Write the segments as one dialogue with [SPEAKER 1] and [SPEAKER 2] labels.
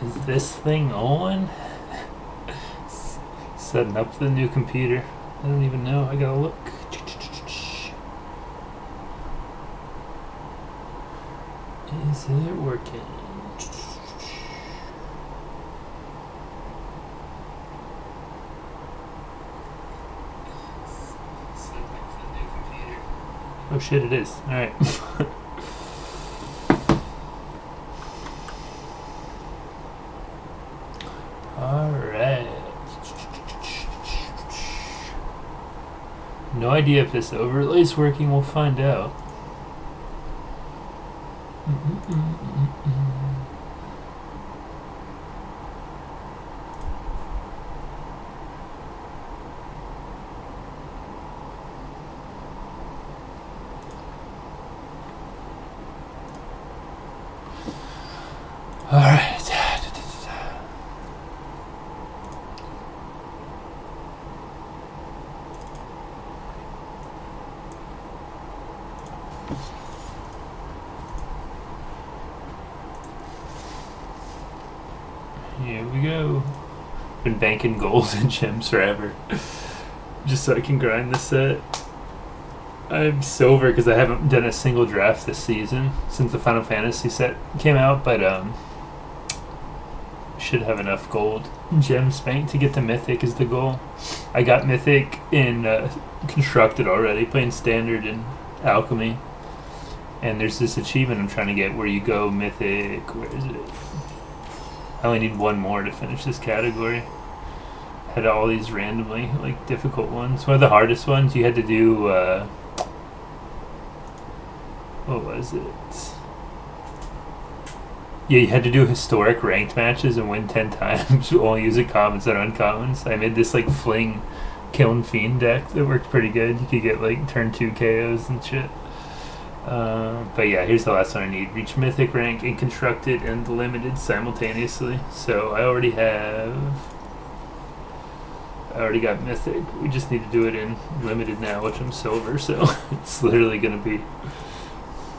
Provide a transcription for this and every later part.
[SPEAKER 1] Is this thing on? Setting up the new computer. I don't even know. I gotta look. Is it working? Oh shit, it is. Alright. Alright. No idea if this overlay's working, we'll find out. Alright. Here we go. Been banking gold and gems forever. Just so I can grind this set. I'm silver because I haven't done a single draft this season since the Final Fantasy set came out, but should have enough gold and gems banked to get to Mythic is the goal. I got Mythic in Constructed already, playing Standard and Alchemy. And there's this achievement I'm trying to get where you go Mythic, where is it? I only need one more to finish this category. Had all these randomly, like, difficult ones. One of the hardest ones, you had to do, what was it? Yeah, you had to do historic ranked matches and win 10 times, only using commons and uncommons. I made this, like, fling Kiln Fiend deck that worked pretty good. You could get, like, turn 2 KOs and shit. But yeah, here's the last one I need. Reach Mythic rank in Constructed and Limited simultaneously. So I already got Mythic. We just need to do it in Limited now, which I'm Silver, so it's literally going to be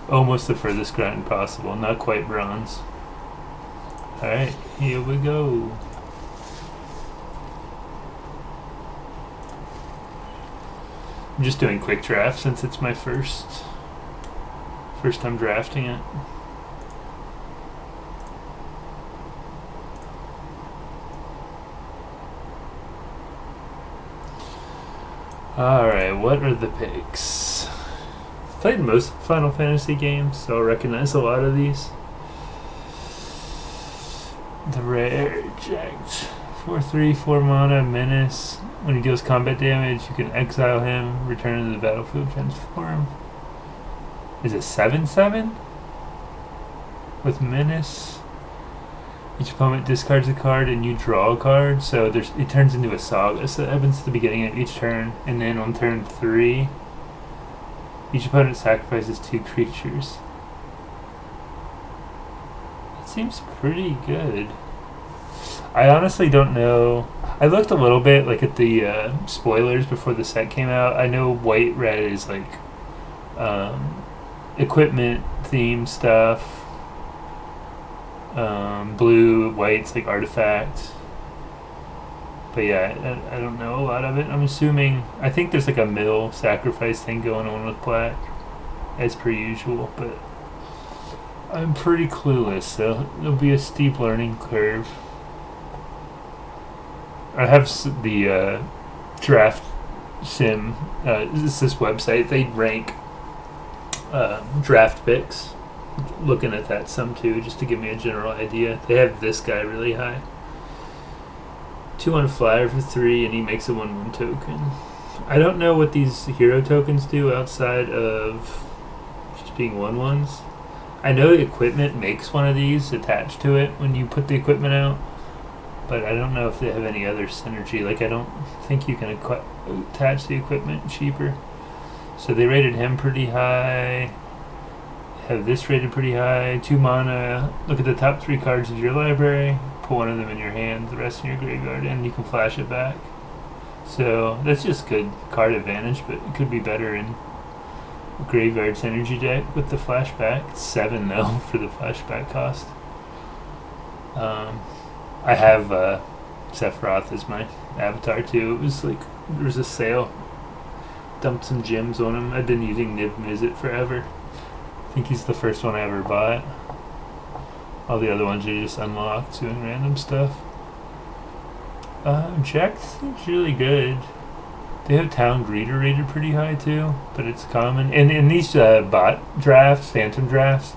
[SPEAKER 1] almost the furthest grind possible. Not quite Bronze. Alright, here we go. I'm just doing quick draft since it's my first time drafting it. Alright, what are the picks? Played most Final Fantasy games, so I recognize a lot of these. The rare eject. 4/3, 4 mana, menace. When he deals combat damage, you can exile him, return to the battlefield, transform. Is it 7/7? With menace. Each opponent discards a card and you draw a card, so it turns into a saga. So that happens at the beginning of each turn, and then on turn 3, each opponent sacrifices 2 creatures. It seems pretty good. I honestly don't know. I looked a little bit like at the spoilers before the set came out. I know white red is like equipment theme stuff. Blue, white's like artifact. But yeah, I don't know a lot of it. I'm assuming, I think there's like a mill sacrifice thing going on with black, as per usual, but I'm pretty clueless, so it'll be a steep learning curve. I have the draft sim, this website, they rank draft picks. Looking at that some too, just to give me a general idea. They have this guy really high. 2 on flyer for 3, and he makes a 1/1 token. I don't know what these hero tokens do outside of just being 1/1s. I know the equipment makes one of these attached to it when you put the equipment out, but I don't know if they have any other synergy. Like, I don't think you can attach the equipment cheaper. So they rated him pretty high. Have this rated pretty high. 2 mana. Look at the top 3 cards of your library. Put one of them in your hand, the rest in your graveyard, and you can flash it back. So that's just good card advantage, but it could be better in graveyard synergy deck with the flashback. It's 7 though for the flashback cost. I have Sephiroth as my avatar too. It was like there was a sale. Dumped some gems on him. I've been using Nib Mizzet forever. I think he's the first one I ever bought. All the other ones are just unlocked doing random stuff. Jack's really good. They have Town Greeter rated pretty high too, but it's common. And in these bot drafts, phantom drafts,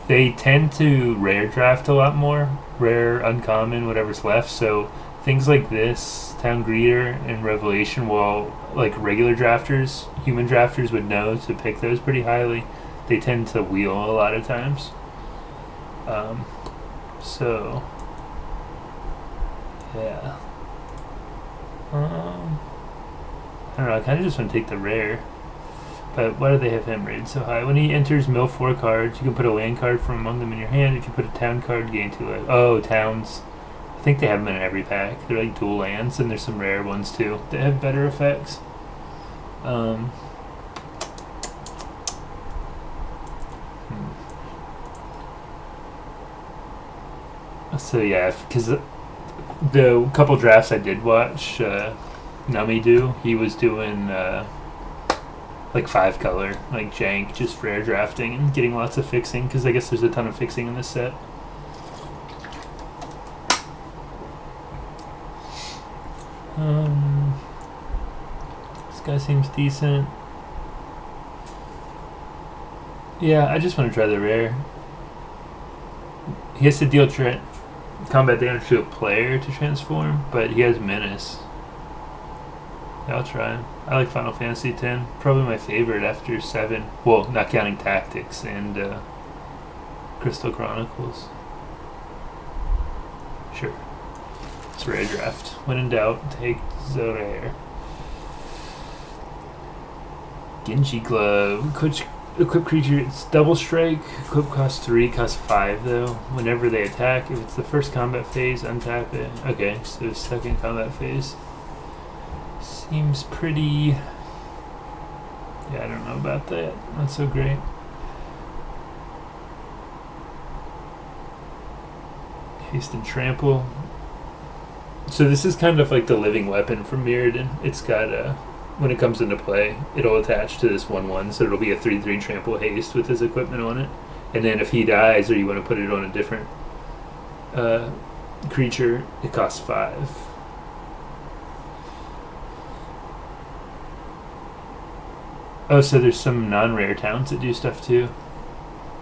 [SPEAKER 1] they tend to rare draft a lot more. Rare, uncommon, whatever's left. So things like this, Town Greeter and Revelation, while like regular drafters, human drafters would know to pick those pretty highly, they tend to wheel a lot of times. So, yeah. I don't know, I kind of just want to take the rare. But why do they have him rated so high? When he enters mill 4 cards, you can put a land card from among them in your hand. If you put a town card, gain 2 life. Oh, towns. I think they have them in every pack. They're like dual lands, and there's some rare ones too that have better effects. So yeah, because the couple drafts I did watch, Nummy do, he was doing like 5 color, like jank, just rare drafting and getting lots of fixing, because I guess there's a ton of fixing in this set. This guy seems decent. Yeah, I just want to try the rare. He has to deal combat damage to a player to transform, but he has Menace. Yeah, I'll try him. I like Final Fantasy X. Probably my favorite after 7. Well, not counting Tactics and Crystal Chronicles. Sure. It's rare draft. When in doubt, take the rare. Genji Glove. Equip creature, it's double strike. Equip costs 3, costs 5 though. Whenever they attack, if it's the first combat phase, untap it. Okay, so second combat phase. Seems pretty... Yeah, I don't know about that. Not so great. Haste and Trample. So this is kind of like the living weapon from Mirrodin. It's got a... When it comes into play, it'll attach to this 1/1, so it'll be a 3/3 trample haste with his equipment on it. And then if he dies or you want to put it on a different creature, it costs 5. Oh, so there's some non-rare towns that do stuff too.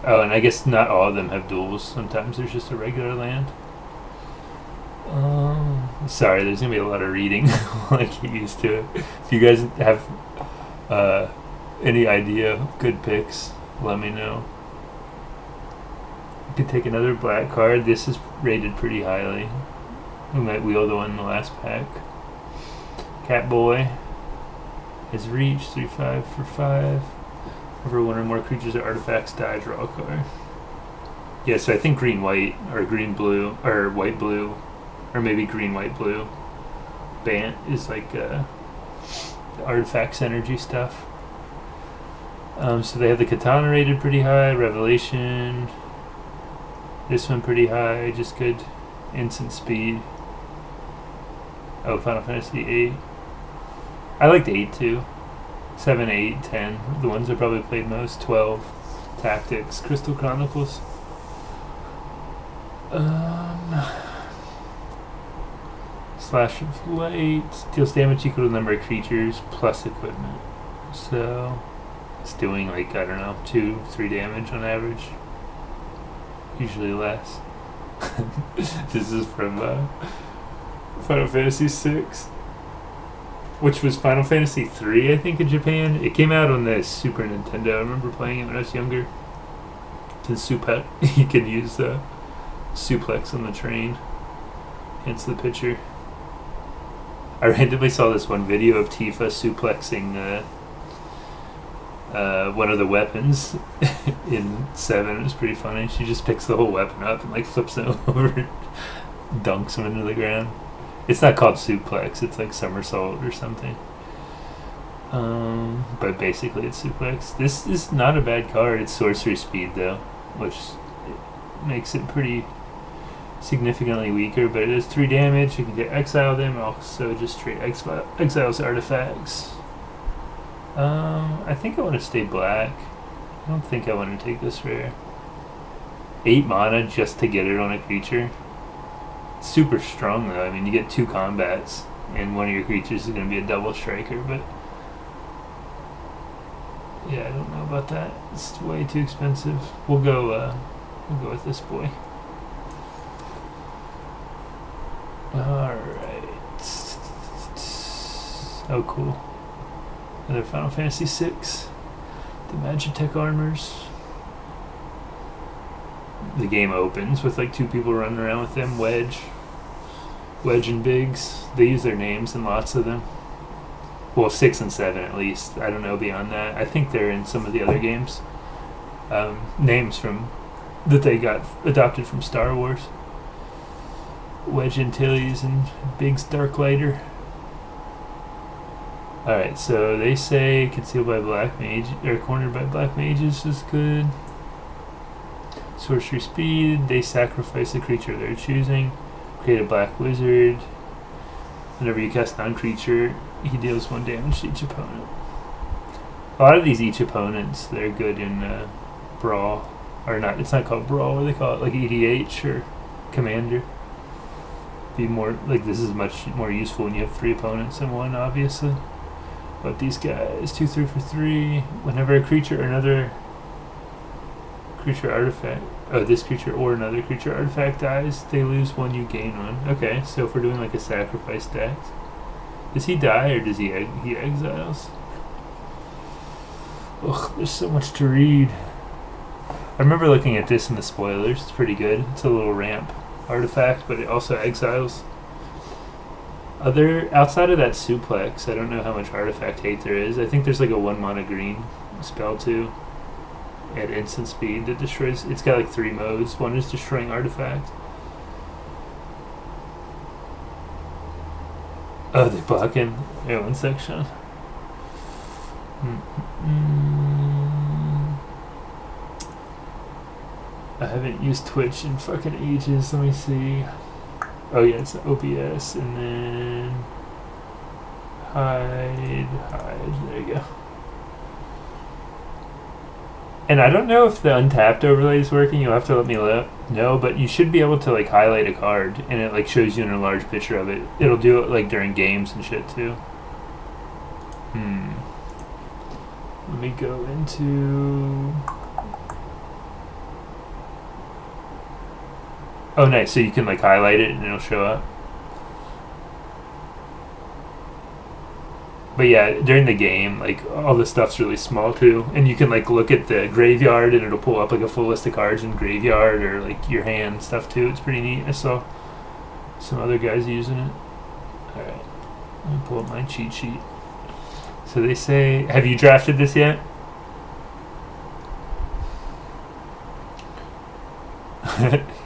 [SPEAKER 1] Oh, and I guess not all of them have duels. Sometimes there's just a regular land. Sorry, there's gonna be a lot of reading. Like get used to it. If you guys have any idea of good picks, let me know. You could take another black card. This is rated pretty highly. We might wheel the one in the last pack. Catboy has reach 3/5 for 5. Whenever one or more creatures or artifacts die, draw a card. Yeah, so I think green white or green blue or white blue. Or maybe green, white, blue. Bant is like the artifacts energy stuff. So they have the Katana rated pretty high. Revelation. This one pretty high. Just good instant speed. Oh, Final Fantasy 8. I liked 8 too. 7, 8, 10. The ones I probably played most. 12. Tactics. Crystal Chronicles. Slash of light deals damage equal to the number of creatures plus equipment. So it's doing like, I don't know, 2-3 damage on average. Usually less. This is from Final Fantasy 6, which was Final Fantasy 3, I think, in Japan. It came out on the Super Nintendo. I remember playing it when I was younger. You could use the suplex on the train. Hence the picture. I randomly saw this one video of Tifa suplexing one of the weapons in 7. It was pretty funny. She just picks the whole weapon up and like flips it over and dunks him into the ground. It's not called suplex, it's like somersault or something. But basically it's suplex. This is not a bad card. It's sorcery speed though, which makes it pretty significantly weaker, but it does 3 damage. You can get exile them, and also just trade exiles artifacts. I think I want to stay black. I don't think I want to take this rare. 8 mana just to get it on a creature. It's super strong though. I mean, you get 2 combats, and one of your creatures is going to be a double striker, but yeah, I don't know about that. It's way too expensive. We'll go with this boy. Alright. Oh, cool. Another Final Fantasy VI. The Magitech armors. The game opens with like 2 people running around with them. Wedge and Biggs. They use their names in lots of them. Well, 6 and 7 at least. I don't know beyond that. I think they're in some of the other games. Names from that they got adopted from Star Wars. Wedge Antilles and Biggs Darklighter. Alright, so they say concealed by black mage or cornered by black mages is good. Sorcery speed, they sacrifice a creature they're choosing. Create a black wizard. Whenever you cast non-creature, he deals 1 damage to each opponent. A lot of these each opponents, they're good in Brawl. Or not, it's not called Brawl, what do they call it? Like EDH or Commander. Be more, like this is much more useful when you have 3 opponents than 1, obviously. But these guys, 2, 3 for 3. Whenever a creature or another creature artifact, this creature or another creature artifact dies, they lose 1, you gain 1. Okay, so if we're doing like a sacrifice deck, does he die or does he exiles? Ugh, there's so much to read. I remember looking at this in the spoilers. It's pretty good. It's a little ramp artifact, but it also exiles. Outside of that suplex, I don't know how much artifact hate there is. I think there's like a 1 mana green spell too at instant speed that destroys. It's got like 3 modes. One is destroying artifact. Oh, they block in. Yeah, 1 section. I haven't used Twitch in fucking ages. Let me see. Oh yeah, it's OBS, and then hide. There you go. And I don't know if the untapped overlay is working. You'll have to let me know, but you should be able to like highlight a card, and it like shows you in a large picture of it. It'll do it like during games and shit too. Let me go into. Oh, nice. So you can like highlight it and it'll show up. But yeah, during the game, like all the stuff's really small too, and you can like look at the graveyard and it'll pull up like a full list of cards in graveyard or like your hand stuff too. It's pretty neat. I saw some other guys using it. All right, let me pull up my cheat sheet. So they say, have you drafted this yet?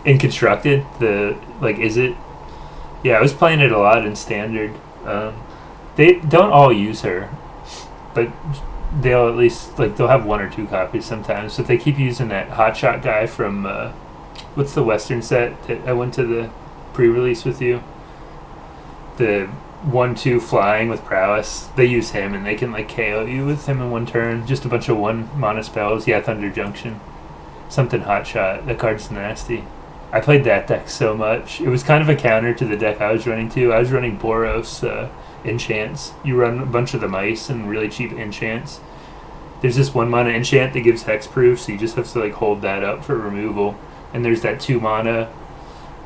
[SPEAKER 1] In constructed, is it? Yeah, I was playing it a lot in standard. They don't all use her, but they'll at least they'll have 1 or 2 copies sometimes. So if they keep using that hotshot guy from what's the Western set that I went to the pre-release with you, the 1/2 flying with prowess, they use him and they can like KO you with him in 1 turn. Just a bunch of 1 mana spells. Yeah, Thunder Junction, something hotshot. That card's nasty. I played that deck so much. It was kind of a counter to the deck I was running too. I was running Boros enchants. You run a bunch of the mice and really cheap enchants. There's this 1 mana enchant that gives hexproof, so you just have to like hold that up for removal. And there's that 2 mana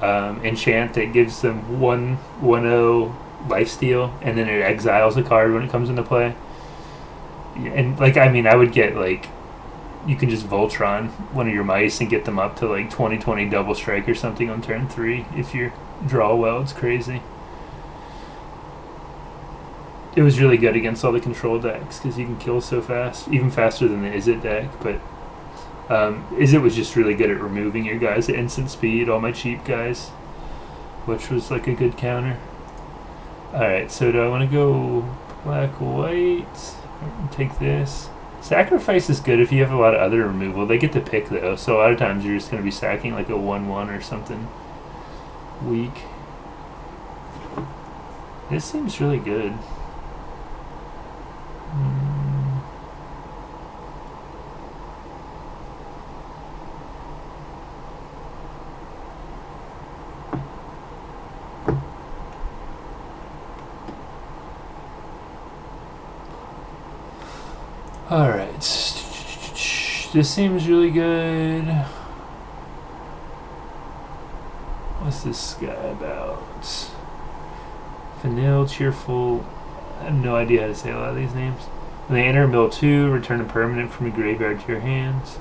[SPEAKER 1] enchant that gives them 1/1/0 lifesteal, and then it exiles a card when it comes into play. And I would get you can just Voltron one of your mice and get them up to like 20/20 double strike or something on turn 3 if you draw well. It's crazy. It was really good against all the control decks because you can kill so fast, even faster than the Izzet deck. But Izzet was just really good at removing your guys at instant speed, all my cheap guys, which was like a good counter. Alright, so do I want to go black, white? Take this. Sacrifice is good if you have a lot of other removal. They get to pick though, so a lot of times you're just going to be sacking like a 1/1 or something. weak. This seems really good. Alright. This seems really good. What's this guy about? Vanille, cheerful. I have no idea how to say a lot of these names. When they enter mill 2, return a permanent from a graveyard to your hands.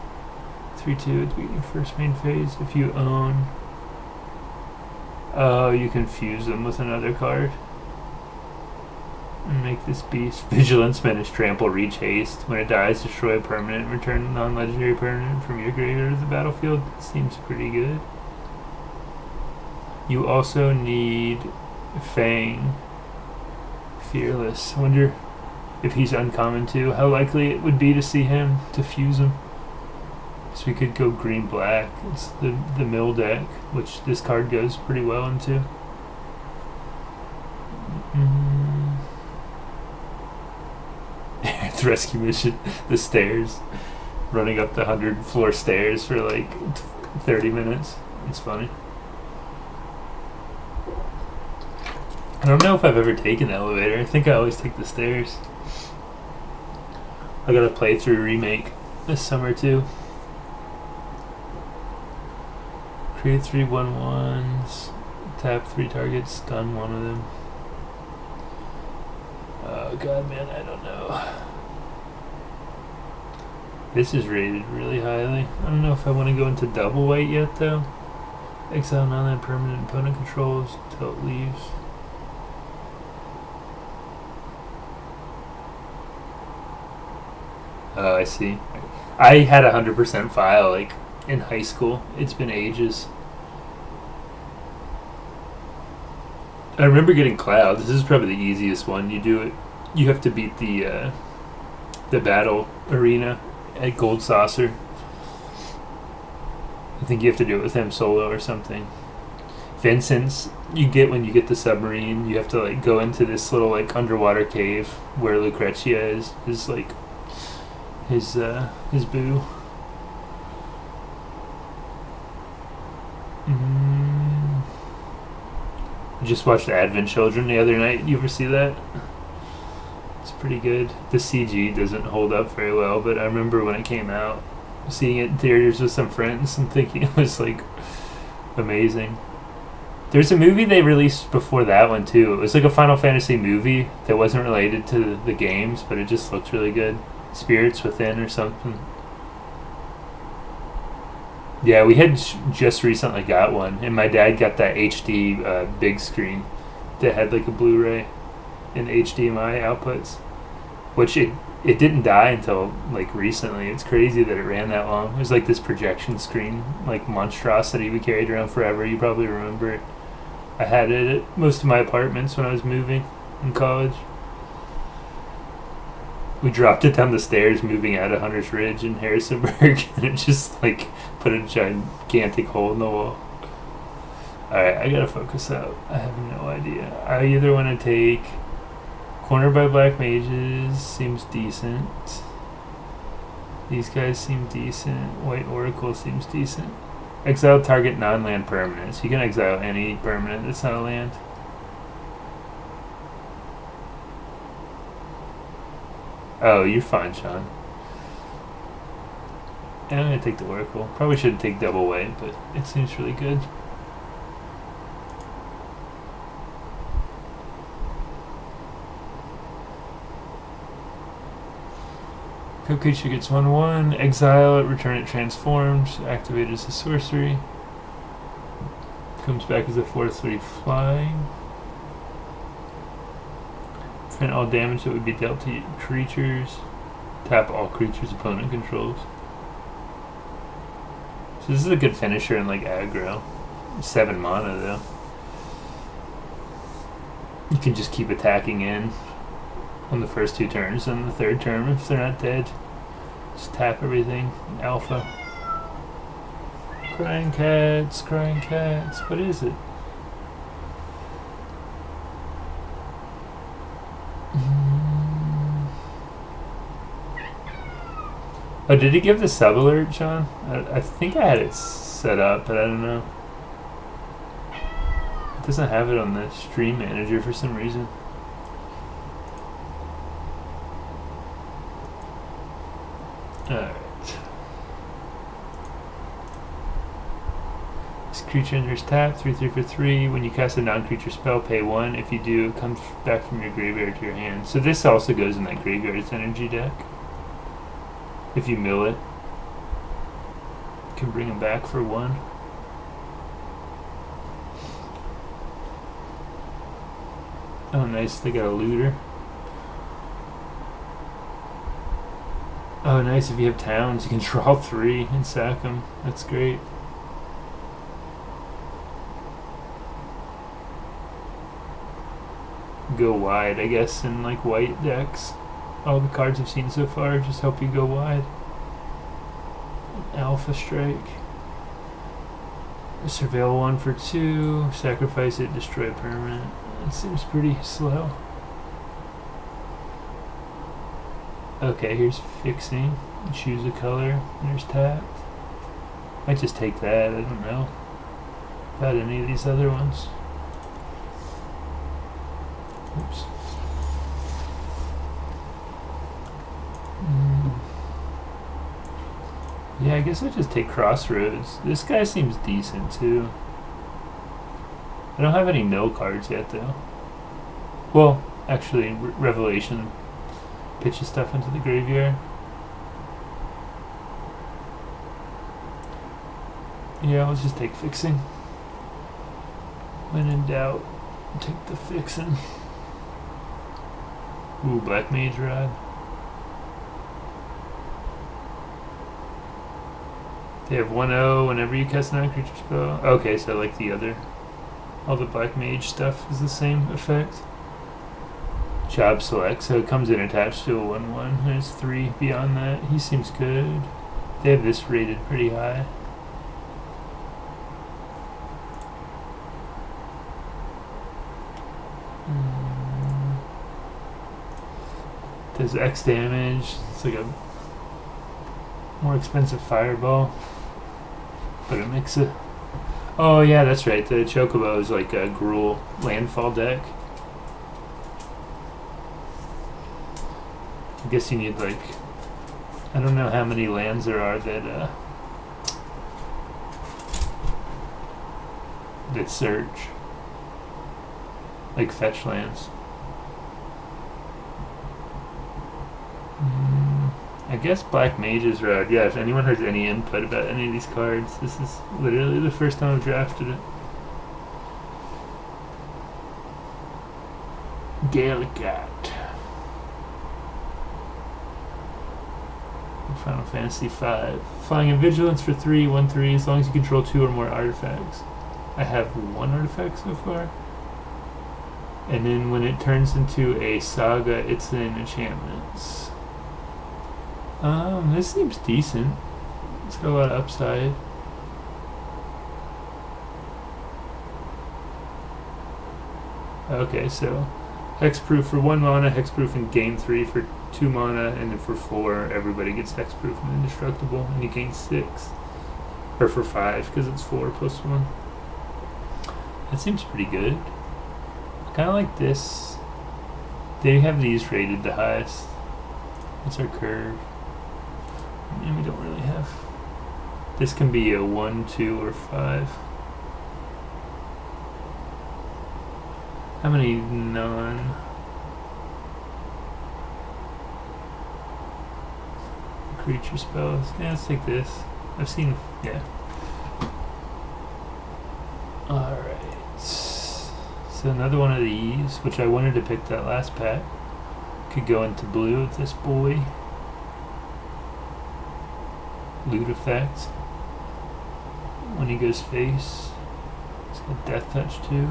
[SPEAKER 1] 3-2 at the beginning of first main phase. If you own. Oh, you can fuse them with another card. And make this beast. Vigilance, Menace, Trample, Reach, Haste. When it dies, destroy a permanent. Return a non-legendary permanent from your graveyard to the battlefield. That seems pretty good. You also need Fang. Fearless. I wonder if he's uncommon too. How likely it would be to see him, to fuse him. So we could go green-black. It's the mill deck, which this card goes pretty well into. It's rescue mission. The stairs. Running up the 100-floor stairs for like 30 minutes. It's funny. I don't know if I've ever taken the elevator. I think I always take the stairs. I got a playthrough remake this summer too. Create 3 1/1s. Tap 3 targets. Stun one of them. Oh god, man, I don't know. This is rated really highly. I don't know if I want to go into double white yet though. Exile non-land permanent opponent controls until it leaves. Oh, I see. I had 100% file like in high school. It's been ages. I remember getting Cloud. This is probably the easiest one. You do it. You have to beat the battle arena at Gold Saucer. I think you have to do it with him solo or something. Vincent's you get when you get the submarine. You have to like go into this little like underwater cave where Lucrezia is like his boo. I just watched Advent Children the other night. You ever see that? It's pretty good. The CG doesn't hold up very well, but I remember when it came out, seeing it in theaters with some friends and thinking it was like amazing. There's a movie they released before that one too. It was like a Final Fantasy movie that wasn't related to the games, but it just looked really good. Spirits Within or something. Yeah, we had just recently got one, and my dad got that HD big screen that had like a Blu-ray and HDMI outputs, which it didn't die until like recently. It's crazy that it ran that long. It was like this projection screen, like monstrosity we carried around forever. You probably remember it. I had it at most of my apartments when I was moving in college. We dropped it down the stairs moving out of Hunter's Ridge in Harrisonburg, and it just like put a gigantic hole in the wall. Alright, I gotta focus out. I have no idea. I either want to take Cornered by Black Mages, seems decent. These guys seem decent. White Oracle seems decent. Exile target non-land permanents. You can exile any permanent that's not a land. Oh, you're fine, Sean. And I'm gonna take the Oracle. Probably shouldn't take double white, but it seems really good. Code creature gets 1/1. Exile it, return it transformed. Activate as a sorcery. Comes back as a 4/3 flying. Prevent all damage that would be dealt to creatures. Tap all creatures opponent controls. So this is a good finisher in like aggro. 7 mana though. You can just keep attacking in on the first 2 turns, and the 3rd turn if they're not dead. Just tap everything. Alpha. Crying cats, what is it? Oh, did he give the sub alert, Sean? I think I had it set up, but I don't know. It doesn't have it on the stream manager for some reason. Alright. This creature enters tap, 3/3 for 3. When you cast a non-creature spell, pay 1. If you do, it comes back from your graveyard to your hand. So this also goes in that graveyard's energy deck. If you mill it, you can bring him back for 1. Oh, nice. They got a looter. Oh, nice. If you have towns, you can draw 3 and sack them. That's great. Go wide, I guess, in like white decks. All the cards I've seen so far just help you go wide. Alpha Strike. Surveil 1 for 2. Sacrifice it, destroy permanent. It seems pretty slow. Okay, here's fixing. Choose a color. There's tapped. Might just take that, I don't know. About any of these other ones. Oops. Yeah, I guess I just take Crossroads. This guy seems decent too. I don't have any no cards yet though. Well, actually, Revelation pitches stuff into the graveyard. Yeah, let's just take fixing. When in doubt, take the fixing. Ooh, Black Mage Rod. They have 1/0 whenever you cast a non-creature spell. Okay, so like the other, all the Black Mage stuff is the same effect. Job select, so it comes in attached to a 1/1. There's 3 beyond that. He seems good. They have this rated pretty high. Does X damage. It's like a more expensive fireball, but it makes it. Oh yeah, that's right. The Chocobo is like a Gruul landfall deck. I guess you need like, I don't know how many lands there are that that search, like fetch lands. I guess Black Mage's Rod. Yeah, if anyone has any input about any of these cards, this is literally the first time I've drafted it. Gallicat. Final Fantasy V. Flying and Vigilance for 3, 1/3, as long as you control 2 or more artifacts. I have 1 artifact so far. And then when it turns into a saga, it's in enchantments. This seems decent. It's got a lot of upside. Okay, so hexproof for 1 mana, hexproof and gain 3 for 2 mana, and then for 4, everybody gets hexproof and indestructible, and you gain 6. Or for 5, because it's 4 plus 1. That seems pretty good. I kind of like this. They have these rated the highest. What's our curve? And we don't really have. This can be a 1, 2, or 5. How many non creature spells? Yeah, let's take this. I've seen, yeah. Alright. So another one of these, which I wanted to pick that last pack. Could go into blue with this boy. Loot effect. When he goes face. It's got death touch too.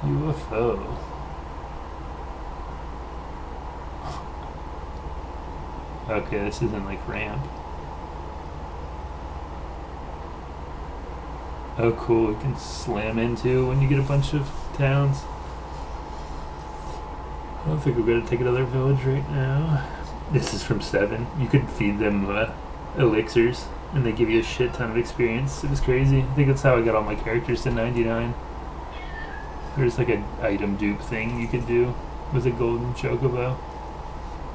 [SPEAKER 1] UFO. Okay, this isn't like ramp. Oh cool, you can slam into when you get a bunch of towns. I don't think we're going to take another village right now. This is from 7. You could feed them elixirs, and they give you a shit ton of experience. It was crazy. I think that's how I got all my characters to 99. There's like an item dupe thing you could do with a golden chocobo.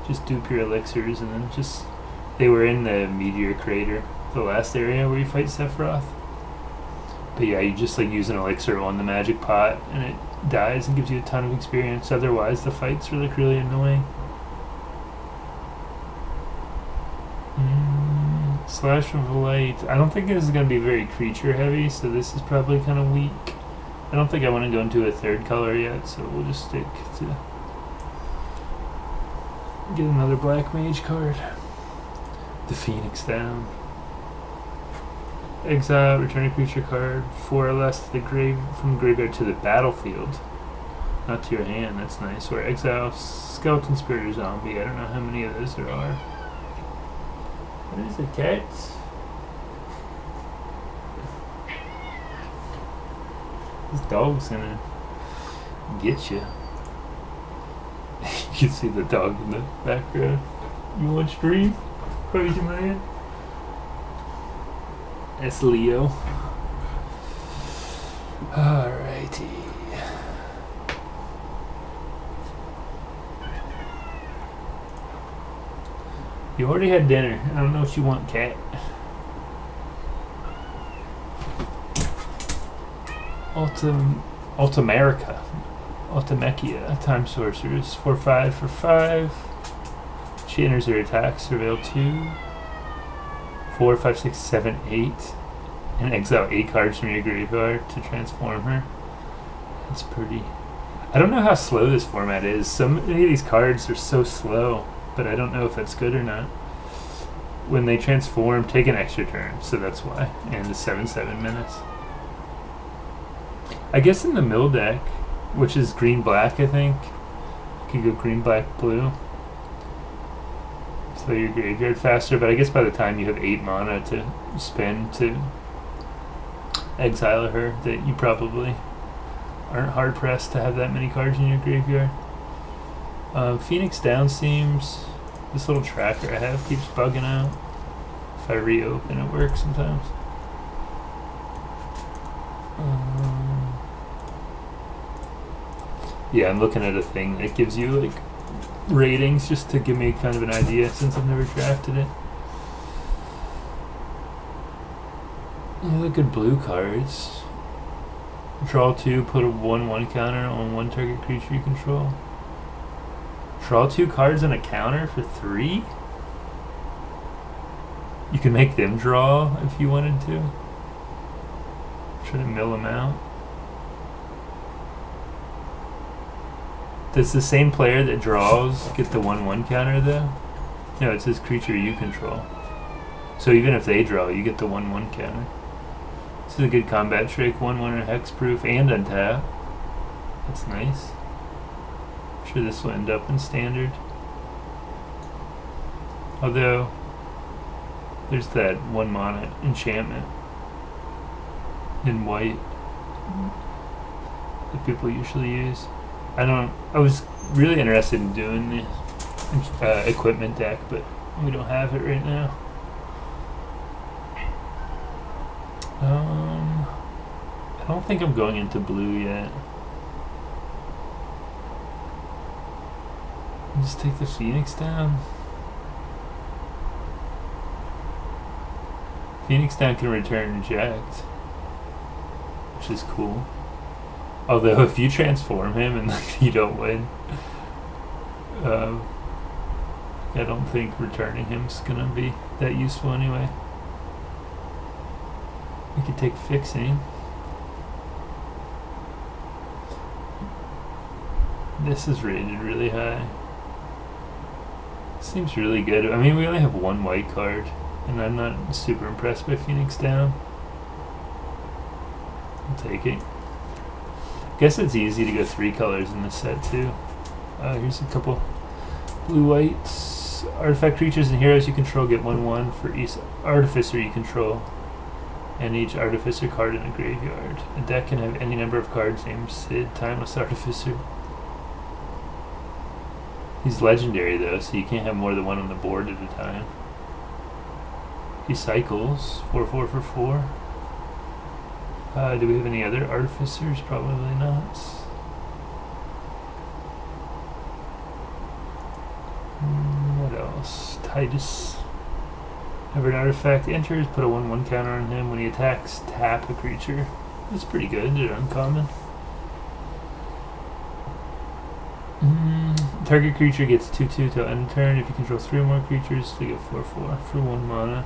[SPEAKER 1] Just dupe your elixirs, and then just... They were in the meteor crater, the last area where you fight Sephiroth. But yeah, you just like use an elixir on the magic pot, and it dies and gives you a ton of experience. Otherwise, the fights are like really annoying. Slash of Light. I don't think this is going to be very creature heavy, so this is probably kind of weak. I don't think I want to go into a third color yet, so we'll just stick to... Get another black mage card. The Phoenix down. Exile, return a creature card, 4 or less to the grave from the graveyard to the battlefield. Not to your hand, that's nice. Or exile skeleton spirit or zombie. I don't know how many of those there are. What is it, cats? This dog's gonna get you. You can see the dog in the background. You want stream? Crazy man. That's Leo. Alrighty. You already had dinner. I don't know what you want, cat. Ultimerica. Ultimechia. Time sorcerers. 4/5 for 5. She enters her attack. Surveil 2. 4, 5, 6, 7, 8. And exile 8 cards from your graveyard to transform her. That's pretty... I don't know how slow this format is. Some of these cards are so slow, but I don't know if that's good or not. When they transform, take an extra turn, so that's why. And the 7/7 menace. I guess in the mill deck, which is green-black, I think, you could go green-black-blue. So your graveyard faster, but I guess by the time you have 8 mana to spend to exile her, that you probably aren't hard-pressed to have that many cards in your graveyard. Phoenix down seems... This little tracker I have keeps bugging out. If I reopen, it works sometimes. Yeah, I'm looking at a thing that gives you like ratings just to give me kind of an idea since I've never drafted it. Look at blue cards. Draw 2, put a 1/1 counter on 1 target creature you control. Draw 2 cards on a counter for 3? You can make them draw if you wanted to. Try to mill them out. Does the same player that draws get the 1/1 counter though? No, it says creature you control. So even if they draw, you get the 1/1 counter. This is a good combat trick. 1/1 or hexproof and untap. That's nice. I'm sure this will end up in standard. Although there's that 1 mana enchantment in white that people usually use. I was really interested in doing the equipment deck, but we don't have it right now. I don't think I'm going into blue yet. Just take the Phoenix down. Phoenix down can return eject, which is cool. Although if you transform him and you don't win, I don't think returning him's gonna be that useful anyway. We could take fixing. This is rated really high. Seems really good. I mean, we only have 1 white card, and I'm not super impressed by Phoenix down. I'll take it. Guess it's easy to go 3 colors in this set too. Here's a couple blue whites. Artifact creatures and heroes you control get 1/1 for each artificer you control, and each artificer card in a graveyard. A deck can have any number of cards named Sid, Timeless Artificer. He's legendary though, so you can't have more than one on the board at a time. He cycles 4/4 for 4. Do we have any other artificers? Probably not. What else? Titus. Whenever an artifact enters, put a 1/1 counter on him. When he attacks, tap a creature. That's pretty good. They're uncommon. Target creature gets 2/2 till end of turn. If you control 3 or more creatures, they get 4/4 for 1 mana.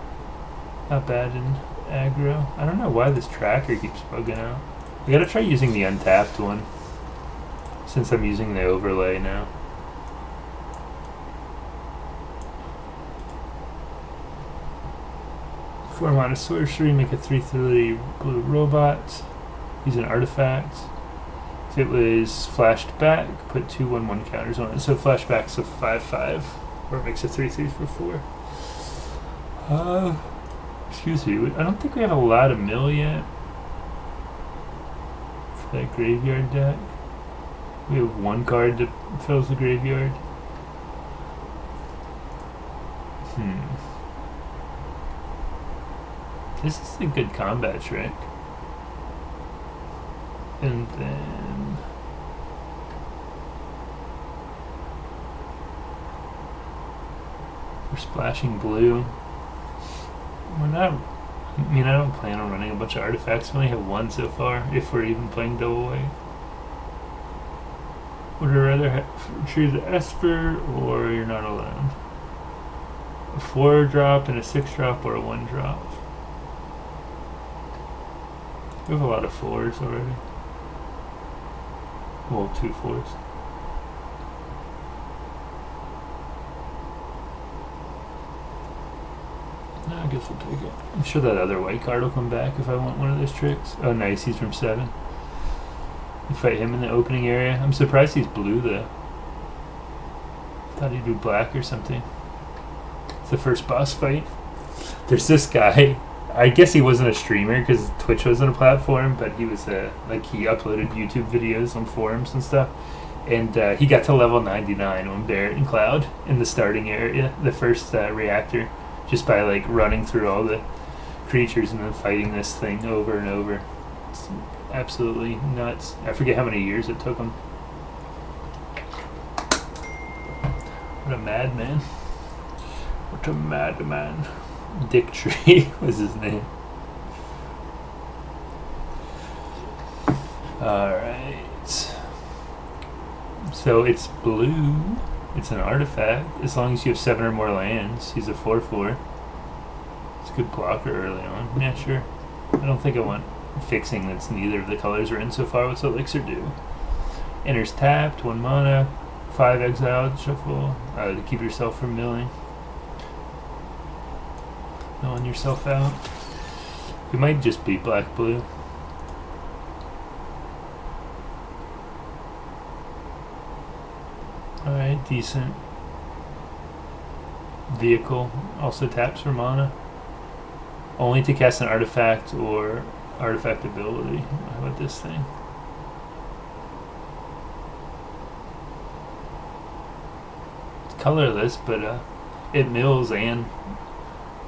[SPEAKER 1] Not bad in aggro. I don't know why this tracker keeps bugging out. I gotta try using the untapped one, since I'm using the overlay now. For mana sorcery, make a 3/3 blue robot. Use an artifact. If it was flashed back, put 2 1/1 counters on it. So flashback's a 5/5, or it makes a 3/3 for 4. Excuse me. I don't think we have a lot of mill yet for that graveyard deck. We have 1 card that fills the graveyard. This is a good combat trick. And then we're splashing blue. We're not. I mean, I don't plan on running a bunch of artifacts. We only have 1 so far, if we're even playing double white. Would I rather choose the Esper, or you're not allowed? A 4-drop and a 6-drop, or a 1-drop? We have a lot of 4s already. Well, 2 4s. No, I guess we'll take it. I'm sure that other white card will come back if I want one of those tricks. Oh, nice. He's from 7. You fight him in the opening area. I'm surprised he's blue, though. Thought he'd do black or something. It's the first boss fight. There's this guy. I guess he wasn't a streamer because Twitch wasn't a platform, but he was he uploaded YouTube videos on forums and stuff. And he got to level 99 on Barret and Cloud in the starting area, the first reactor, just by like running through all the creatures and then fighting this thing over and over. It's absolutely nuts. I forget how many years it took him. What a madman. What a madman. Dick Tree was his name. Alright. So it's blue. It's an artifact. As long as you have 7 or more lands. He's a 4/4. It's a good blocker early on. Yeah, sure. I don't think I want fixing that's neither of the colors we're in so far. What's Elixir do? Enters tapped, 1 mana, 5 exiled, shuffle, to keep yourself from milling. Milling yourself out. It might just be black-blue. Alright, decent. Vehicle also taps for mana. Only to cast an artifact or artifact ability. How about this thing? It's colorless, but it mills and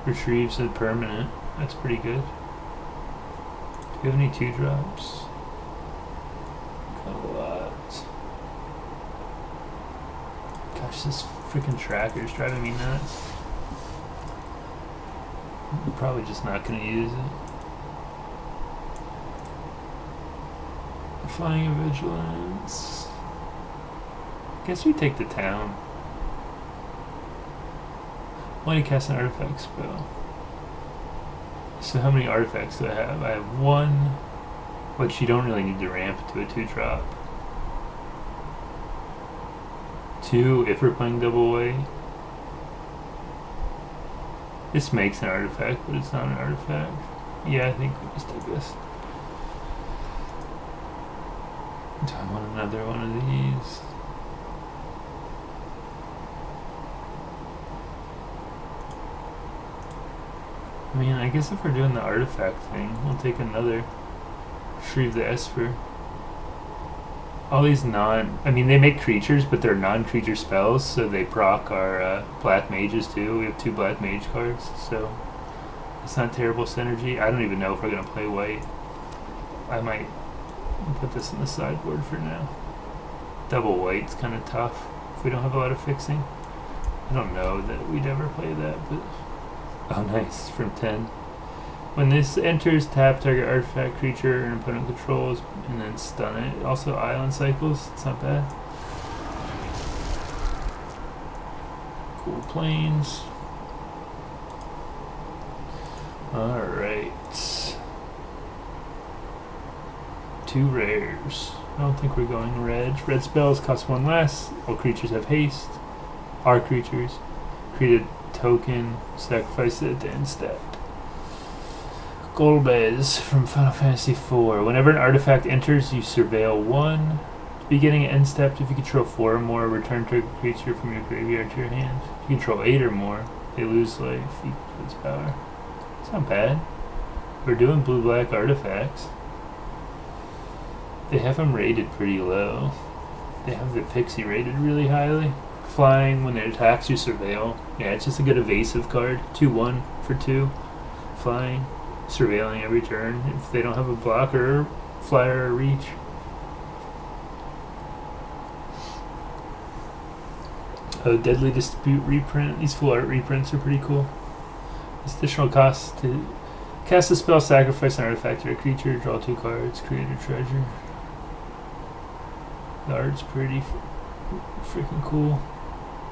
[SPEAKER 1] retrieves a permanent. That's pretty good. Do you have any 2-drops? Got a lot. Gosh, this freaking tracker's driving me nuts. I'm probably just not going to use it. Flying and Vigilance. Guess we take the town. Why do you cast an artifact spell? So how many artifacts do I have? I have 1, which you don't really need to ramp to a 2-drop. 2 if we're playing double white. This makes an artifact, but it's not an artifact. Yeah, I think we just take this. Do I want another one of these? I mean, I guess if we're doing the artifact thing, we'll take another Shrieve the Esper. All these I mean, they make creatures, but they're non-creature spells, so they proc our black mages too. We have 2 black mage cards, so it's not terrible synergy. I don't even know if we're gonna play white. I might put this in the sideboard for now. Double white's kind of tough if we don't have a lot of fixing. I don't know that we'd ever play that, but oh, nice from 10. When this enters, tap target artifact, creature, and opponent controls, and then stun it. Also, island cycles. It's not bad. Cool planes. All right. 2 rares. I don't think we're going red. Red spells cost 1 less. All creatures have haste. Our creatures. Create a token. Sacrifice it to end step. Golbez from Final Fantasy IV. Whenever an artifact enters, you surveil 1. Beginning and end step, if you control 4 or more, return target creature from your graveyard to your hand. If you control 8 or more, they lose life equal to its power. It's not bad. We're doing blue-black artifacts. They have them rated pretty low. They have the pixie rated really highly. Flying, when it attacks, you surveil. Yeah, it's just a good evasive card. 2-1 for 2. Flying. Surveilling every turn if they don't have a blocker, flyer, or reach. Oh, Deadly Dispute reprint. These full art reprints are pretty cool. This additional cost to cast a spell, sacrifice an artifact or a creature, draw 2 cards, create a treasure. The art's pretty freaking cool.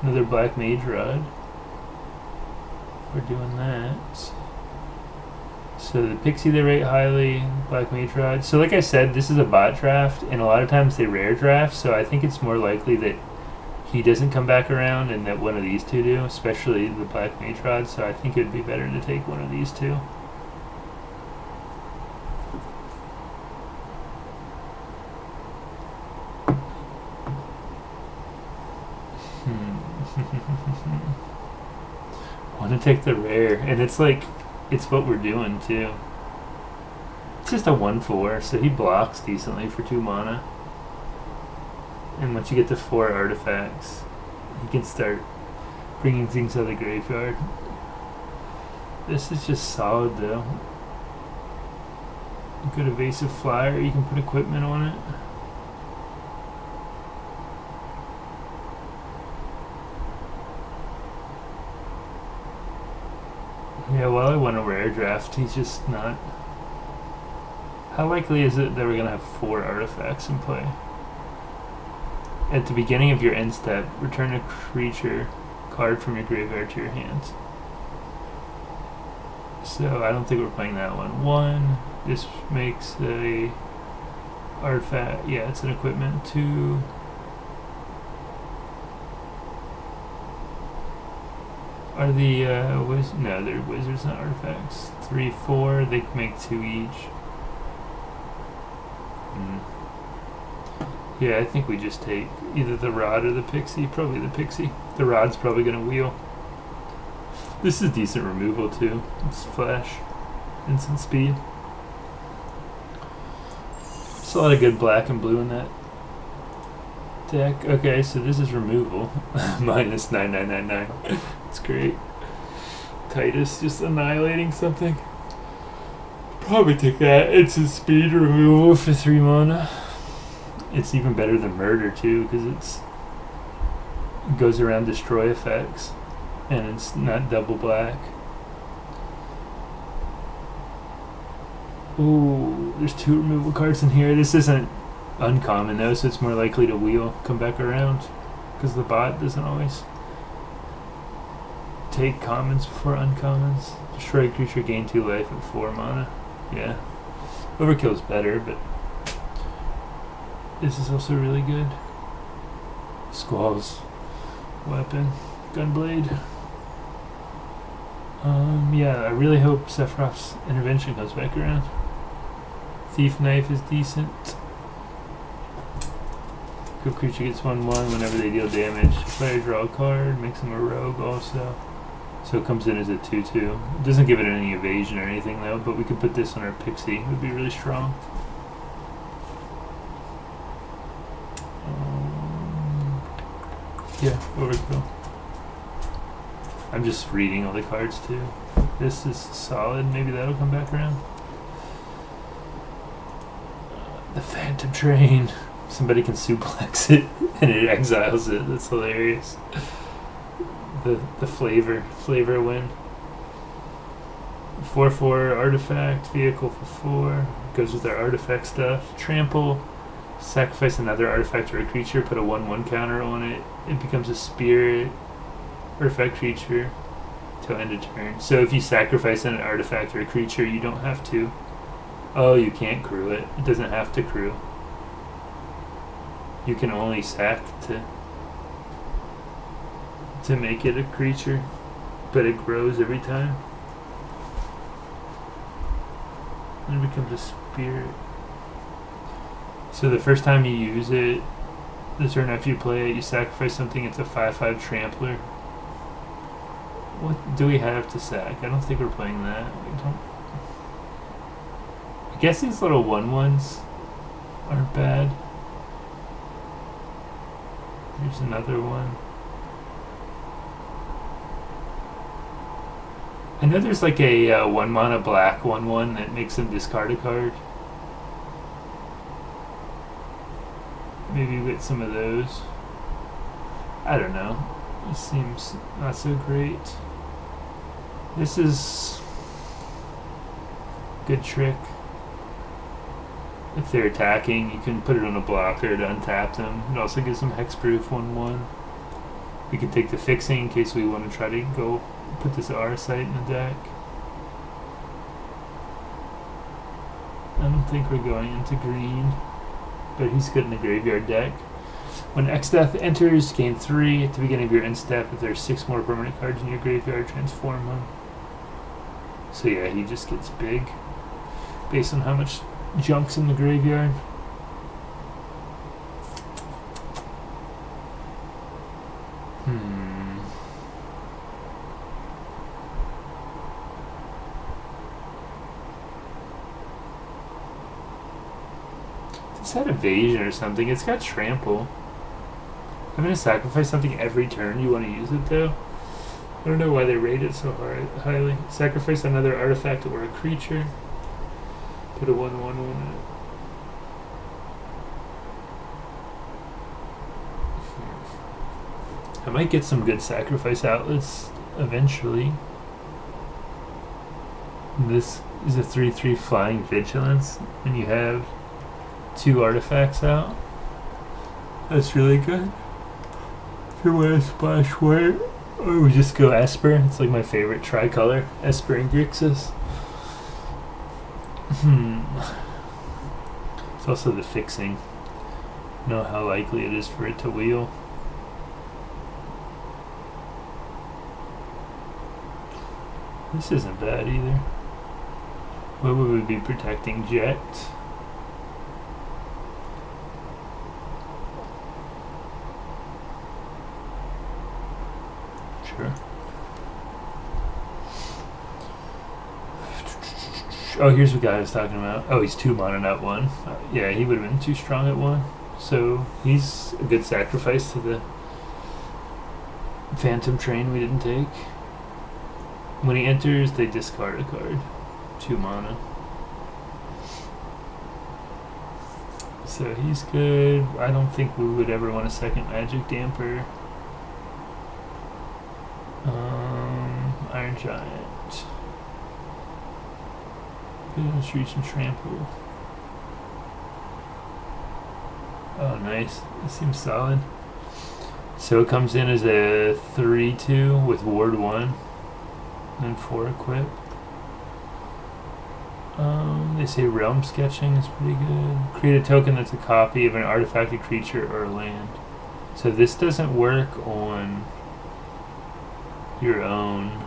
[SPEAKER 1] Another black mage rod. We're doing that. So the pixie they rate highly, black mage rod. So like I said, this is a bot draft, and a lot of times they rare draft, so I think it's more likely that he doesn't come back around and that one of these 2 do, especially the black mage rod, so I think it would be better to take one of these 2. I want to take the rare, and it's like, it's what we're doing too. It's just a 1/4, so he blocks decently for 2 mana. And once you get to 4 artifacts, you can start bringing things out of the graveyard. This is just solid though. A good evasive flyer, you can put equipment on it. Yeah, well, I want a rare draft. He's just not. How likely is it that we're going to have 4 artifacts in play? At the beginning of your end step, return a creature card from your graveyard to your hands. So I don't think we're playing that one. 1. This makes a artifact. Yeah, it's an equipment. 2. Are the no, they're wizards, not artifacts. 3, 4. They can make 2 each. Yeah, I think we just take either the rod or the pixie. Probably the pixie. The rod's probably gonna wheel. This is decent removal too. It's flash, instant speed. There's a lot of good black and blue in that deck. Okay, so this is removal. Minus 9999. It's great. Titus just annihilating something. Probably take that. It's a speed removal for 3 mana. It's even better than murder too, because it goes around destroy effects, and it's not double black. Ooh, there's 2 removal cards in here. This isn't uncommon though, so it's more likely to wheel, come back around, because the bot doesn't always take commons before uncommons. Destroy a creature, gain 2 life at 4 mana. Yeah, overkill's better, but this is also really good. Squall's weapon, Gunblade. Yeah, I really hope Sephiroth's intervention comes back around. Thief Knife is decent. Good creature gets 1/1 whenever they deal damage. Player draw a card, makes them a rogue also. So it comes in as a 2/2. It doesn't give it any evasion or anything though, but we could put this on our pixie. It would be really strong. Yeah, overkill. I'm just reading all the cards too. This is solid. Maybe that'll come back around. The Phantom Train. Somebody can suplex it and it exiles it. That's hilarious. The flavor win. 4/4 artifact vehicle for 4 goes with our artifact stuff. Trample. Sacrifice another artifact or a creature. Put a 1/1 counter on it. It becomes a spirit artifact creature till end of turn. So if you sacrifice an artifact or a creature, you don't have to. Oh, you can't crew it. It doesn't have to crew. You can only sack to make it a creature, but it grows every time. And it becomes a spirit. So the first time you use it, the turn after you play it, you sacrifice something. It's a 5/5 trampler. What do we have to sack? I don't think we're playing that. We don't. I guess these little 1/1s aren't bad. Here's another one. I know there's like a 1 mana black 1/1 that makes them discard a card. Maybe we get some of those. I don't know. It seems not so great. This is good trick. If they're attacking, you can put it on a blocker to untap them. It also gives them hexproof 1/1. We can take the fixing in case we want to try to go put this Arcite in the deck. I don't think we're going into green, but he's good in the graveyard deck. When X-Death enters, gain 3 at the beginning of your end step. If there's 6 more permanent cards in your graveyard, transform them. So yeah, he just gets big based on how much junk's in the graveyard. It's had evasion or something. It's got trample. I'm going to sacrifice something every turn. You want to use it though? I don't know why they rate it so highly. Sacrifice another artifact or a creature. Put a 1/1 on it. I might get some good sacrifice outlets eventually. This is a 3/3 flying vigilance, and you have 2 artifacts out. That's really good. If you want to splash white, or we just go Esper. It's like my favorite tricolor, Esper and Grixis. It's also the fixing. Know how likely it is for it to wheel. This isn't bad either. What would we be protecting? Jet? Sure. Oh, here's the guy I was talking about. Oh, he's 2 mana, not 1. Yeah, he would have been too strong at 1. So he's a good sacrifice to the Phantom Train we didn't take. When he enters, they discard a card. 2 mana. So he's good. I don't think we would ever want a second Magic Damper. Iron Giant. Let's reach and trample. Oh, nice. It seems solid. So it comes in as a 3/2 with Ward 1 and 4 equip. They say Realm Sketching is pretty good. Create a token that's a copy of an artifact, a creature, or a land. So this doesn't work on your own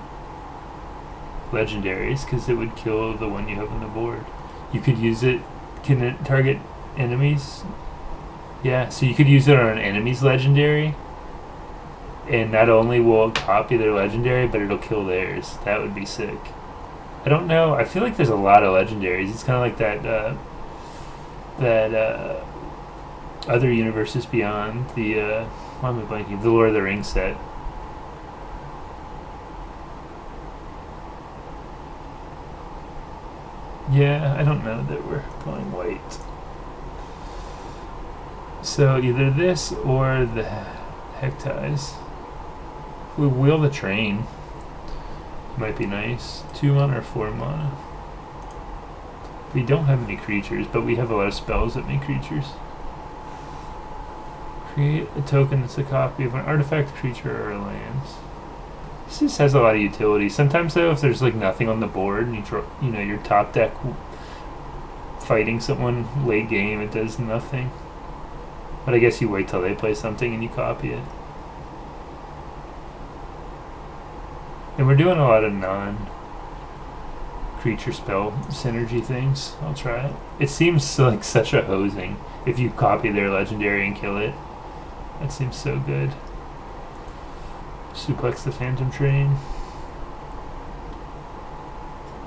[SPEAKER 1] legendaries because it would kill the one you have on the board. You could use it. Can it target enemies? Yeah, so you could use it on an enemy's legendary, and not only will it copy their legendary, but it'll kill theirs. That would be sick. I don't know. I feel like there's a lot of legendaries. It's kind of like that other universes beyond the Why am I blanking? The Lord of the Rings set. Yeah, I don't know that we're going white. So either this or the Hectize. We wheel the train. Might be nice. 2 mana or 4 mana. We don't have any creatures, but we have a lot of spells that make creatures. Create a token that's a copy of an artifact, creature, or lands. This just has a lot of utility. Sometimes though, if there's like nothing on the board and you know your top deck fighting someone late game, it does nothing. But I guess you wait till they play something and you copy it. And we're doing a lot of non-creature spell synergy things. I'll try it. It seems like such a hosing if you copy their legendary and kill it. That seems so good. Suplex the Phantom Train.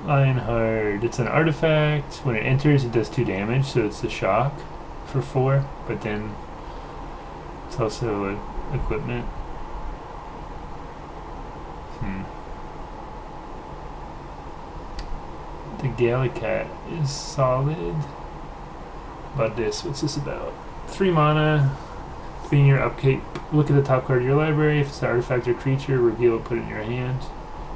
[SPEAKER 1] Lionheart. It's an artifact. When it enters, it does 2 damage, so it's the shock for 4. But then it's also equipment. The Gallicat is solid. About this, what's this about? 3 mana. Being your upkeep, look at the top card of your library. If it's an artifact or creature, reveal it, put it in your hand.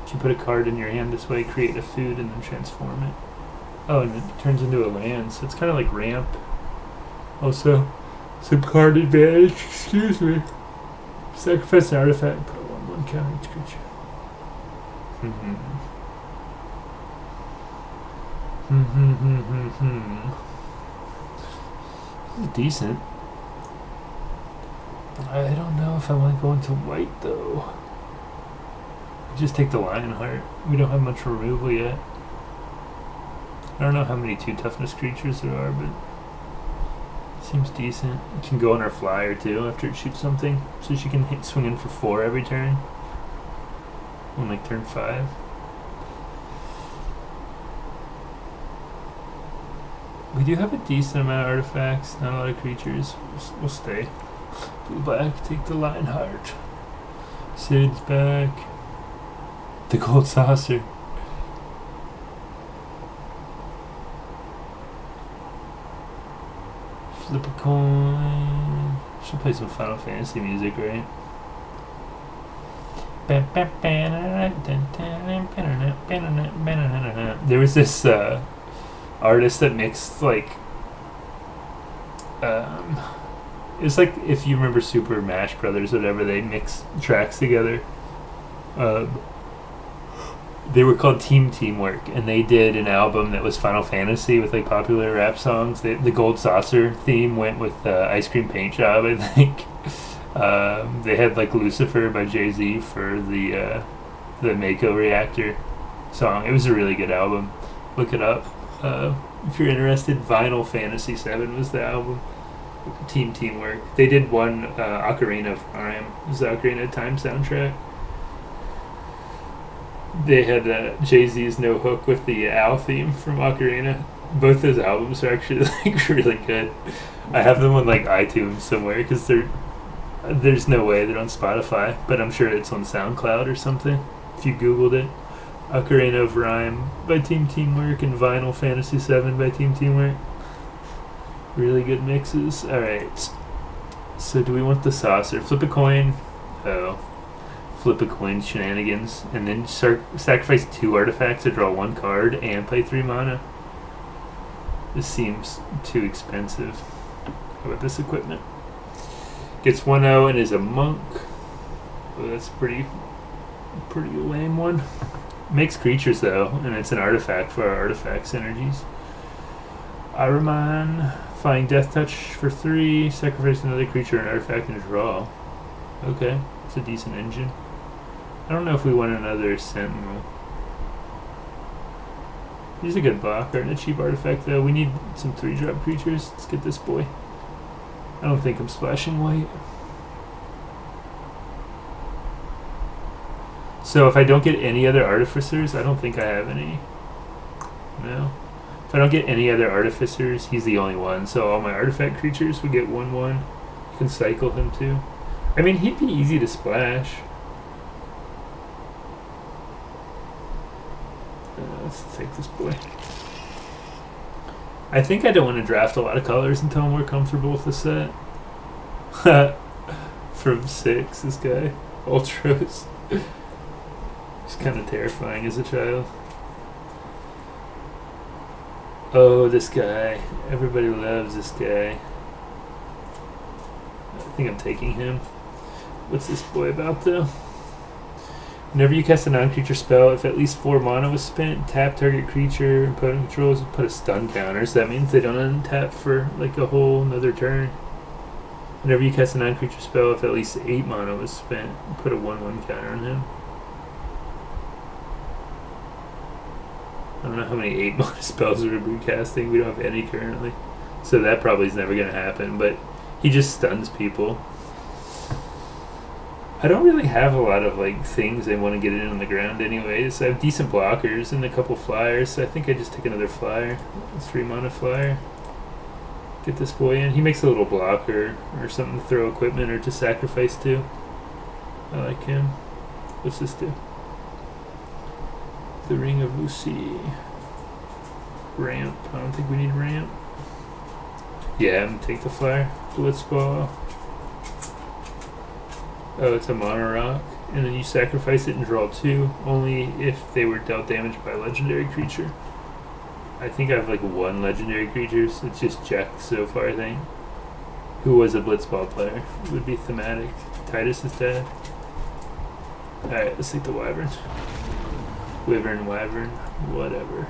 [SPEAKER 1] If you put a card in your hand this way, create a food and then transform it. Oh, and it turns into a land, so it's kind of like ramp. Also, some card advantage, excuse me. Sacrifice an artifact, put 1/1 counter each creature. This is decent. I don't know if I want to go into white though. Just take the Lionheart. We don't have much removal yet. I don't know how many 2 toughness creatures there are, but it seems decent. It can go on her flyer too after it shoots something, so she can swing in for 4 every turn. On like turn 5. We do have a decent amount of artifacts, not a lot of creatures. We'll stay. Blue black, take the Lionheart. Sid's back. The Gold Saucer. Flip a coin. Should play some Final Fantasy music, right? There was this artist that mixed like it's like if you remember Super Mash Brothers or whatever, they mix tracks together. They were called Teamwork, and they did an album that was Final Fantasy with like popular rap songs. The Gold Saucer theme went with Ice Cream Paint Job, I think. They had like Lucifer by Jay-Z for the Mako Reactor song. It was a really good album. Look it up if you're interested. Vinyl Fantasy 7 was the album. Teamwork. They did one Ocarina of Time. It was the Ocarina of Time soundtrack. They had Jay-Z's No Hook with the Owl theme from Ocarina. Both those albums are actually like really good. I have them on like iTunes somewhere because there's no way they're on Spotify, but I'm sure it's on SoundCloud or something if you Googled it. Ocarina of Rhyme by Teamwork and Vinyl Fantasy 7 by Teamwork. Really good mixes. Alright. So do we want the saucer? Flip a coin. Oh. Flip a coin shenanigans. And then sacrifice 2 artifacts to draw 1 card and play 3 mana. This seems too expensive. How about this equipment? Gets 1/0 and is a monk. Oh, that's pretty lame one. Makes creatures though, and it's an artifact for our artifact synergies. Araman, Flying Death Touch for 3, sacrifice another creature and artifact and draw. Okay, it's a decent engine. I don't know if we want another Sentinel. He's a good blocker and a cheap artifact though. We need some 3-drop creatures. Let's get this boy. I don't think I'm splashing white. So if I don't get any other artificers, I don't think I have any. No. If I don't get any other artificers, he's the only one. So all my artifact creatures would get 1/1. You can cycle him too. I mean, he'd be easy to splash. Let's take this boy. I think I don't want to draft a lot of colors until I'm more comfortable with the set. From 6, this guy. Ultras. He's kind of terrifying as a child. Oh, this guy. Everybody loves this guy. I think I'm taking him. What's this boy about, though? Whenever you cast a non-creature spell, if at least 4 mana was spent, tap target creature and opponent controls and put a stun counter. So that means they don't untap for like a whole another turn. Whenever you cast a non-creature spell, if at least 8 mana was spent, put a 1/1 counter on him. I don't know how many 8 mana spells we're casting. We don't have any currently. So that probably is never going to happen, but he just stuns people. I don't really have a lot of like things I want to get in on the ground anyways. I have decent blockers and a couple flyers, so I think I just take another flyer. 3 mana flyer. Get this boy in. He makes a little blocker or something to throw equipment or to sacrifice to. I like him. What's this do? The Ring of Lucy. Ramp. I don't think we need ramp. Yeah, I'm gonna take the flyer. Blitzball. Oh, it's a mono rock. And then you sacrifice it and draw 2, only if they were dealt damage by a legendary creature. I think I have like 1 legendary creature, so it's just checked so far, I think. Who was a Blitzball player? It would be thematic. Titus is dead. Alright, let's take the Wyvern. Wyvern, whatever.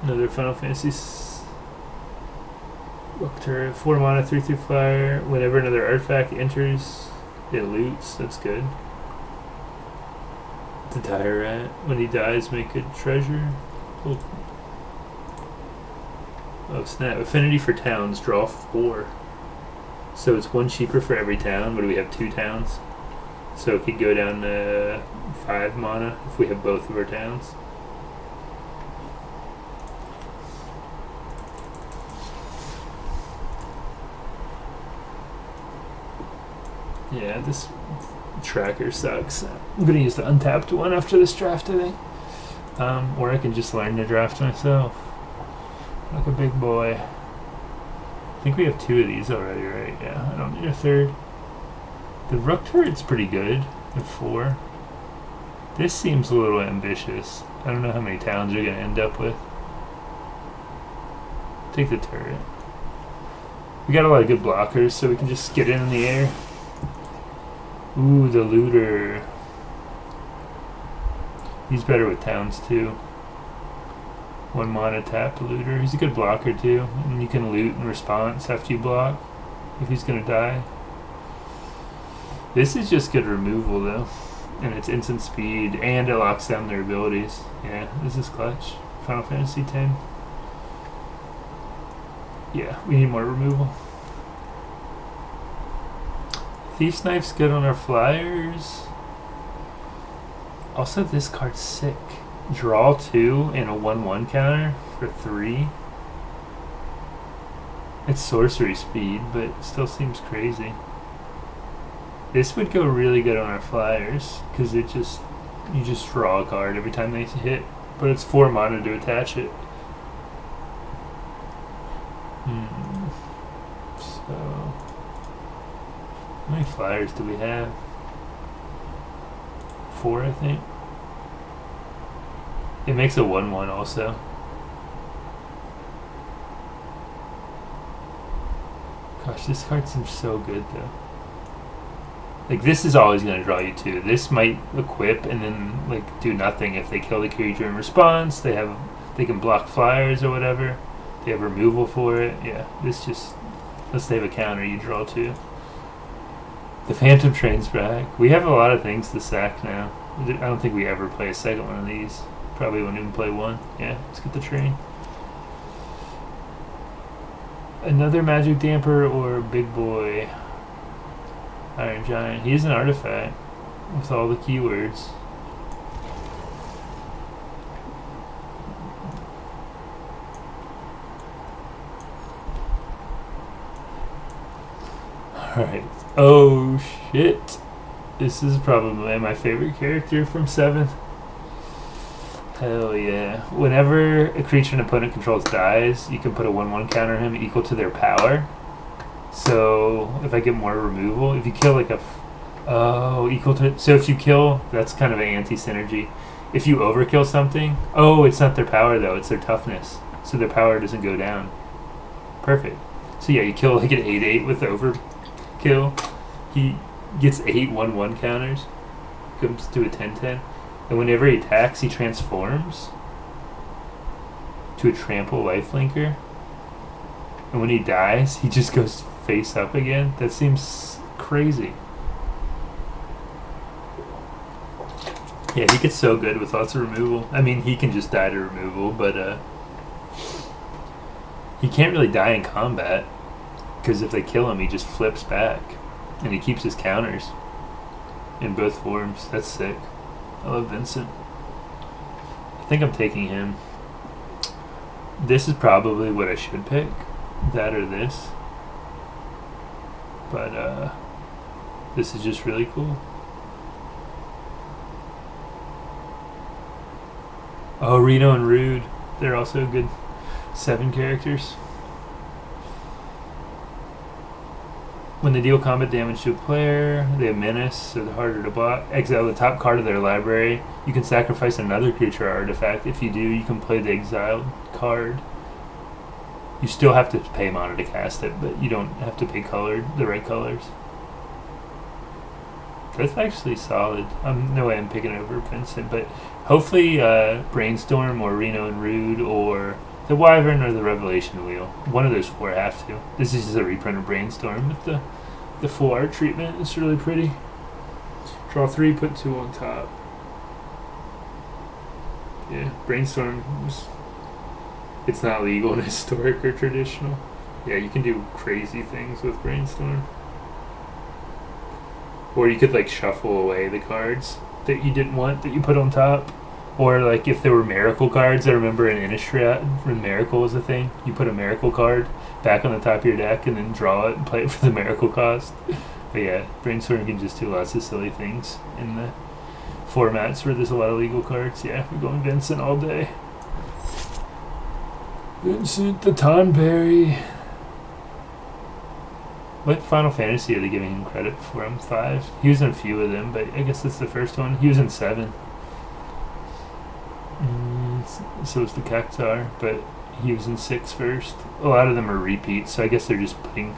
[SPEAKER 1] Another Final Fantasy Rook turret, 4 mana, 3/3 flyer. Whenever another artifact enters, it loots. That's good. The Dire Rat. When he dies, make a treasure. Oh snap. Affinity for towns, draw 4. So it's 1 cheaper for every town, but we have 2 towns. So it could go down to 5 mana if we have both of our towns. Yeah, this tracker sucks. I'm going to use the untapped one after this draft, I think. Or I can just learn to draft myself. Like a big boy. I think we have 2 of these already, right? Yeah, I don't need a 3rd. The Rook turret's pretty good at 4. This seems a little ambitious. I don't know how many towns you're going to end up with. Take the turret. We got a lot of good blockers, so we can just get in the air. Ooh, the looter. He's better with towns too. 1 mana tap looter. He's a good blocker too. And you can loot in response after you block if he's gonna die. This is just good removal though. And it's instant speed and it locks down their abilities. Yeah, this is clutch. Final Fantasy X. Yeah, we need more removal. Thief's Knife's good on our flyers. Also, this card's sick. Draw 2 and a 1/1 counter for 3. It's sorcery speed, but it still seems crazy. This would go really good on our flyers, because you just draw a card every time they hit, but it's 4 mana to attach it. So, how many flyers do we have? 4, I think. It makes a 1/1 also. Gosh, this card seems so good though. Like, this is always going to draw you 2. This might equip and then like do nothing if they kill the creature in response. They can block flyers or whatever. They have removal for it. Yeah, this just, unless they have a counter, you draw 2. The Phantom Train's back. We have a lot of things to sack now. I don't think we ever play a second one of these. Probably won't even play 1. Yeah, let's get the train. Another Magic Damper or Big Boy? Iron Giant. He is an artifact with all the keywords. Alright. Oh shit. This is probably my favorite character from 7. Hell yeah. Whenever a creature an opponent controls dies, you can put a 1/1 counter on him equal to their power. So if I get more removal, if you kill like a... equal to... So if you kill, that's kind of an anti-synergy. If you overkill something... Oh, it's not their power though, it's their toughness. So their power doesn't go down. Perfect. So yeah, you kill like an 8/8 with overkill. He gets 8 1/1 counters. Comes to a 10/10. And whenever he attacks, he transforms to a trample lifelinker. And when he dies, he just goes face up again. That seems crazy. Yeah, he gets so good with lots of removal. I mean, he can just die to removal, but he can't really die in combat. Because if they kill him, he just flips back. And he keeps his counters in both forms. That's sick. I love Vincent. I think I'm taking him. This is probably what I should pick. That or this. But this is just really cool. Oh, Reno and Rude. They're also good 7 characters. When they deal combat damage to a player, they have menace, so they're harder to block. Exile the top card of their library. You can sacrifice another creature or artifact. If you do, you can play the exiled card. You still have to pay mana to cast it, but you don't have to pay the right colors. That's actually solid. No way I'm picking over Vincent, but hopefully Brainstorm or Reno and Rude or the Wyvern or the Revelation Wheel. One of those 4 have to. This is just a reprint of Brainstorm with the full art treatment. It's really pretty. Draw 3, put 2 on top. Yeah, Brainstorm, it's not legal in historic or traditional. Yeah, you can do crazy things with Brainstorm. Or you could like shuffle away the cards that you didn't want that you put on top. Or like if there were miracle cards, I remember in Innistrad when Miracle was a thing, you put a miracle card back on the top of your deck and then draw it and play it for the miracle cost. But yeah, Brainstorm can just do lots of silly things in the formats where there's a lot of legal cards. Yeah, we're going Vincent all day. Vincent the Tonberry. What Final Fantasy are they giving him credit for? 5. He was in a few of them, but I guess that's the first one. He was in 7. So was the Cactuar, but he was in 6 first. A lot of them are repeats, so I guess they're just putting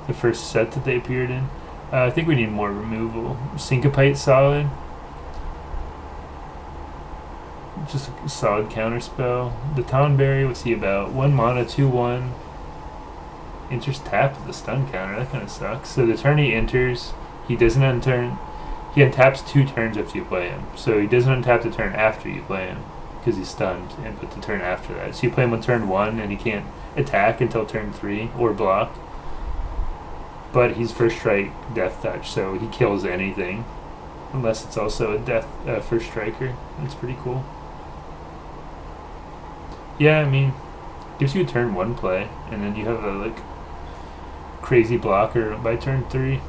[SPEAKER 1] the first set that they appeared in. I think we need more removal. Syncopate solid. Just a solid counter spell. The Tonberry, what's he about? 1 mana, 2/1. Enters tap with the stun counter. That kind of sucks. So the turn he enters, he doesn't unturn. He untaps 2 turns after you play him. So he doesn't untap the turn after you play him because he's stunned, and put the turn after that. So you play him on turn 1 and he can't attack until turn 3 or block. But he's first strike, death touch, so he kills anything unless it's also a death first striker. That's pretty cool. Yeah, I mean, gives you a turn 1 play, and then you have a like crazy blocker by turn 3.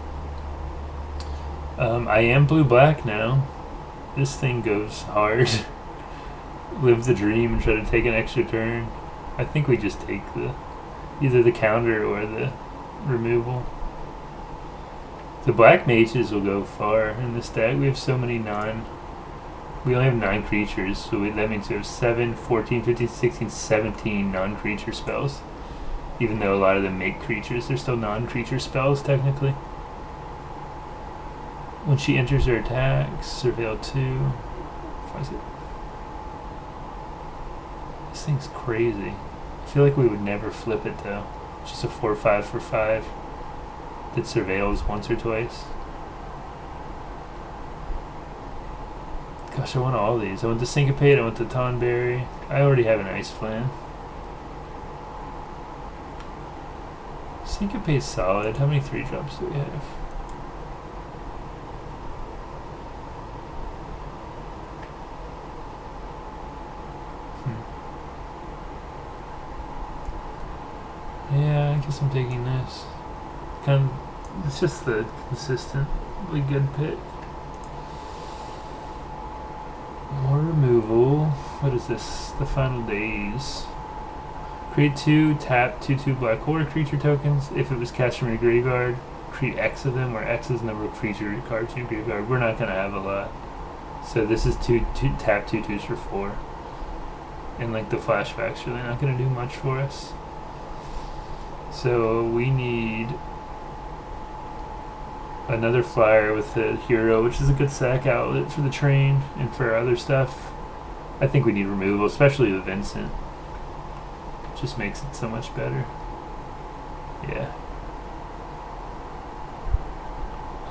[SPEAKER 1] I am blue-black now. This thing goes hard. Live the dream and try to take an extra turn. I think we just take either the counter or the removal. The black mages will go far in this deck. We have so many we only have 9 creatures, so that means we have 7, 14, 15, 16, 17 non-creature spells. Even though a lot of them make creatures, they're still non-creature spells technically. When she enters her attacks, Surveil 2. What is it? This thing's crazy. I feel like we would never flip it though. It's just a 4/5 for 5 that surveils once or twice. Gosh, I want all these. I want the Syncopate, I want the Tonberry. I already have an Ice Flan. Syncopate's solid. How many 3-drops do we have? Yeah, I guess I'm taking this. Kind of It's just the consistently good pick. More removal. What is this? The final days. Create 2 tap 2/2 black horror creature tokens. If it was cast from your graveyard, create X of them, where X is the number of creature cards in your graveyard. We're not gonna have a lot. So this is two tap 2/2s for 4. And like the flashback's really not gonna do much for us. So we need another flyer with the hero, which is a good sack outlet for the train and for other stuff. I think we need removal, especially the Vincent. It just makes it so much better. Yeah.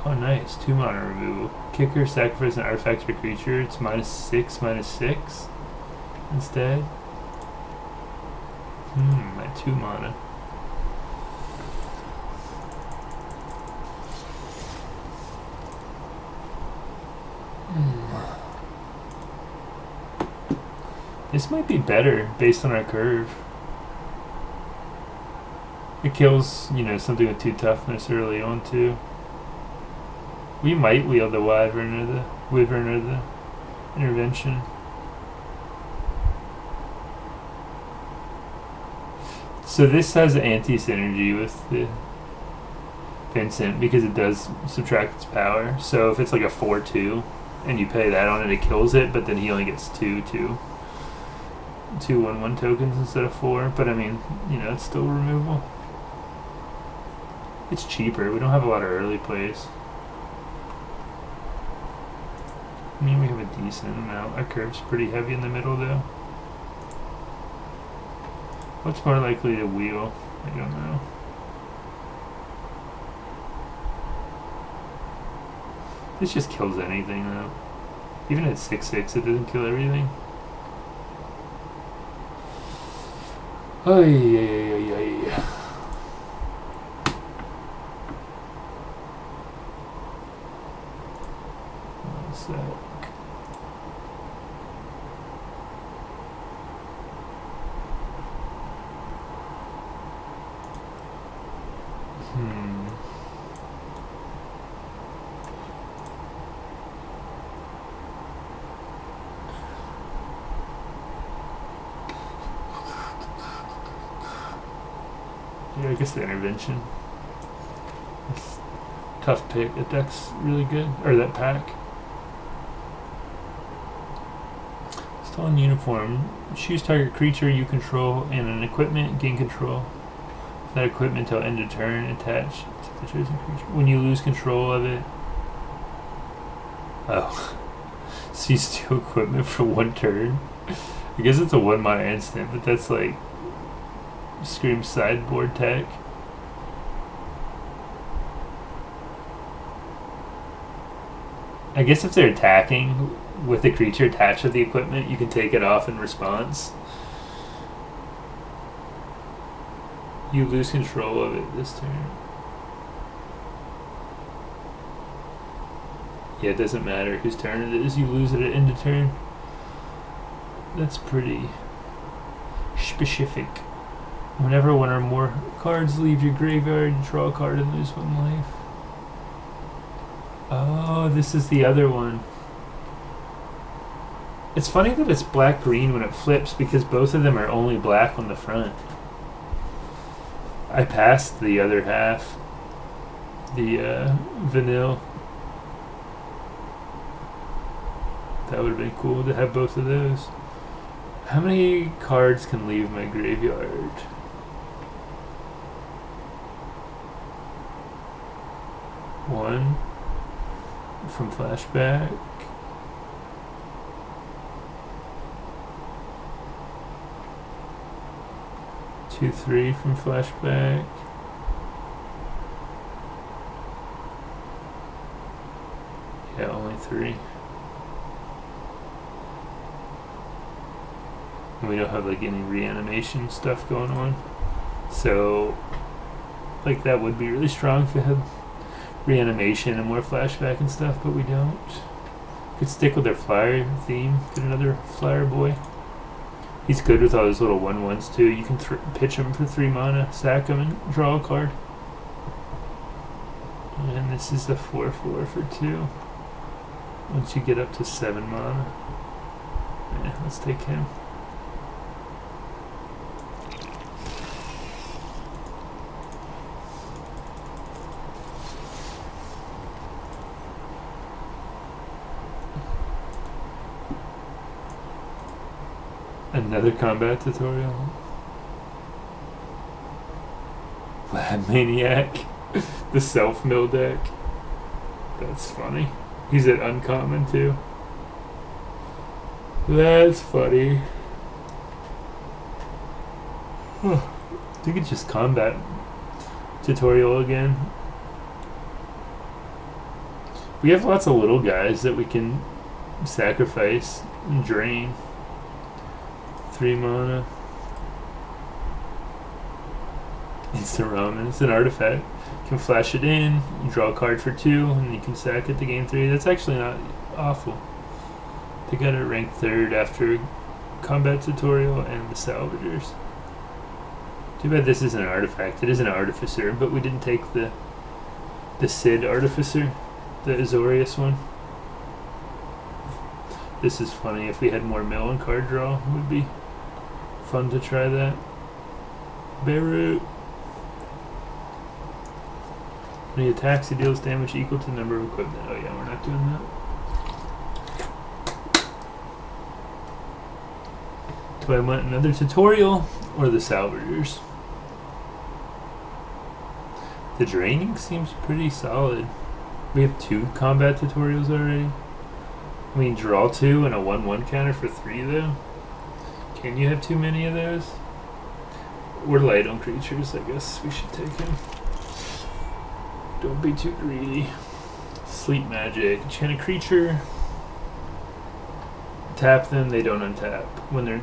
[SPEAKER 1] Oh, nice. 2 mana removal. Kicker, sacrifice an artifact or creature. It's -6/6 instead. At 2 mana. This might be better based on our curve. It kills, something with 2 toughness early on too. We might wield the Wyvern or the Intervention. So this has anti-synergy with the Vincent because it does subtract its power. So if it's like a 4/2 and you pay that on it, it kills it, but then he only gets 2 1/1 tokens instead of 4. But I mean, it's still removal. It's cheaper. We don't have a lot of early plays. I mean, we have a decent amount. Our curve's pretty heavy in the middle, though. What's more likely to wheel? I don't know. This just kills anything, though. Even at 6/6, it doesn't kill everything. Oh, yeah. One sec. Yeah, I guess the Intervention. It's a tough pick. That deck's really good. Or that pack. Still in uniform. Choose target creature you control and an equipment. Gain control. That equipment till end of turn. Attach to the chosen creature. When you lose control of it. Oh. So you steal equipment for 1 turn. I guess it's a 1 mana instant, but that's like Scream sideboard tech. I guess if they're attacking with the creature attached to the equipment, you can take it off in response. You lose control of it this turn. Yeah, it doesn't matter whose turn it is. You lose it at end of turn. That's pretty specific. Whenever 1 or more cards leave your graveyard, you draw a card and lose 1 life. Oh, this is the other one. It's funny that it's black-green when it flips because both of them are only black on the front. I passed the other half. The vanilla. That would have been cool to have both of those. How many cards can leave my graveyard? 1 from flashback. 2, 3 from flashback. Yeah, only 3. And we don't have like any reanimation stuff going on. So like that would be really strong if we had reanimation and more flashback and stuff, but we don't. Could stick with their flyer theme. Get another flyer boy. He's good with all those little 1/1s too. You can pitch him for 3 mana, sack him, and draw a card. And this is a 4/4 for 2. Once you get up to 7 mana. Yeah, let's take him. Another combat tutorial. Lab Maniac. The self-mill deck. That's funny. He's at uncommon too. That's funny. I think it's just combat tutorial again. We have lots of little guys that we can sacrifice and drain. 3 mana. Instant Ramen. It's an artifact. You can flash it in, you draw a card for 2, and you can sack it to gain 3. That's actually not awful. They got it ranked 3rd after Combat Tutorial and the Salvagers. Too bad this isn't an artifact. It is an Artificer, but we didn't take the Sid Artificer, the Azorius one. This is funny. If we had more mill and card draw, it would be fun to try that. Beirut. When he attacks, he deals damage equal to the number of equipment. Oh yeah, we're not doing that. Do I want another tutorial or the Salvagers? The draining seems pretty solid. We have 2 combat tutorials already. I mean, draw 2 and a 1/1 counter for 3 though. Can you have too many of those? We're light on creatures, I guess we should take him. Don't be too greedy. Sleep Magic. Enchant a creature. Tap them, they don't untap. When they're...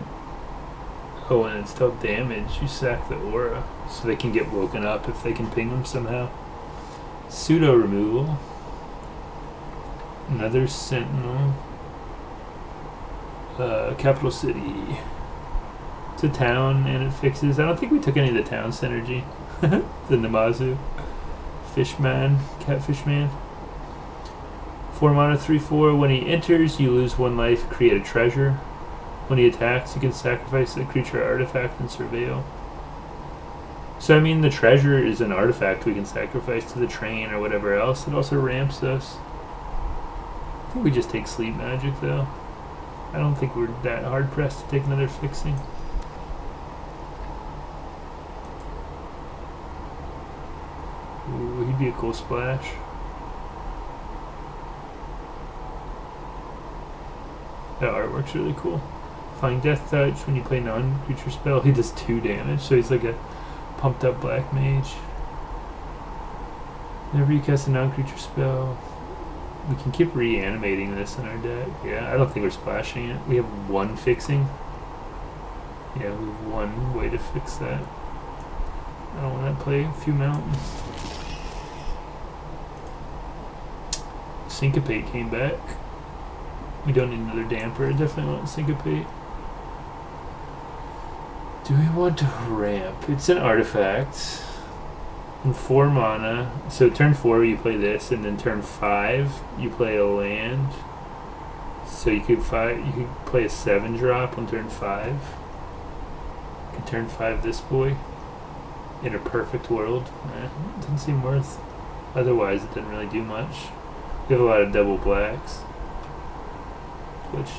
[SPEAKER 1] Oh, and it's tough damage. You sack the aura. So they can get woken up if they can ping them somehow. Pseudo removal. Another Sentinel. Capital City. It's a town and it fixes... I don't think we took any of the town synergy. The Namazu. Fishman, Catfishman. 4 mana, 3/4. When he enters, you lose 1 life, create a treasure. When he attacks, you can sacrifice a creature artifact and surveil. So, I mean, the treasure is an artifact we can sacrifice to the train or whatever else. It also ramps us. I think we just take Sleep Magic, though. I don't think we're that hard-pressed to take another fixing. Ooh, he'd be a cool splash. That artwork's really cool. Flying Death Touch, when you play non-creature spell, he does 2 damage, so he's like a pumped up black mage. Whenever you cast a non-creature spell, we can keep reanimating this in our deck. Yeah, I don't think we're splashing it. We have 1 fixing. Yeah, we have 1 way to fix that. I don't want to play a few mountains. Syncopate came back. We don't need another damper. I definitely want Syncopate. Do we want to ramp? It's an artifact. And 4 mana. So turn 4 you play this, and then turn 5 you play a land. So you could play a 7-drop on turn 5. You could turn 5 this boy. In a perfect world. It doesn't seem worth. Otherwise it doesn't really do much. We have a lot of double blacks. Which,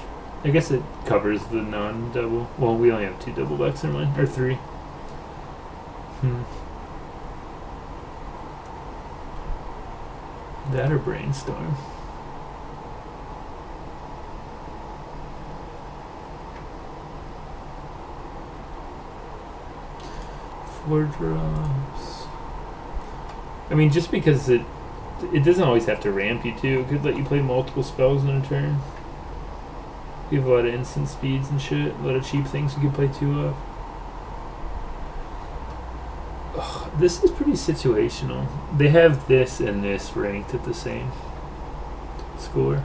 [SPEAKER 1] I guess it covers the non-double. Well, we only have 2 double blacks in mine. Or 3. That or Brainstorm. Four drops. I mean, just because it doesn't always have to ramp you too. It could let you play multiple spells in a turn. We have a lot of instant speeds and shit. A lot of cheap things we can play 2 of. Ugh, this is pretty situational. They have this and this ranked at the same score.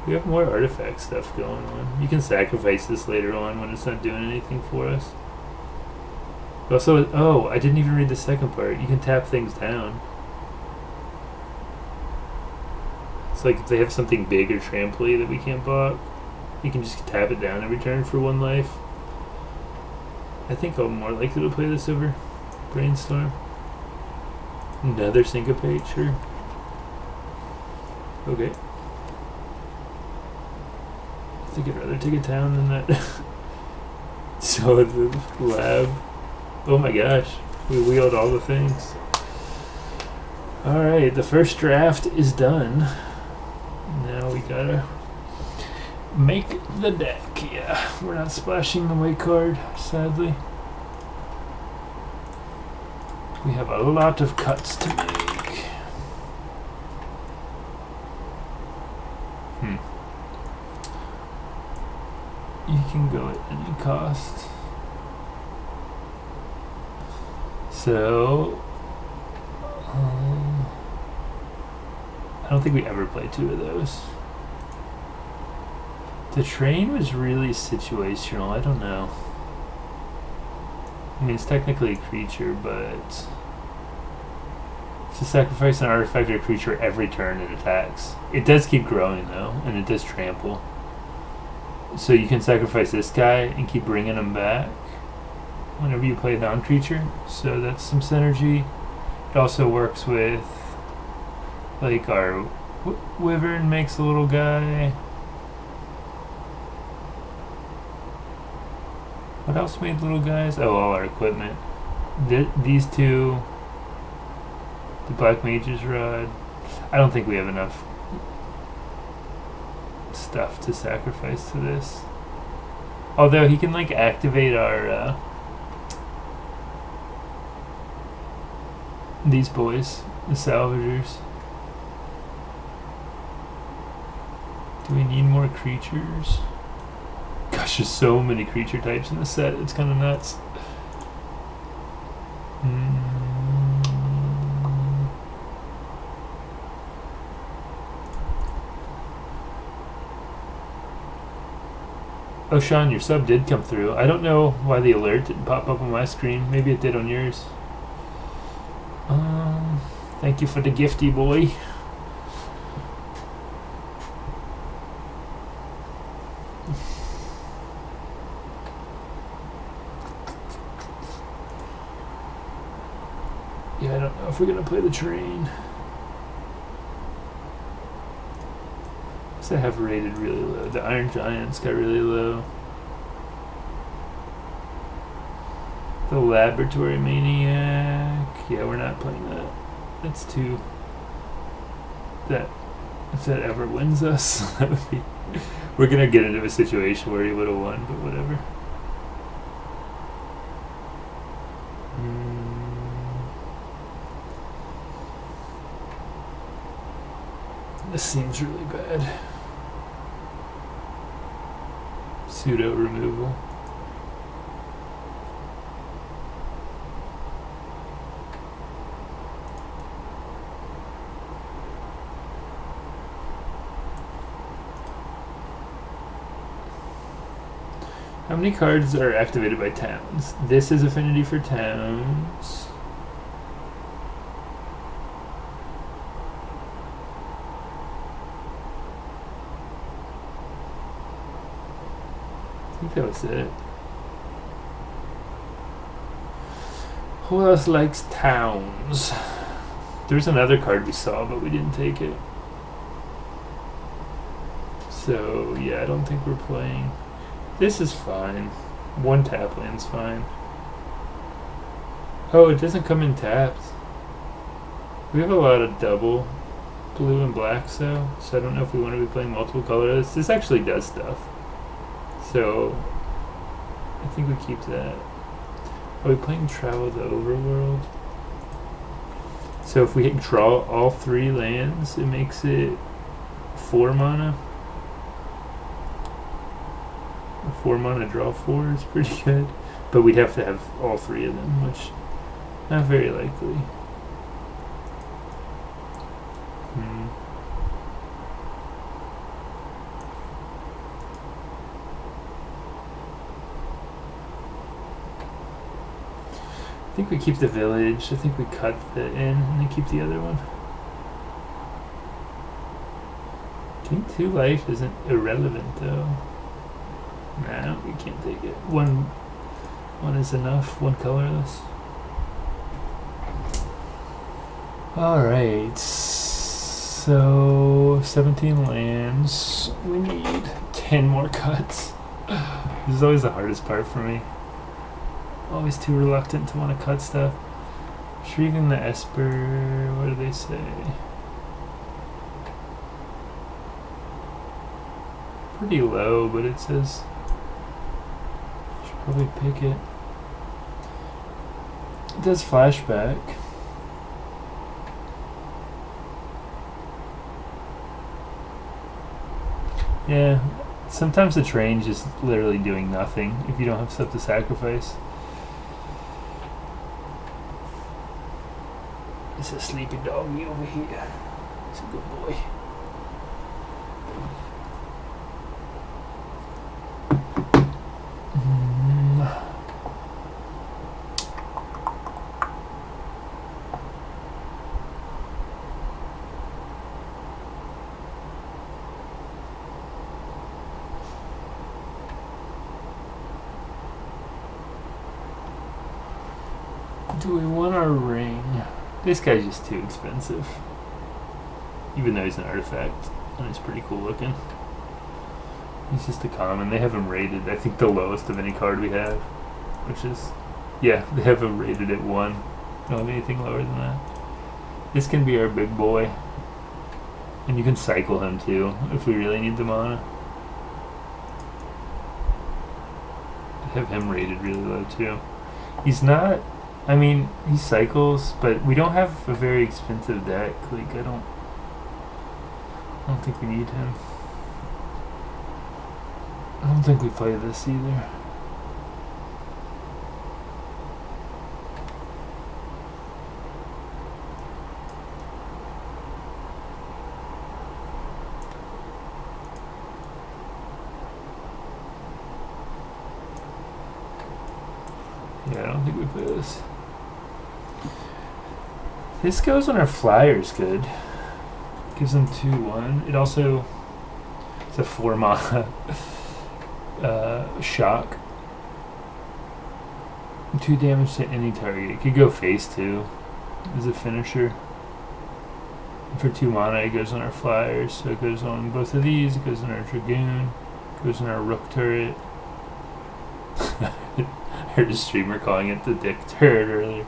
[SPEAKER 1] We have more artifact stuff going on. You can sacrifice this later on when it's not doing anything for us. Also, oh, I didn't even read the second part. You can tap things down. It's like if they have something big or tramply that we can't block, you can just tap it down every turn for 1 life. I think I'm more likely to play this over Brainstorm. Another Syncopate, sure. Okay. I think I'd rather take a town than that. So the lab. Oh my gosh. We wheeled all the things. Alright, the first draft is done. Now we gotta make the deck. Yeah, we're not splashing the white card, sadly. We have a lot of cuts to make. You can go at any cost. So, I don't think we ever played 2 of those. The train was really situational. I don't know. I mean, it's technically a creature, but to sacrifice an artifact or a creature every turn it attacks. It does keep growing though, and it does trample. So you can sacrifice this guy and keep bringing him back whenever you play a non-creature. So that's some synergy. It also works with, like, our Wyvern makes a little guy. What else made little guys? Oh, all our equipment. These 2. The Black Mage's Rod. I don't think we have enough stuff to sacrifice to this. Although he can, like, activate our these boys, the Salvagers. Do we need more creatures? Gosh, there's so many creature types in the set. It's kind of nuts. Oh, Sean, your sub did come through. I don't know why the alert didn't pop up on my screen. Maybe it did on yours. Thank you for the gifty, boy. Yeah, I don't know if we're going to play the train. I have rated really low. The Iron Giants got really low. The Laboratory Maniac. Yeah, we're not playing that. That's too. That if that ever wins us, that would be. We're gonna get into a situation where he would have won, but whatever. This seems really bad. Pseudo removal. How many cards are activated by towns? This is affinity for towns. I think that was it. Who else likes towns? There's another card we saw, but we didn't take it. So, yeah, I don't think we're playing. This is fine. 1 tap land's fine. Oh, it doesn't come in taps. We have a lot of double blue and black, so I don't know if we want to be playing multiple colors. This actually does stuff. So, I think we keep that. Are we playing Travel the Overworld? So if we draw all 3 lands, it makes it 4 mana. 4 mana draw 4 is pretty good. But we'd have to have all 3 of them, which not very likely. I think we keep the village. I think we cut the inn and then keep the other one. King 2 life isn't irrelevant though. Nah, we can't take it. One is enough. One colorless. Alright. So 17 lands. We need 10 more cuts. This is always the hardest part for me. Always too reluctant to want to cut stuff. Retrieving the Esper. What do they say? Pretty low, but it says should probably pick it. It does flashback. Yeah, sometimes the train just literally doing nothing if you don't have stuff to sacrifice. It's a sleepy doggy over here. It's a good boy. Do we want our ring? This guy's just too expensive. Even though he's an artifact. And he's pretty cool looking. He's just a common. They have him rated, I think, the lowest of any card we have. Which is... yeah, they have him rated at 1. Don't have anything lower than that. This can be our big boy. And you can cycle him too, if we really need the mana. They have him rated really low too. He's not... I mean, he cycles, but we don't have a very expensive deck. Like, I don't think we need him. I don't think we play this either. Yeah, I don't think we play this. This goes on our flyers good. Gives them 2/1. It also... it's a 4 mana shock. 2 damage to any target. It could go face 2 as a finisher. And for 2 mana it goes on our flyers. So it goes on both of these. It goes on our Dragoon. It goes on our Rook turret. I heard a streamer calling it the Dick turret earlier.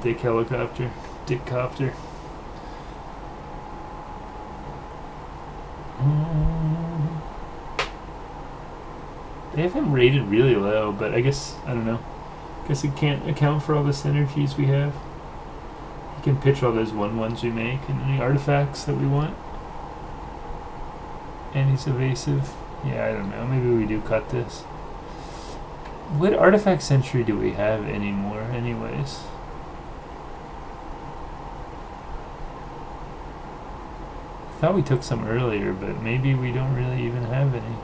[SPEAKER 1] Dick helicopter. Dick copter. They have him rated really low, but I guess, I don't know. I guess it can't account for all the synergies we have. He can pitch all those 1/1s we make and any artifacts that we want. And he's evasive. Yeah, I don't know. Maybe we do cut this. What artifact century do we have anymore, anyways? I thought we took some earlier, but maybe we don't really even have any.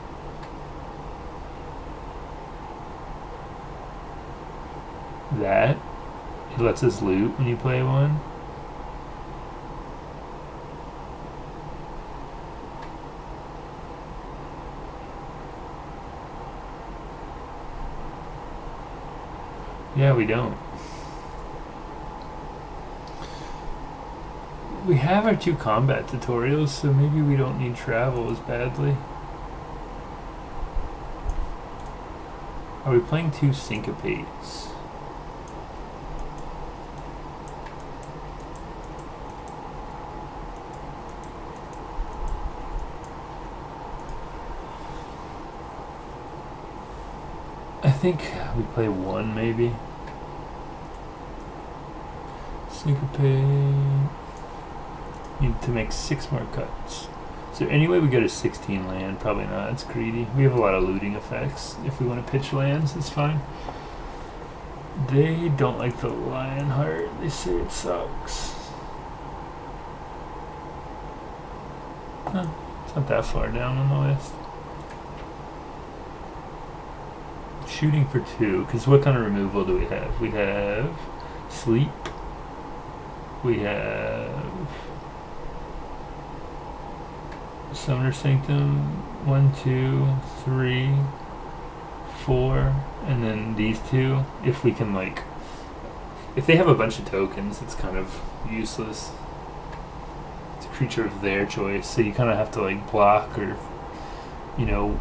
[SPEAKER 1] That? It lets us loot when you play one? Yeah, we don't. We have our 2 combat tutorials, so maybe we don't need travel as badly. Are we playing 2 syncopates? I think we play 1 maybe. Syncopate. Need to make 6 more cuts. Is there any way we go to 16 land? Probably not. It's greedy. We have a lot of looting effects. If we want to pitch lands, it's fine. They don't like the Lionheart. They say it sucks. Huh. It's not that far down on the list. shooting for 2, because what kind of removal do we have? We have sleep. We have Summoner Sanctum, 1, 2, 3, 4, and then these 2. If we can, like, if they have a bunch of tokens, it's kind of useless. It's a creature of their choice, so you kind of have to, like, block or, you know,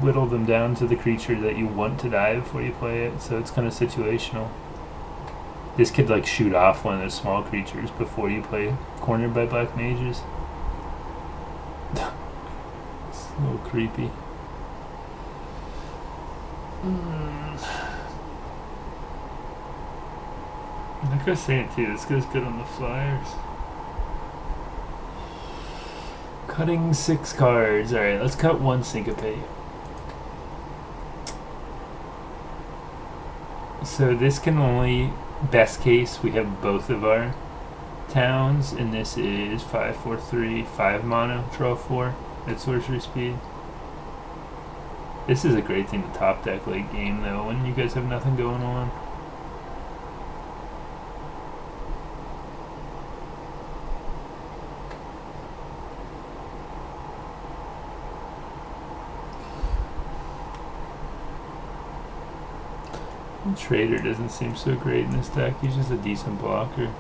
[SPEAKER 1] whittle them down to the creature that you want to die before you play it, so it's kind of situational. This could, like, shoot off one of those small creatures before you play Cornered by Black Mages. It's a little creepy. Like I was saying too, this goes good on the flyers. Cutting 6 cards. Alright, let's cut 1 Syncopate. So this can only, best case, we have both of our towns, and this is 5, 4, 3, 5 mana, draw 4 at sorcery speed. This is a great thing to top deck late game though, when you guys have nothing going on. Trader doesn't seem so great in this deck. He's just a decent blocker.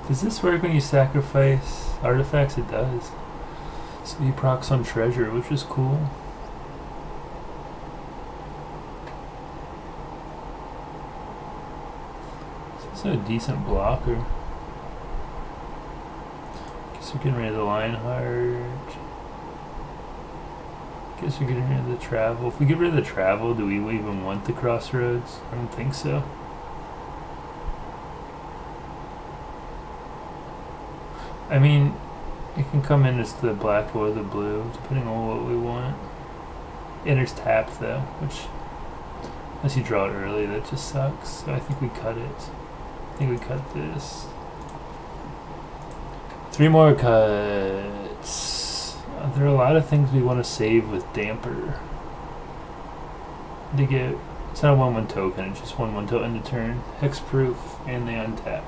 [SPEAKER 1] Does this work when you sacrifice artifacts? It does. So he procs on treasure, which is cool. This is a decent blocker. Guess we're getting rid of the Lionheart. Guess we're getting rid of the travel. If we get rid of the travel, do we even want the Crossroads? I don't think so. I mean, it can come in as the black or the blue, depending on what we want. Enters tapped though, which, unless you draw it early, that just sucks. So I think we cut it. I think we cut this. 3 more cuts. There are a lot of things we want to save with Damper. They get, it's not a 1/1 token, it's just 1/1 till end of turn. Hexproof, and they untap.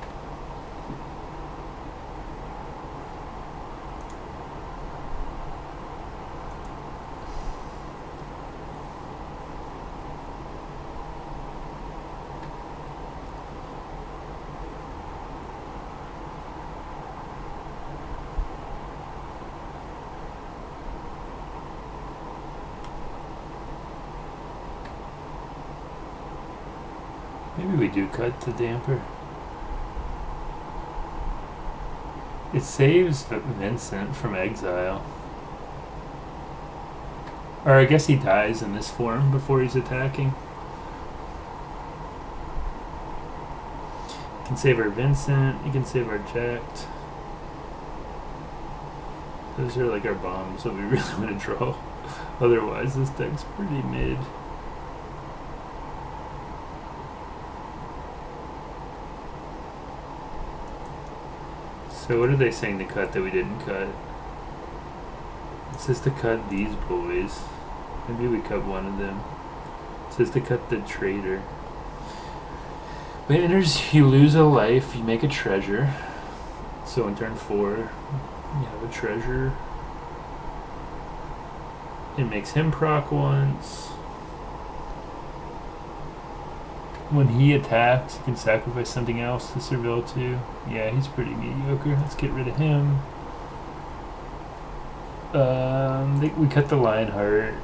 [SPEAKER 1] Maybe we do cut the Damper. It saves Vincent from exile. Or I guess he dies in this form before he's attacking. You can save our Vincent, you can save our Jacked. Those are like our bombs that we really want to draw. Otherwise this deck's pretty mid. So what are they saying to cut that we didn't cut? It says to cut these boys. Maybe we cut one of them. It says to cut the Trader. When it enters, you lose a life, you make a treasure. So in turn 4, you have a treasure. It makes him proc once. When he attacks, you can sacrifice something else to Servile 2. Yeah, he's pretty mediocre. Let's get rid of him. We cut the Lionheart.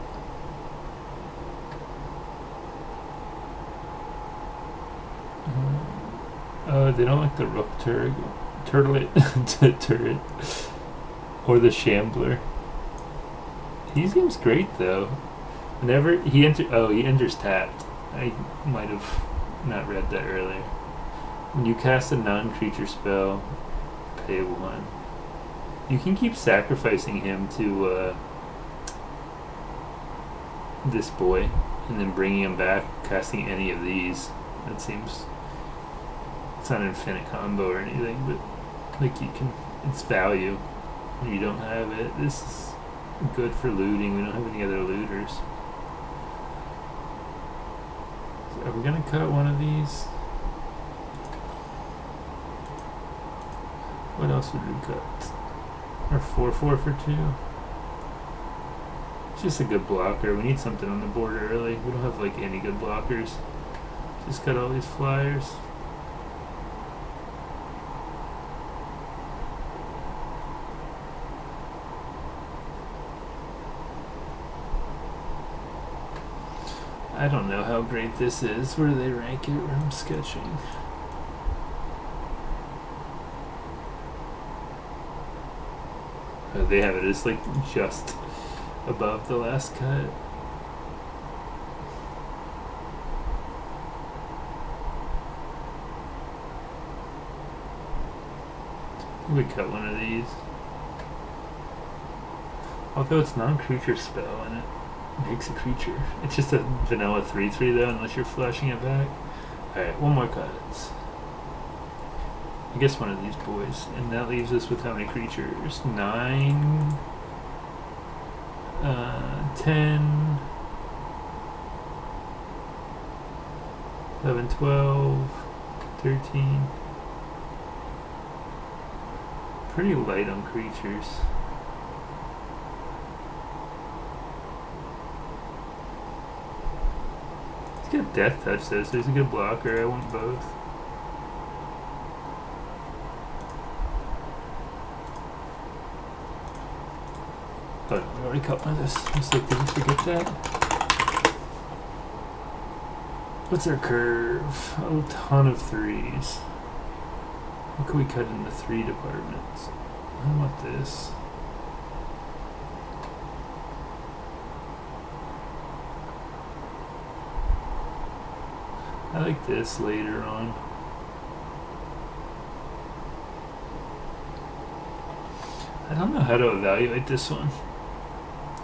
[SPEAKER 1] Oh, they don't like the rook turret, turret, or the shambler. He seems great though. Whenever he enters tapped. I might have not read that earlier. When you cast a non-creature spell, pay 1. You can keep sacrificing him to this boy, and then bringing him back, casting any of these. That seems, it's not an infinite combo or anything, but like you can, it's value. You don't have it. This is good for looting. We don't have any other looters. Are we gonna cut one of these? What else would we cut? Or 4/4 for 2. It's just a good blocker. We need something on the board early. We don't have like any good blockers. Just got all these flyers. I don't know how great this is. Where do they rank it? Where I'm sketching. They have it as like just above the last cut. We cut one of these. Although it's non-creature spell and it makes a creature. It's just a vanilla 3/3 though, unless you're flashing it back. Alright, one more cut. I guess one of these boys. And that leaves us with how many creatures? 9, 10, 11, 12, 13. Pretty light on creatures. It's got Death Touch though, so it's a good blocker. I want both. But we already cut one of this. Looks like, did we forget that? What's our curve? A ton of 3s. What can we cut in the 3 departments? I want this. I like this later on. I don't know how to evaluate this one.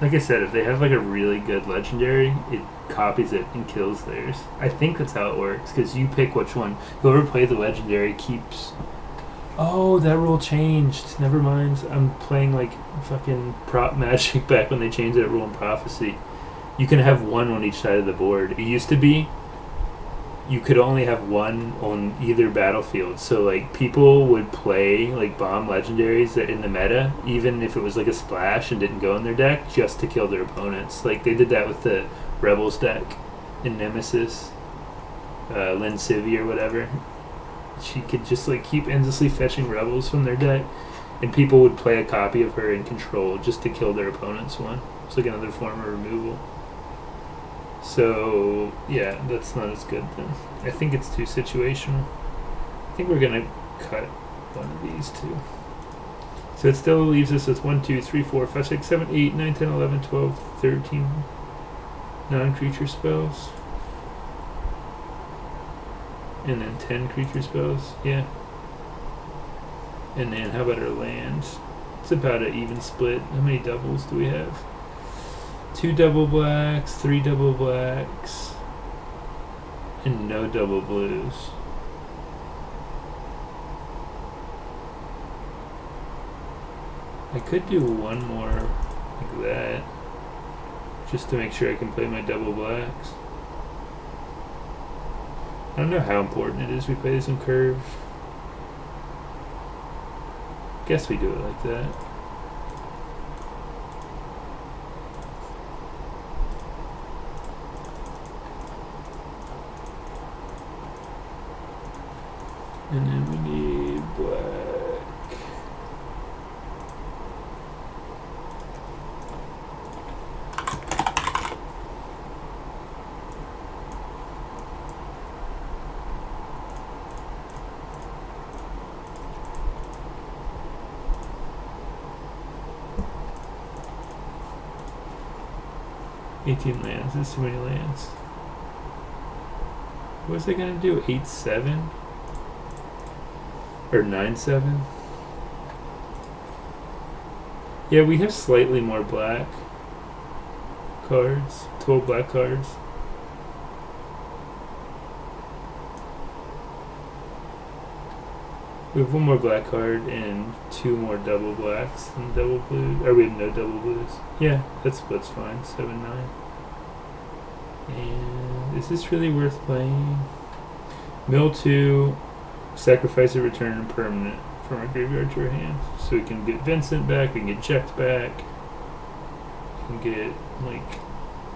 [SPEAKER 1] Like I said, if they have like a really good legendary, it copies it and kills theirs. I think that's how it works, because you pick which one. Whoever plays the legendary keeps... Oh, that rule changed. Never mind. I'm playing like fucking prop magic back when they changed that rule in Prophecy. You can have one on each side of the board. It used to be you could only have one on either battlefield. So like people would play like bomb legendaries that in the meta, even if it was like a splash and didn't go in their deck, just to kill their opponents. Like they did that with the Rebels deck in Nemesis, Lynn Civvy or whatever. She could just like keep endlessly fetching Rebels from their deck, and people would play a copy of her in Control just to kill their opponent's one. It's like another form of removal. So yeah, that's not as good then. I think it's too situational. I think we're gonna cut one of these two. So it still leaves us with 1, 2, 3, 4, 5, 6, 7, 8, 9, 10, 11, 12, 13 non-creature spells. And then 10 creature spells, yeah. And then how about our lands? It's about an even split. How many doubles do we have? 2 double blacks, 3 double blacks, and no double blues. I could do one more like that, just to make sure I can play my double blacks. I don't know how important it is we play this in curve. Guess we do it like that. And then we need black. 18 lands. That's too many lands. What was I gonna do? 8-7? Or 9-7? Yeah, we have slightly more black cards. 12 black cards. We have one more black card and 2 more double blacks and double blues. Or we have no double blues. Yeah, that's fine. 7-9. And is this really worth playing? Mill 2, sacrifice a return permanent from our graveyard to our hand. So we can get Vincent back, we can get Jeff back. We can get, like,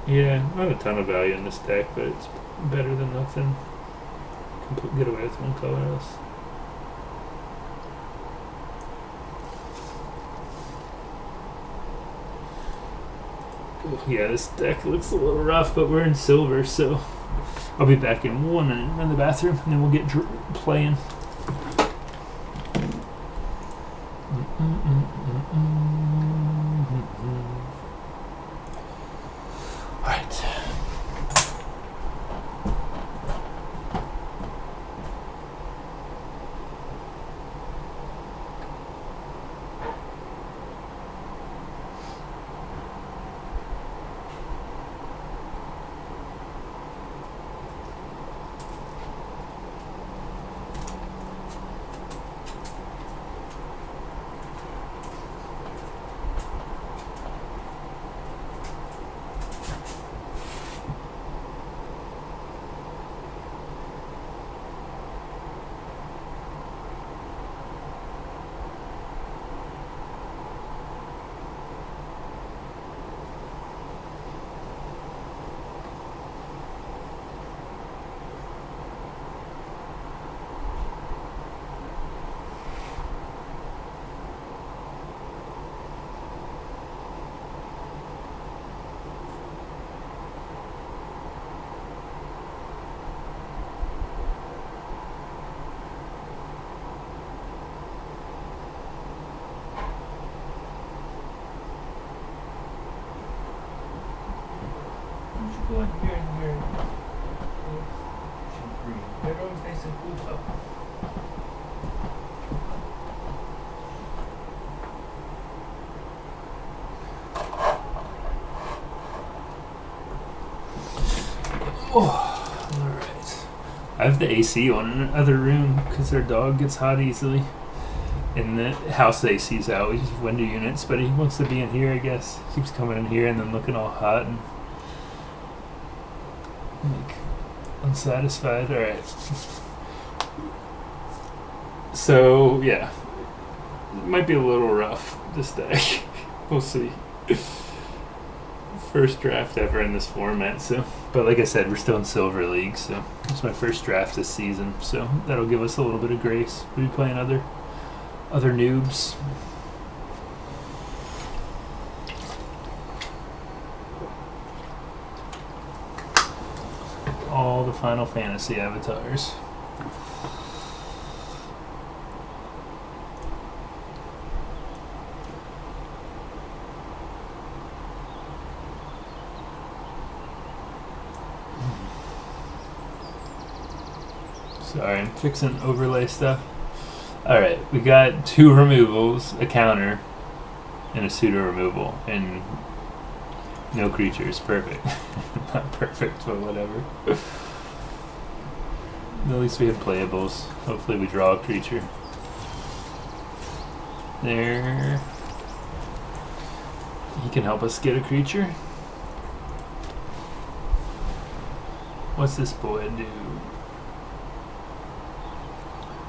[SPEAKER 1] yeah, not a ton of value in this deck, but it's better than nothing. Can get away with one colorless. Yeah, this deck looks a little rough, but we're in silver, so I'll be back in 1 minute in the bathroom, and then we'll get playing. All right. Here and here. Everyone's nice and cool though. Oh, alright. I have the AC on in another room because our dog gets hot easily. And the house AC's out. We just have window units, but he wants to be in here, I guess. Keeps coming in here and then looking all hot and like unsatisfied. All right. So yeah, it might be a little rough this day. We'll see. First draft ever in this format. So, but like I said, we're still in Silver League, so it's my first draft this season. So that'll give us a little bit of grace. We'll be playing other noobs. All the Final Fantasy avatars. Sorry, I'm fixing overlay stuff. Alright, we got 2 removals, a counter, and a pseudo removal, and no creatures. Perfect. Not perfect, but whatever. At least we have playables. Hopefully we draw a creature. There. He can help us get a creature. What's this boy do?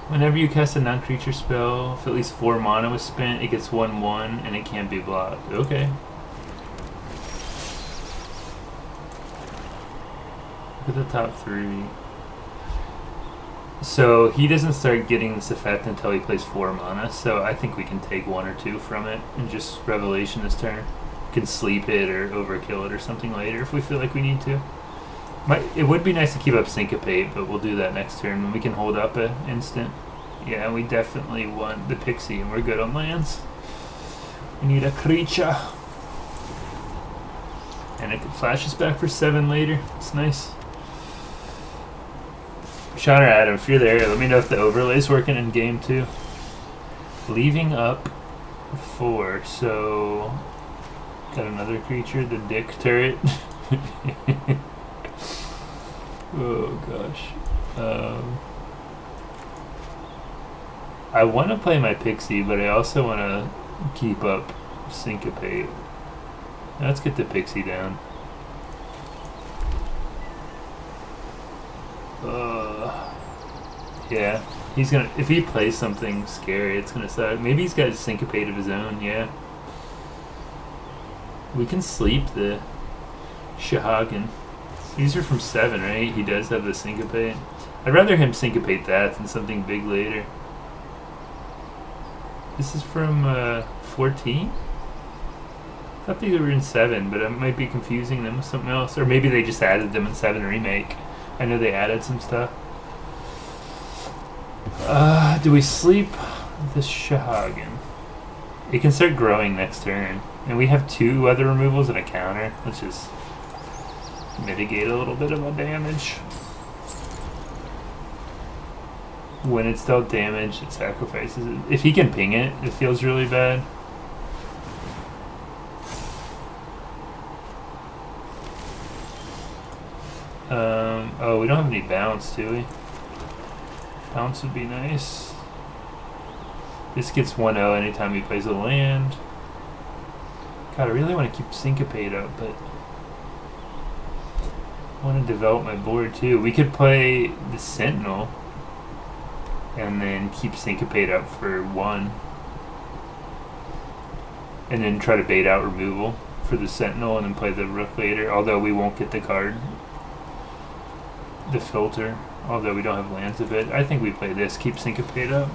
[SPEAKER 1] Whenever you cast a non-creature spell, if at least 4 mana was spent, it gets 1/1 and it can't be blocked. Okay. Look at the top 3. So he doesn't start getting this effect until he plays 4 mana, so I think we can take 1 or 2 from it and just Revelation this turn. We can sleep it or overkill it or something later if we feel like we need to. It would be nice to keep up Syncopate, but we'll do that next turn when we can hold up an instant. Yeah, we definitely want the Pixie, and we're good on lands. We need a creature. And it flashes back for 7 later. It's nice. Sean or Adam, if you're there, let me know if the overlay's working in game 2. Leaving up 4, so got another creature, the dick turret. Oh gosh. I want to play my Pixie, but I also want to keep up Syncopate. Let's get the Pixie down. Yeah, he's gonna. If he plays something scary, it's gonna suck. Maybe he's got a Syncopate of his own. Yeah, we can sleep the Shahagan. These are from 7, right? He does have the Syncopate. I'd rather him Syncopate that than something big later. This is from 14? I thought these were in 7, but I might be confusing them with something else. Or maybe they just added them in 7 Remake. I know they added some stuff. Do we sleep this Shahagan? It can start growing next turn. And we have 2 other removals and a counter. Let's just mitigate a little bit of our damage. When it's dealt damage, it sacrifices it. If he can ping it, it feels really bad. Oh, we don't have any bounce, do we? Bounce would be nice. This gets 1-0 anytime he plays a land. God, I really want to keep Syncopate up, but I want to develop my board too. We could play the Sentinel and then keep Syncopate up for 1. And then try to bait out removal for the Sentinel and then play the Rook later, although we won't get the card. The filter, although we don't have lands of it. I think we play this, keep Syncopate up.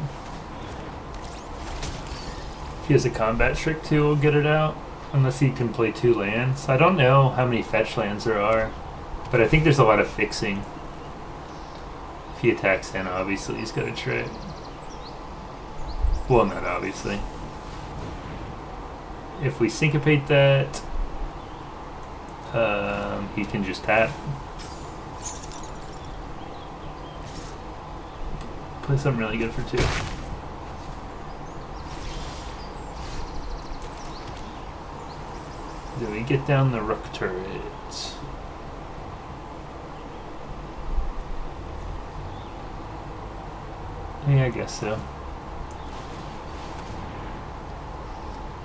[SPEAKER 1] If he has a combat trick too, we'll get it out. Unless he can play 2 lands. I don't know how many fetch lands there are, but I think there's a lot of fixing. If he attacks in, obviously he's got a trick. Well, not obviously. If we Syncopate that, he can just tap. Play something really good for 2. Do we get down the Rook turret? Yeah, I guess so.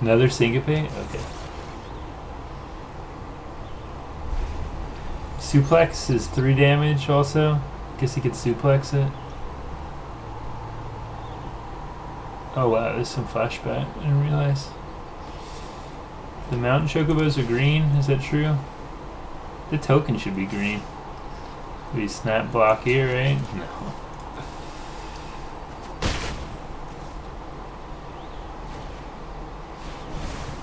[SPEAKER 1] Another Syncopate? Okay. Suplex is 3 damage also. Guess he could suplex it. Oh wow, there's some flashback. I didn't realize. The mountain chocobos are green, is that true? The token should be green. We snap block here, right? No.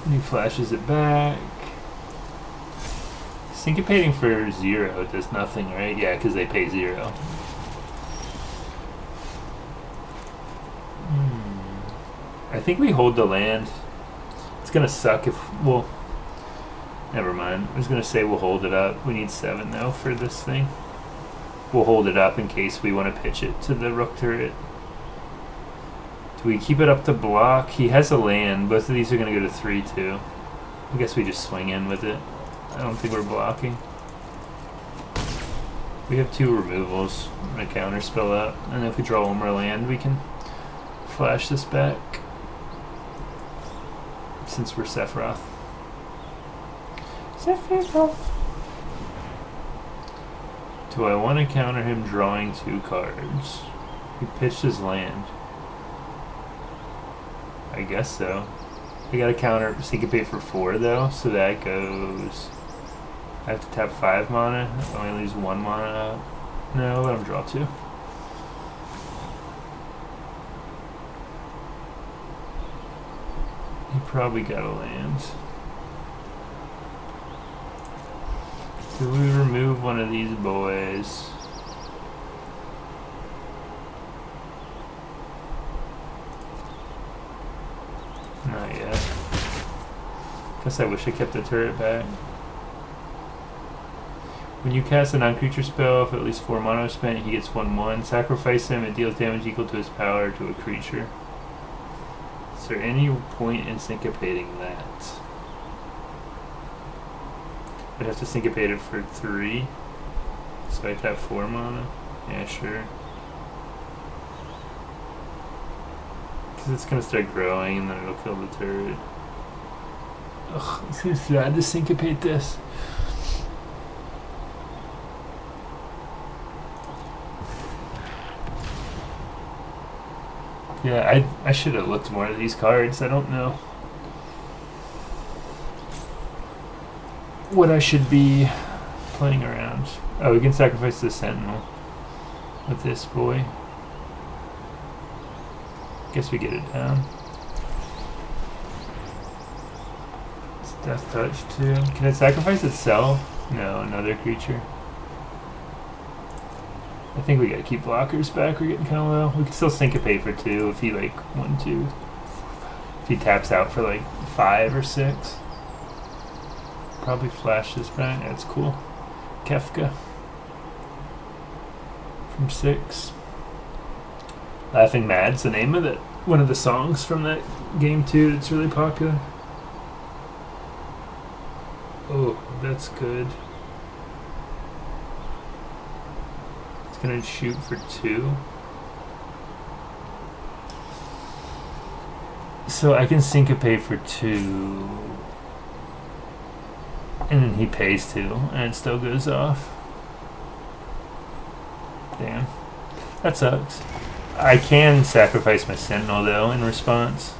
[SPEAKER 1] He flashes it back. Syncopating for 0 does nothing, right? Yeah, because they pay 0. I think we hold the land. It's gonna suck if, well, never mind. I was gonna say we'll hold it up. We need 7 though for this thing. We'll hold it up in case we want to pitch it to the Rook turret. Do we keep it up to block? He has a land. Both of these are gonna go to 3 too. I guess we just swing in with it. I don't think we're blocking. We have 2 removals and a counter spell up, and if we draw one more land, we can flash this back. Since we're Sephiroth. Sephiroth. Do I want to counter him drawing 2 cards? He pitched his land. I guess so. I gotta counter Syncopate for 4 though, so that goes. I have to tap 5 mana. I only lose 1 mana. No, let him draw 2. He probably got a land. Do we remove one of these boys? Not yet. Guess I wish I kept the turret back. When you cast a non-creature spell, if at least 4 mana are spent, he gets 1/1. Sacrifice him, it deals damage equal to his power to a creature. Is there any point in syncopating that? I'd have to syncopate it for 3. So I tap 4 mana? Yeah, sure. Because it's going to start growing and then it'll kill the turret. Ugh, it's going to be bad to syncopate this. Yeah, I should have looked more at these cards. I don't know what I should be playing around. Oh, we can sacrifice the Sentinel with this boy. Guess we get it down. It's Death Touch too. Can it sacrifice itself? No, another creature. I think we gotta keep blockers back. We're getting kind of low. We can still syncopate for 2 if he like 1, 2. If he taps out for like 5 or 6. Probably flash this back. That's cool. Kefka from 6. Laughing Mad's the name of it. One of the songs from that game too. It's really popular. Oh, that's good. Gonna shoot for 2. So I can syncopate for 2. And then he pays 2. And it still goes off. Damn. That sucks. I can sacrifice my Sentinel though in response.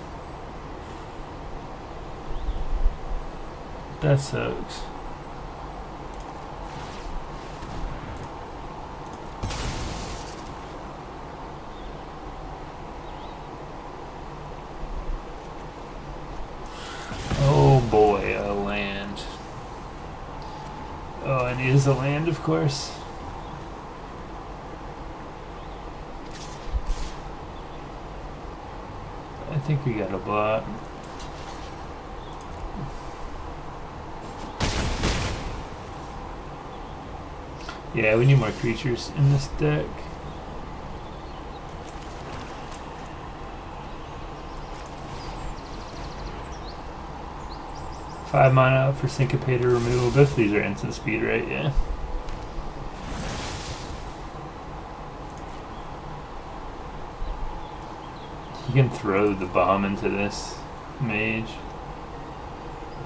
[SPEAKER 1] That sucks. Oh boy, a land. Oh, and it is a land, of course. I think we got a block. Yeah, we need more creatures in this deck. Five mana for syncopated removal. Both of these are instant speed, right? Yeah. You can throw the bomb into this mage.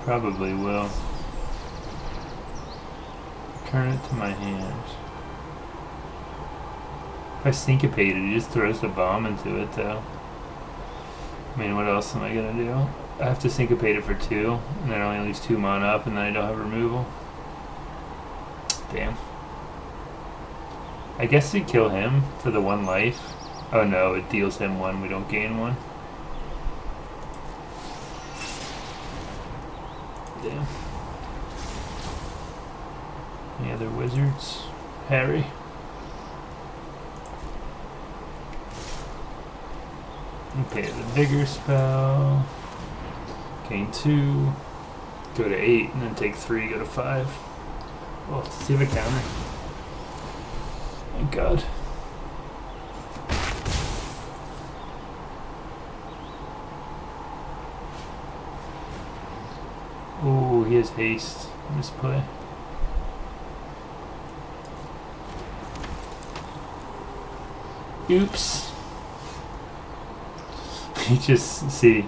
[SPEAKER 1] Probably will. Turn it to my hand. If I syncopate it, it just throws the bomb into it though. I mean, what else am I gonna do? I have to syncopate it for 2, and then I only lose 2 mana up, and then I don't have removal. Damn. I guess we kill him for the 1 life. Oh no, it deals him 1, we don't gain 1. Damn. Any other wizards? Harry. Okay, the bigger spell. Gain 2. Go to 8, and then take 3, go to 5. Well, let's see if I counter. Thank God. Oh, he has haste in this play. Oops. You just see,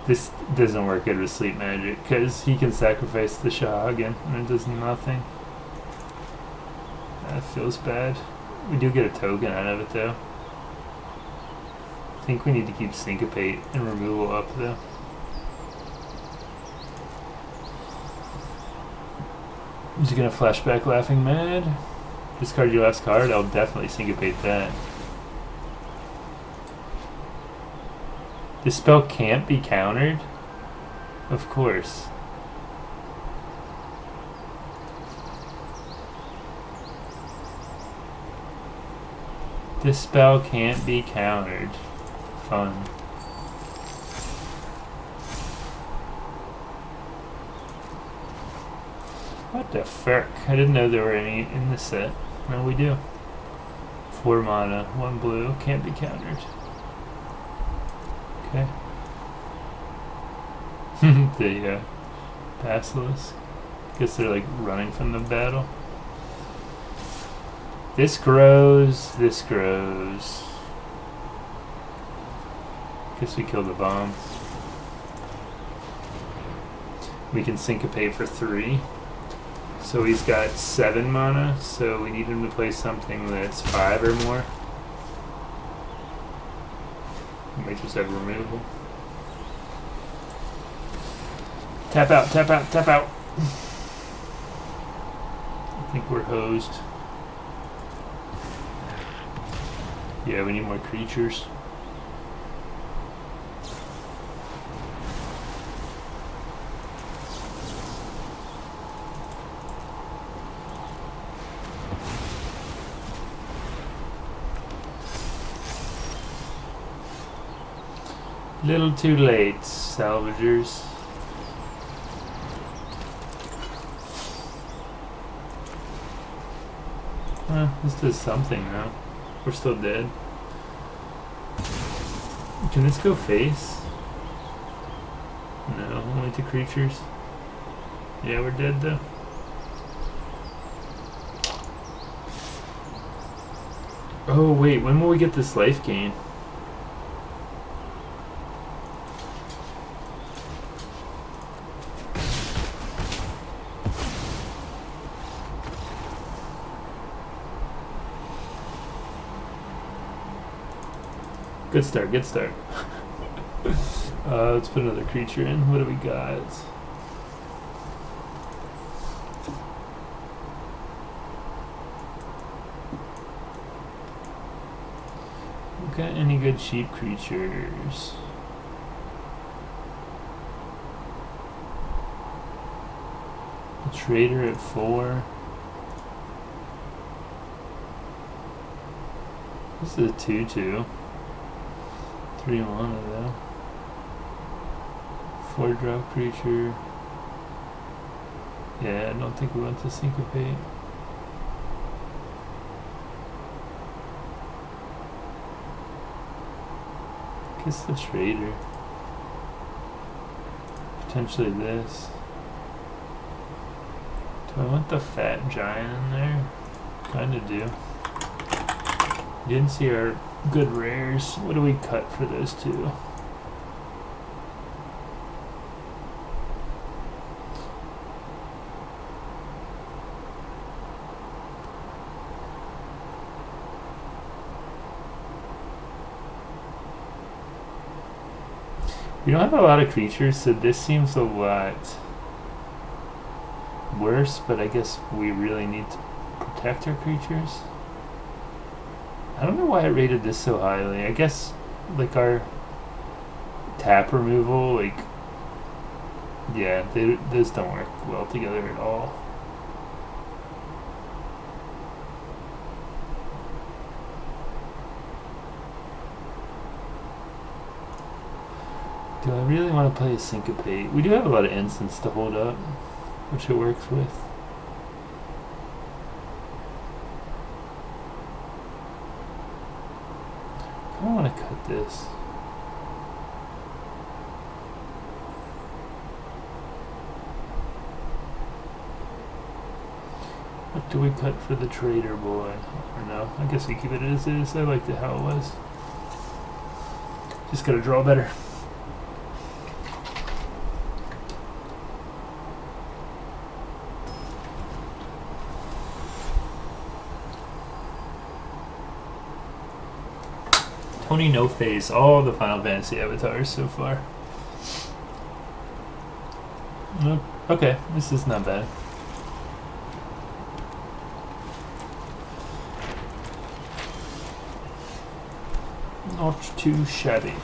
[SPEAKER 1] this doesn't work good with sleep magic because he can sacrifice the Shahagin and it does nothing. That feels bad. We do get a token out of it though. I think we need to keep syncopate and removal up though. I'm just gonna flashback Laughing Mad. Discard your last card, I'll definitely syncopate that. This spell can't be countered? Of course. This spell can't be countered. Fun. What the frick? I didn't know there were any in the set. No, we do. 4 mana, 1 blue, can't be countered. Okay. The Basilisk. Guess they're like running from the battle. This grows, this grows. Guess we killed the bomb. We can syncopate for 3. So he's got 7 mana, so we need him to play something that's 5 or more. We might just have removal. Tap out, tap out, tap out. I think we're hosed. Yeah, we need more creatures. Little too late, salvagers. This does something now. We're still dead. Can this go face? No, only 2 creatures. Yeah, we're dead though. Oh wait, when will we get this life gain? Good start, good start. Let's put another creature in. What do we got? Got any good cheap creatures? A trader at 4. This is a 2/2. 3 mana though. 4-drop creature. Yeah, I don't think we want to syncopate. Guess the trader. Potentially this. Do I want the fat giant in there? Kinda do. Didn't see our good rares. What do we cut for those 2? We don't have a lot of creatures, so this seems a lot worse, but I guess we really need to protect our creatures. I don't know why it rated this so highly. I guess, like, our tap removal, like, yeah, those don't work well together at all. Do I really want to play a syncopate? We do have a lot of instants to hold up, which it works with. I don't want to cut this. What do we cut for the trader boy? Or no, I guess we keep it as is. I liked it how it was. Just gotta draw better. Tony No Face, all the Final Fantasy avatars so far. Nope. Okay, this is not bad. Not too shabby.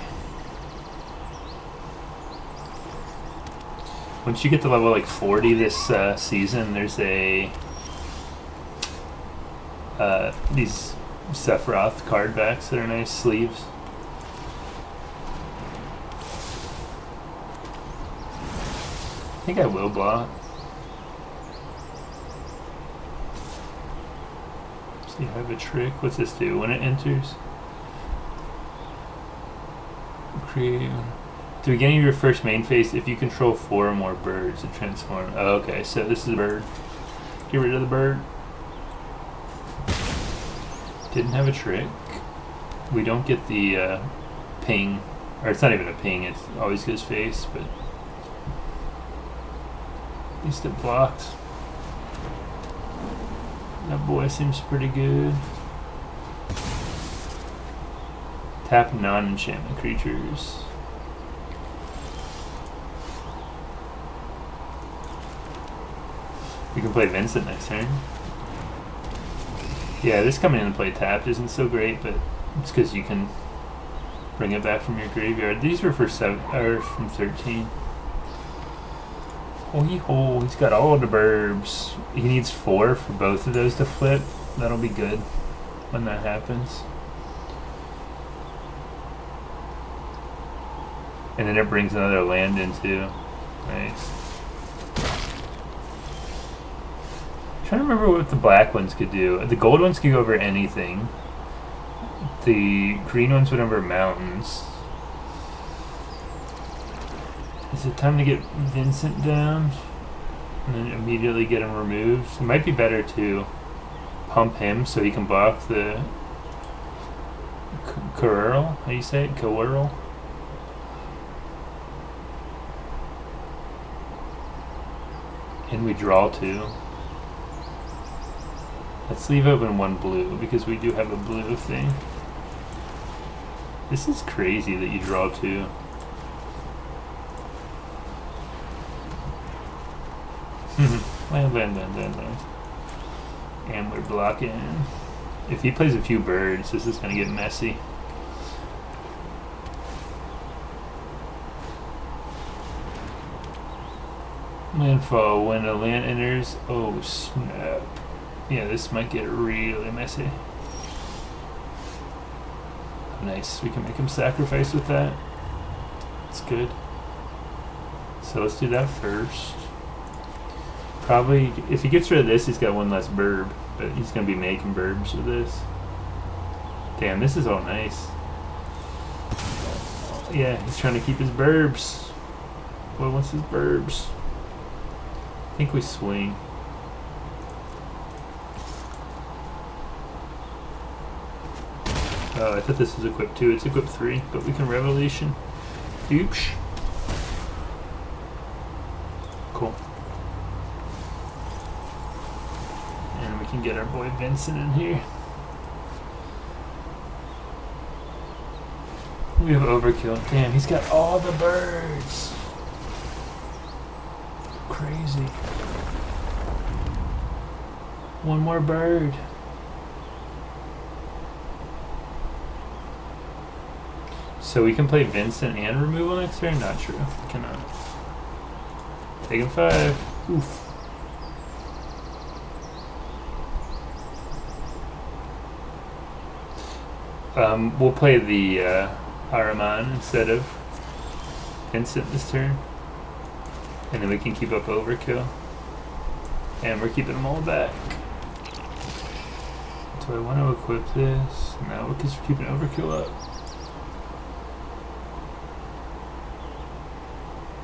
[SPEAKER 1] Once you get to level like 40 this season, there's these Sephiroth card backs that are nice sleeves. I think I will block. You have a trick. What's this do? When it enters, create. At the beginning of your first main phase, if you control 4 or more birds, it transforms. Oh, okay, so this is a bird. Get rid of the bird. Didn't have a trick. We don't get the ping. Or it's not even a ping, it always goes face, but at least it blocked. That boy seems pretty good. Tap non-enchantment creatures. We can play Vincent next turn. Yeah, this coming into play tapped isn't so great, but it's because you can bring it back from your graveyard. These were for 7 or from 13. Oh, he's got all the burbs. He needs 4 for both of those to flip. That'll be good when that happens. And then it brings another land in too. Nice. I'm trying to remember what the black ones could do. The gold ones could go over anything. The green ones went over mountains. Is it time to get Vincent down? And then immediately get him removed? It might be better to pump him so he can block the Coeurl. How do you say it? Coeurl? And we draw 2. Let's leave open 1 blue because we do have a blue thing. This is crazy that you draw 2. Land. And we're blocking. If he plays a few birds, this is going to get messy. Landfall. When a land enters... Oh, snap. Yeah, this might get really messy. Nice. We can make him sacrifice with that. That's good. So let's do that first. Probably, if he gets rid of this, he's got 1 less burb. But he's going to be making burbs with this. Damn, this is all nice. Yeah, he's trying to keep his burbs. Boy wants his burbs. I think we swing. Oh, I thought this was equip 2. It's equip 3, but we can Revelation. Oops. Cool. And we can get our boy Vincent in here. We have overkill. Damn, he's got all the birds. Crazy. 1 more bird. So we can play Vincent and removal next turn? Not true. Cannot. Taking 5. Oof. We'll play the Ahriman instead of Vincent this turn. And then we can keep up overkill. And we're keeping them all back. Do I want to equip this? No, because we're keeping overkill up.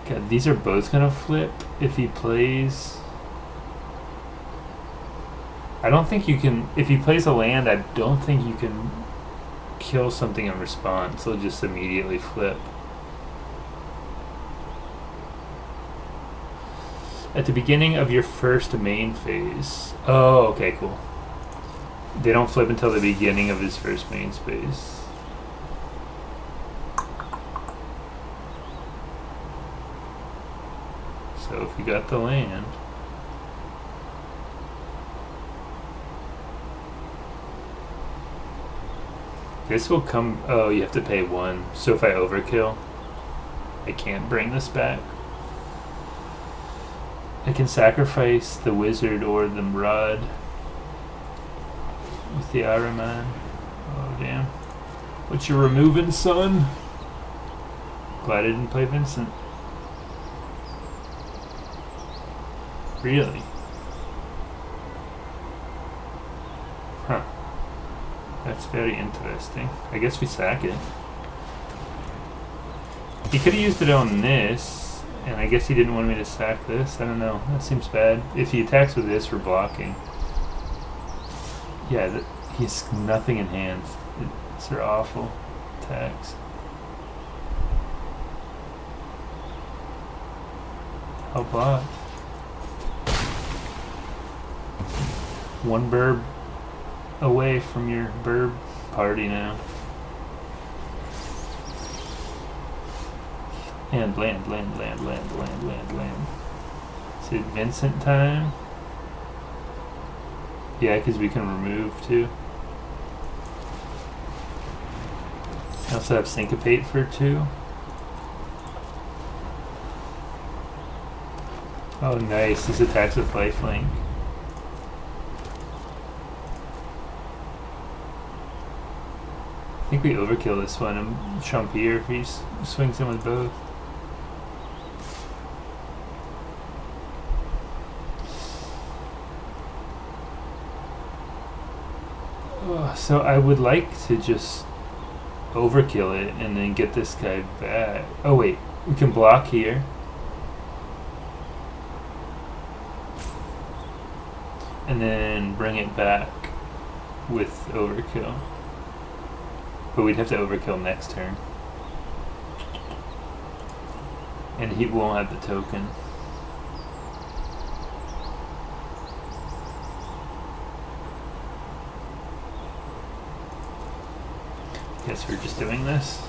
[SPEAKER 1] God, these are both gonna flip if he plays. I don't think you can. If he plays a land, I don't think you can kill something in response. He'll just immediately flip. At the beginning of your first main phase. Oh, okay, cool. They don't flip until the beginning of his first main phase. So if you got the land, this will come. Oh, you have to pay 1. So if I overkill, I can't bring this back. I can sacrifice the wizard or the rod with the Ahriman. Oh damn! What you removing, son? Glad I didn't play Vincent. Really? Huh. That's very interesting. I guess we sack it. He could have used it on this, and I guess he didn't want me to sack this. I don't know. That seems bad. If he attacks with this, we're blocking. Yeah, he has nothing in hand. These are awful attacks. I'll block. One burb away from your burb party now. And land. Is it Vincent time? Yeah, because we can remove too. I also have Syncopate for 2. Oh nice, this attacks with lifelink. I think we overkill this one and Champier if he swings in with both. So I would like to just overkill it and then get this guy back. Oh wait, we can block here. And then bring it back with overkill. But we'd have to overkill next turn. And he won't have the token. Guess we're just doing this.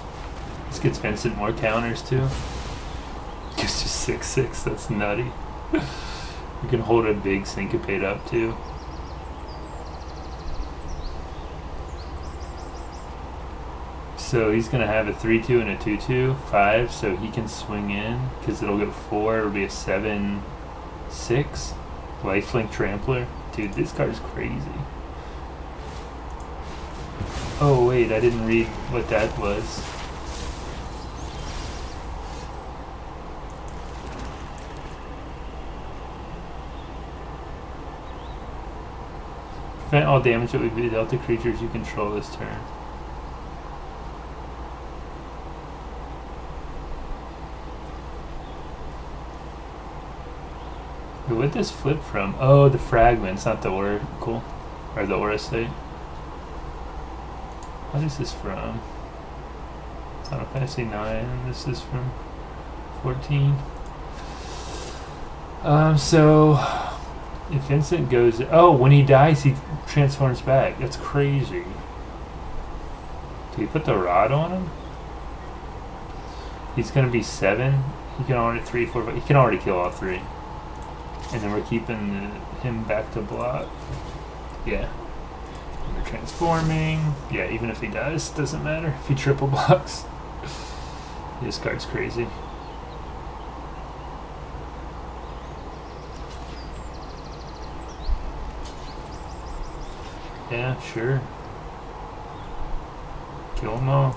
[SPEAKER 1] This gets Vincent more counters too. Gives just 6/6, that's nutty. We can hold a big Syncopate up too. So he's gonna have a 3/2 and a 2/2, 5, so he can swing in, because it'll go 4, it'll be a 7/6. Lifelink Trampler. Dude, this card is crazy. Oh wait, I didn't read what that was. Prevent all damage that would be dealt to creatures you control this turn. Where'd this flip from? Oh, the fragments, not the oracle. Or the aura state. What is this from? Final Fantasy 9. This is from 14. So if Vincent goes, oh, when he dies, he transforms back. That's crazy. Do we put the rod on him? He's gonna be 7. He can already 3, 4, 5. He can already kill all 3. And then we're keeping him back to block. Yeah. We're transforming. Yeah, even if he dies, doesn't matter. If he triple blocks. This card's crazy. Yeah, sure. Kill them all.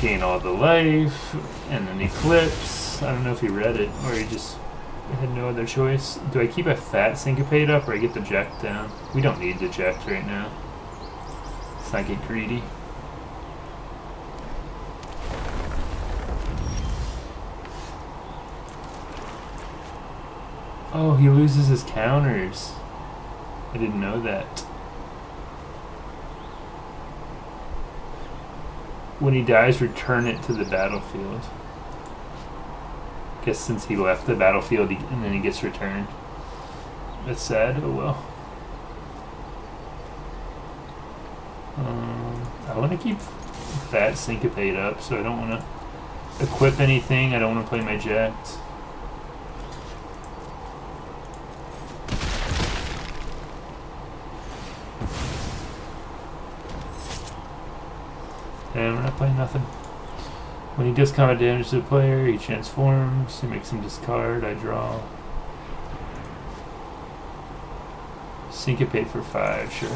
[SPEAKER 1] Gain all the life. And then he flips. I don't know if he read it or he just had no other choice. Do I keep a fat Syncopate up or I get the Ject down? We don't need the Ject right now. Let's not get greedy. Oh, he loses his counters. I didn't know that. When he dies, return it to the battlefield. Guess since he left the battlefield and then he gets returned. That's sad. Oh well. I want to keep Fat Syncopate up, so I don't want to equip anything. I don't want to play my Ject. And we're not playing nothing. When he does combat damage to the player, he transforms, he makes him discard, I draw. Syncopate for 5, sure.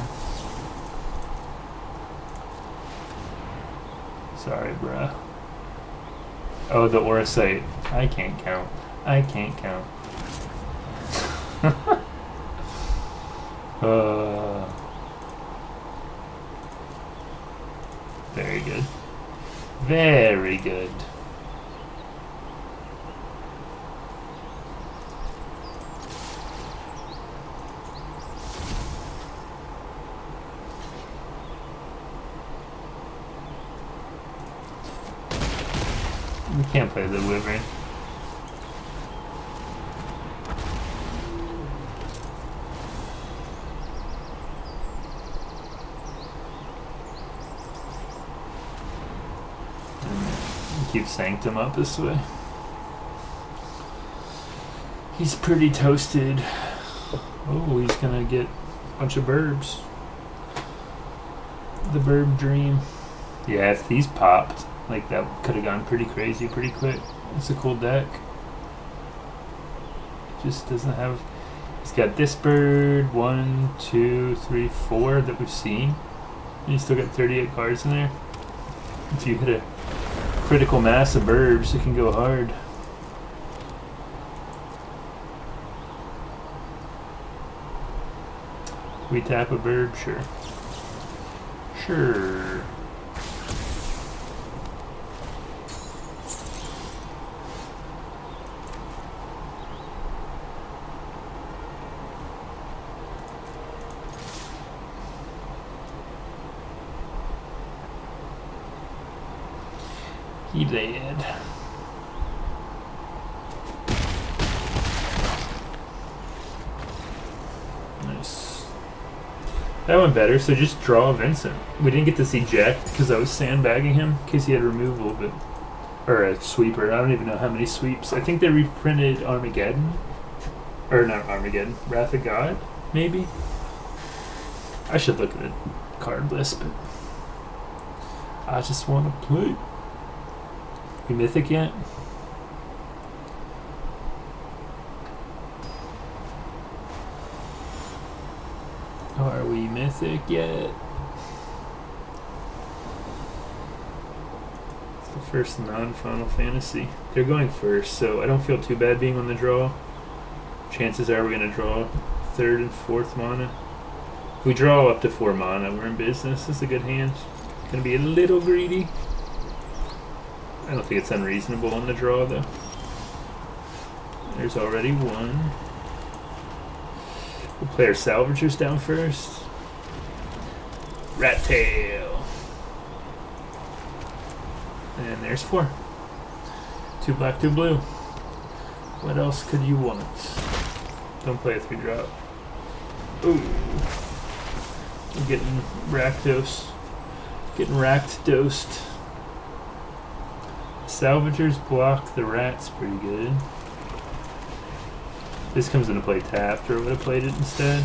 [SPEAKER 1] Sorry, bruh. Oh, the Aura Sight. I can't count. I can't count. good. Very good. We can't play the Wyvern. Keep Sanctum up this way. He's pretty toasted. Oh, he's gonna get a bunch of burbs. The burb dream. Yeah, if these popped, like that could have gone pretty crazy pretty quick. It's a cool deck. It just doesn't have. He's got this bird, 1, 2, 3, 4 that we've seen. And he's still got 38 cards in there. If you hit a critical mass of burbs, it can go hard. We tap a burb, sure. Sure. He did. Nice. That went better, so just draw Vincent. We didn't get to see Jack because I was sandbagging him because he had removal, but or a sweeper. I don't even know how many sweeps. I think they reprinted Armageddon. Or not Armageddon. Wrath of God, maybe? I should look at the card list, but I just want to play. We Mythic yet? Are we Mythic yet? It's the first non-Final Fantasy. They're going first, so I don't feel too bad being on the draw. Chances are we're going to draw 3rd and 4th mana. If we draw up to 4 mana, we're in business. This is a good hand. Going to be a little greedy. I don't think it's unreasonable on the draw, though. There's already one. We'll play our salvagers down first. Rat tail. And there's 4. 2 black, 2 blue. What else could you want? Don't play a 3-drop. Ooh. I'm getting rakdos. Getting racked dosed. Salvagers block the rats pretty good. This comes into play tapped, or would have played it instead.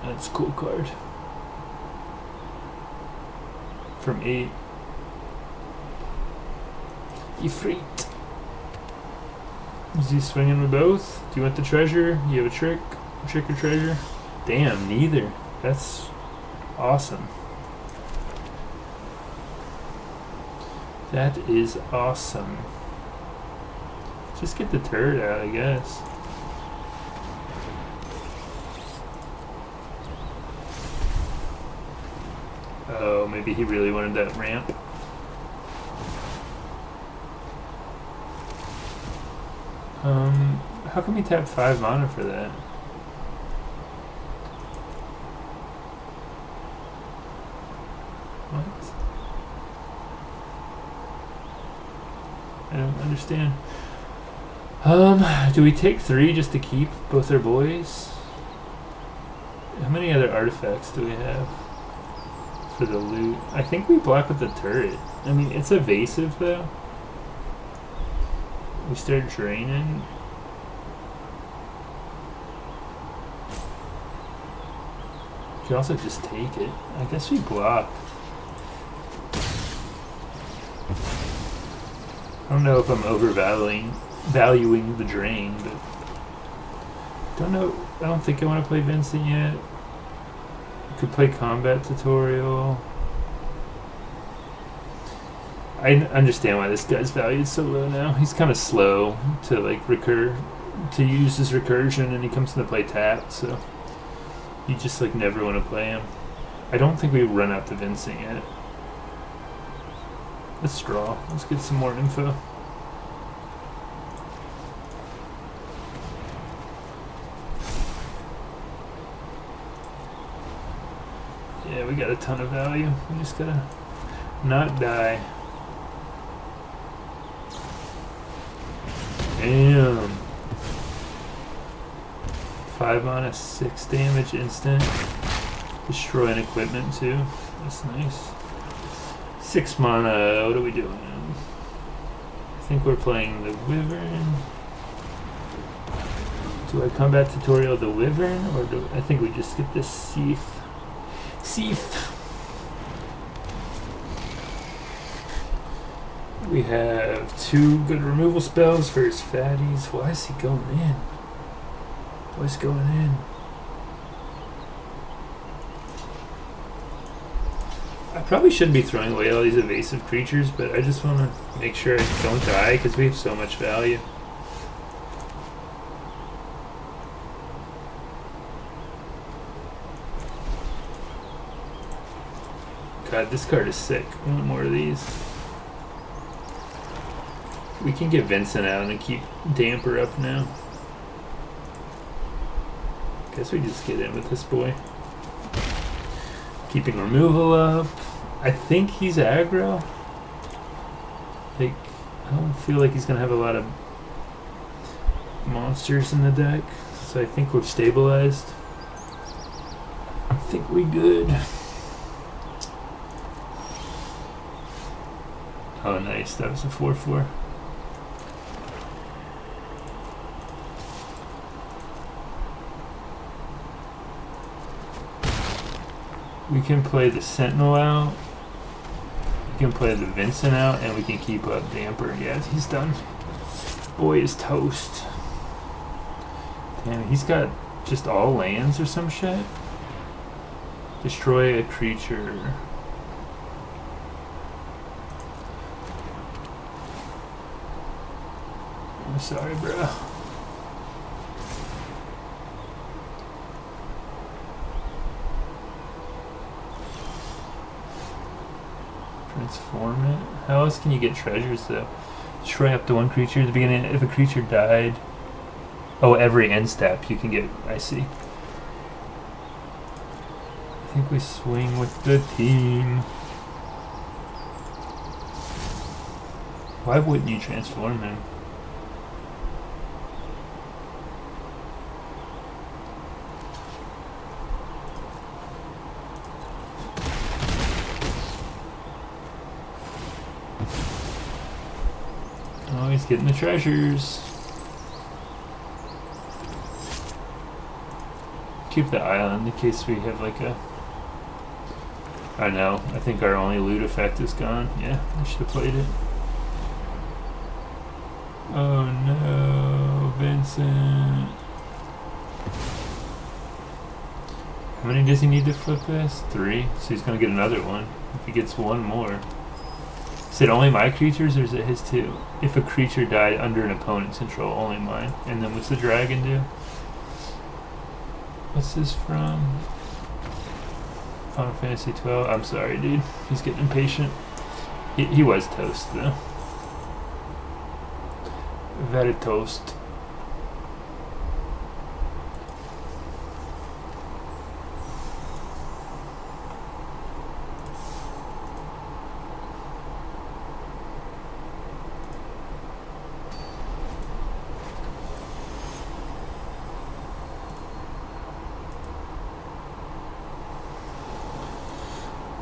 [SPEAKER 1] That's a cool card. From 8. Ifrit. Is he swinging with both? Do you want the treasure? You have a trick? Trick or treasure? Damn, neither. That's awesome. That is awesome. Just get the turret out, I guess. Oh, maybe he really wanted that ramp. How come he tap 5 mana for that? What? I don't understand. Do we take 3 just to keep both their boys? How many other artifacts do we have for the loot? I think we block with the turret. I mean, it's evasive though. We start draining. You could also just take it. I guess we block. I don't know if I'm overvaluing the drain, but don't know. I don't think I want to play Vincent yet. Could play combat tutorial. I understand why this guy's valued so low now. He's kind of slow to like to use his recursion, and he comes into play tapped, so you just like never want to play him. I don't think we run out the Vincent yet. Let's draw. Let's get some more info. Yeah, we got a ton of value. We just gotta not die. Damn. 5 mana, 6 damage instant. Destroy an equipment too. That's nice. 6 mana. What are we doing? I think we're playing the Wyvern. Do I combat tutorial the Wyvern, or do I think we just skip this Seath? Seath. We have 2 good removal spells for his fatties. Why is he going in? What's going in? I probably shouldn't be throwing away all these evasive creatures, but I just want to make sure I don't die because we have so much value. God, this card is sick. I want more of these. We can get Vincent out and keep Damper up now. Guess we just get in with this boy. Keeping removal up. I think he's aggro. Like, I don't feel like he's gonna have a lot of monsters in the deck, so I think we're stabilized. I think we good. Oh, nice. That was a 4/4. We can play the Sentinel out. We can play the Vincent out, and we can keep up Damper. Yeah, he's done. Boy is toast. Damn, he's got just all lands or some shit. Destroy a creature. I'm sorry, bro. Transform it. How else can you get treasures though? Destroy up to 1 creature at the beginning. If a creature died. Oh, every end step you can get. I see. I think we swing with the team. Why wouldn't you transform him? Oh, he's getting the treasures. Keep the island in case we have like a... I know, I think our only loot effect is gone. Yeah, I should have played it. Oh no, Vincent. How many does he need to flip this? 3? So he's gonna get another one if he gets 1 more. Is it only my creatures or is it his too? If a creature died under an opponent's control, only mine. And then what's the dragon do? What's this from? Final Fantasy 12. I'm sorry, dude. He's getting impatient. He was toast, though. Very toast.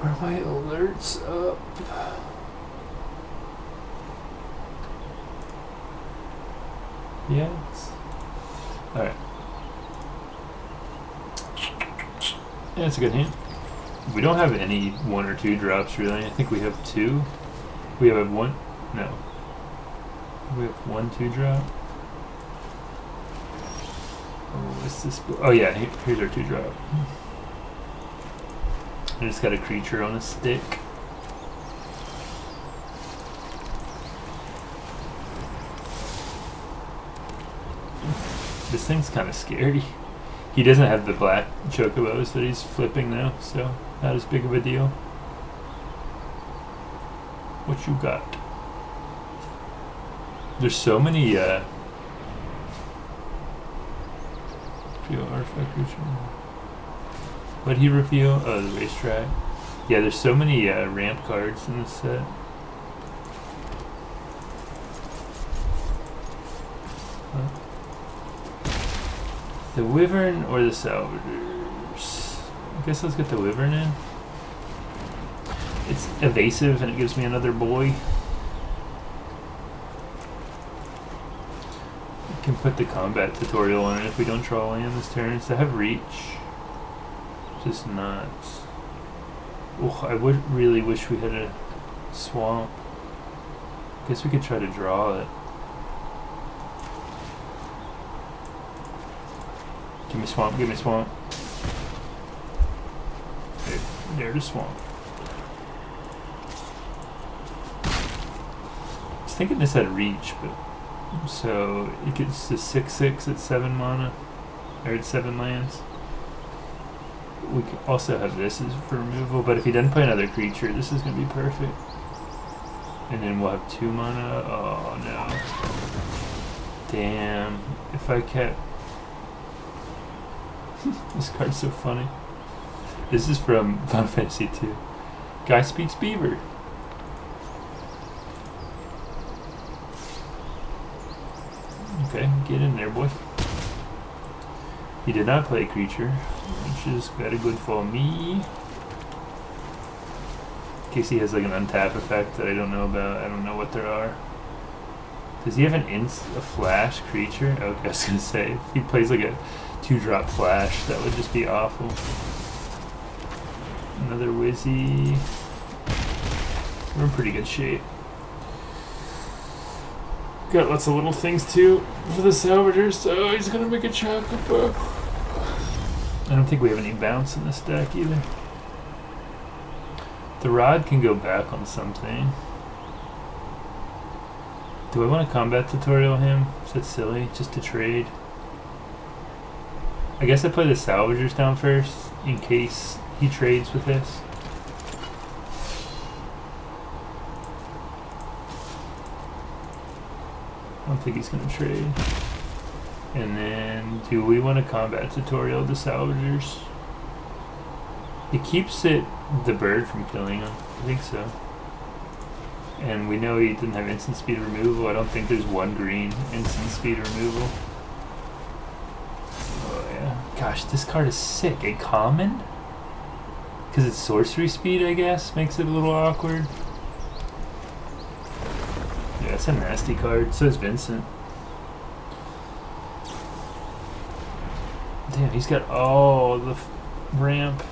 [SPEAKER 1] Are my alerts up? Yes. Alright. Yeah, that's a good hand. We don't have any 1 or 2 drops really. I think we have 2. We have 1. No. We have 1 2 drop. Oh, what's this? Oh yeah, here's our 2 drop. I just got a creature on a stick. This thing's kind of scary. He doesn't have the black chocobos that he's flipping though, so Not as big of a deal. What you got? There's so many review artifact creature. What'd he review? Oh, the racetrack. Yeah, there's so many ramp cards in this set. The Wyvern or the Salvagers? I guess let's get the Wyvern in. It's evasive and it gives me another boy. We can put the combat tutorial on it if we don't draw land this turn. Does it have reach? Just nuts. Oh, I would really wish we had a swamp. Guess we could try to draw it. Give me swamp, give me swamp. There's the swamp. I was thinking this had reach, but so it gets to 6/6 at 7 mana, or at 7 lands. We could also have this as for removal, but if he doesn't play another creature, this is going to be perfect. And then we'll have 2 mana. Oh no. Damn. If I kept. This card's so funny. This is from Final Fantasy 2. Guy speaks Beaver. Okay, get in there, boy. He did not play creature, which is very good for me. In case he has like an untap effect that I don't know about. I don't know what there are. Does he have a flash creature? Okay, I was gonna say, if he plays like a 2-drop flash, that would just be awful. Another Wizzy. We're in pretty good shape. Got lots of little things too for the Salvagers, so he's gonna make a chocobo. I don't think we have any bounce in this deck either. The Rod can go back on something. Do I want to combat tutorial him? Is that silly? Just to trade? I guess I play the Salvagers down first, in case he trades with this. I don't think he's going to trade. And then, do we want to combat tutorial the Salvagers? It keeps the bird from killing him. I think so. And we know he didn't have instant speed removal. I don't think there's one green instant speed removal. Oh yeah. Gosh, this card is sick. A common? Because it's sorcery speed, I guess, makes it a little awkward. Yeah, it's a nasty card. So is Vincent. Damn, he's got all the ramp.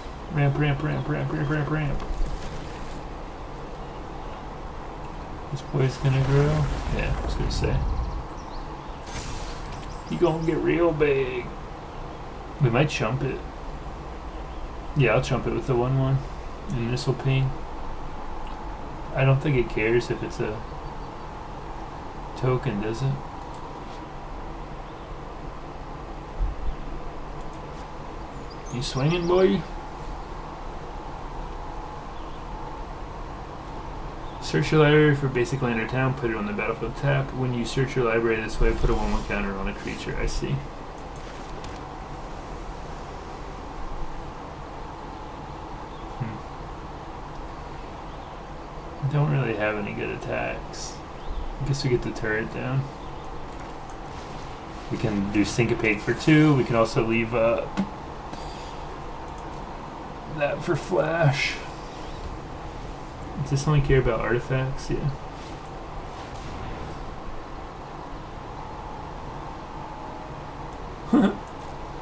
[SPEAKER 1] This boy's gonna grow? Yeah, I was gonna say. He gonna get real big. We might chump it. Yeah, I'll chump it with the 1/1. And this will ping. I don't think it cares if it's a token, does it? You swinging, boy? Search your library for basic land or town, put it on the battlefield tap. When you search your library this way, put a 1/1 counter on a creature. I see. I don't really have any good attacks. I guess we get the turret down. We can do Syncopate for 2. We can also leave that for Flash. Does this only care about artifacts? Yeah.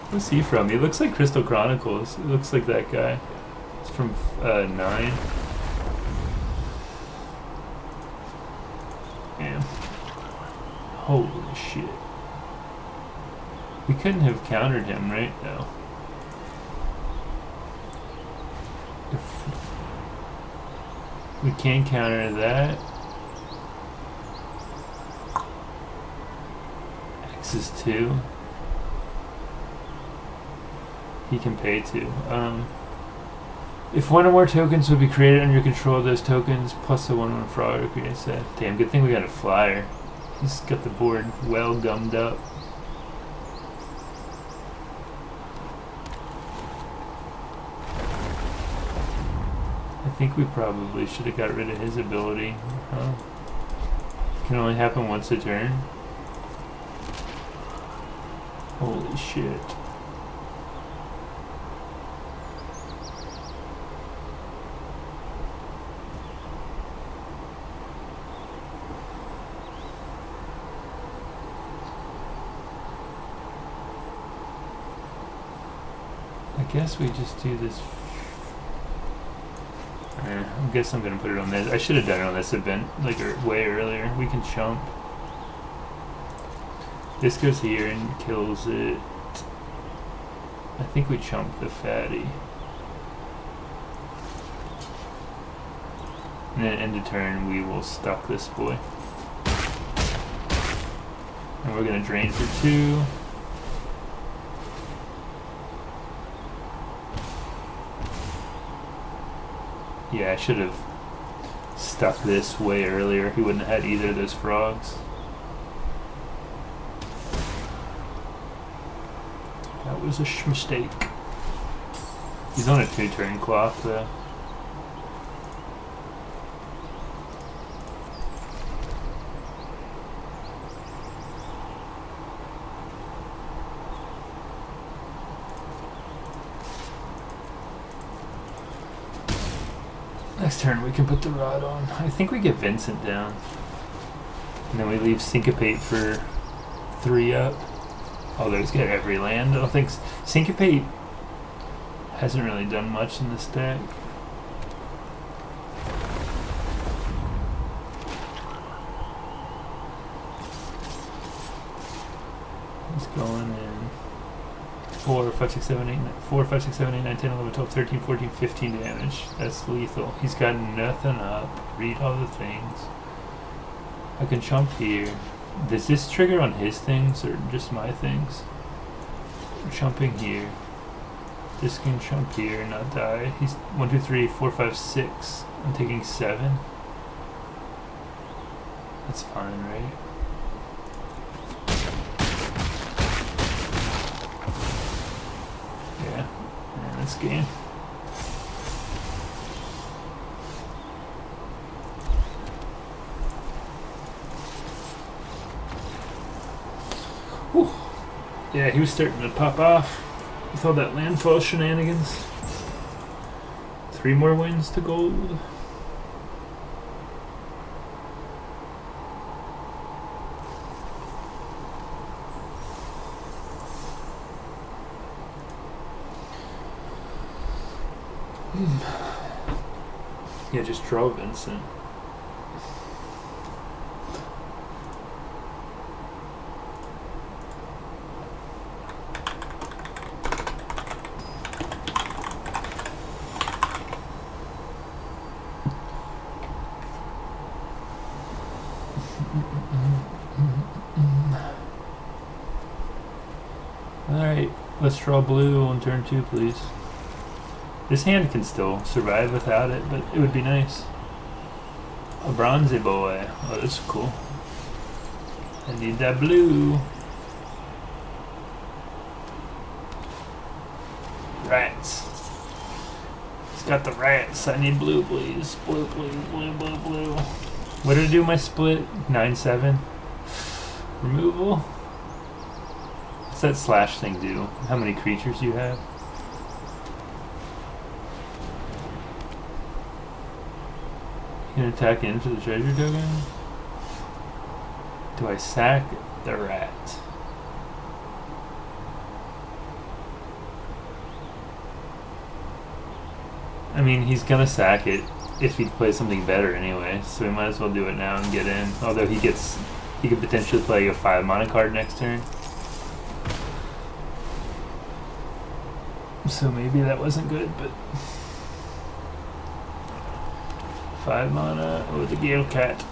[SPEAKER 1] What's he from? He looks like Crystal Chronicles. It looks like that guy. It's from 9. Yeah. Holy shit. We couldn't have countered him, right? No. We can counter that. X is 2. He can pay 2. If one or more tokens would be created under control of those tokens, plus the 1/1 frog to create set. Damn, good thing we got a flyer. He's got the board well gummed up. I think we probably should have got rid of his ability. Huh? Can only happen once a turn. Holy shit. I guess we just do this. I guess I'm gonna put it on this. I should have done it on this event like way earlier. We can chump. This goes here and kills it. I think we chump the fatty. And then end of turn we will stock this boy. And we're gonna drain for 2. Yeah, I should have stuck this way earlier. He wouldn't have had either of those frogs. That was a mistake. He's on a 2-turn clock though. Next turn we can put the rod on. I think we get Vincent down. And then we leave Syncopate for 3 up. Although he's got every land. I don't think Syncopate hasn't really done much in this deck. He's going in 4, 5, 6, 7, 8, 4, 5, 6, 7, 8, 9, 10, 11, 12, 13, 14, 15 damage. That's lethal. He's got nothing up. Read all the things. I can chump here. Does this trigger on his things or just my things? I'm chumping here. This can chump here and not die. He's 1, 2, 3, 4, 5, 6. I'm taking 7. That's fine, right? Yeah, and that's game. Whew. Yeah, he was starting to pop off with all that landfall shenanigans. 3 more wins to gold. Yeah, just draw Vincent. Alright, let's draw blue on turn 2, please. This hand can still survive without it, but it would be nice. A bronzy boy. Oh, that's cool. I need that blue. Rats. It's got the rats. I need blue, please. Blue, please. Blue, blue, blue. What did I do my split? 9-7. Removal? What's that slash thing do? How many creatures do you have? You can attack into the treasure token? Do I sack the rat? I mean, he's gonna sack it if he plays something better anyway, so we might as well do it now and get in. Although he could potentially play a 5 mana card next turn. So maybe that wasn't good, but 5 mana with the Gale Cat.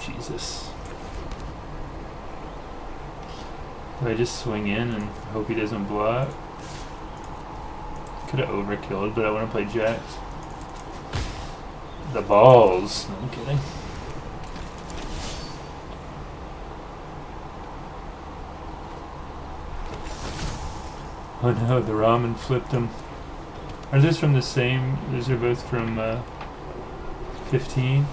[SPEAKER 1] Jesus. Do I just swing in and hope he doesn't block? Could have overkilled, but I want to play jacks. The balls. No, I'm kidding. Oh no, the ramen flipped them. Are those from the same? Those are both from 15.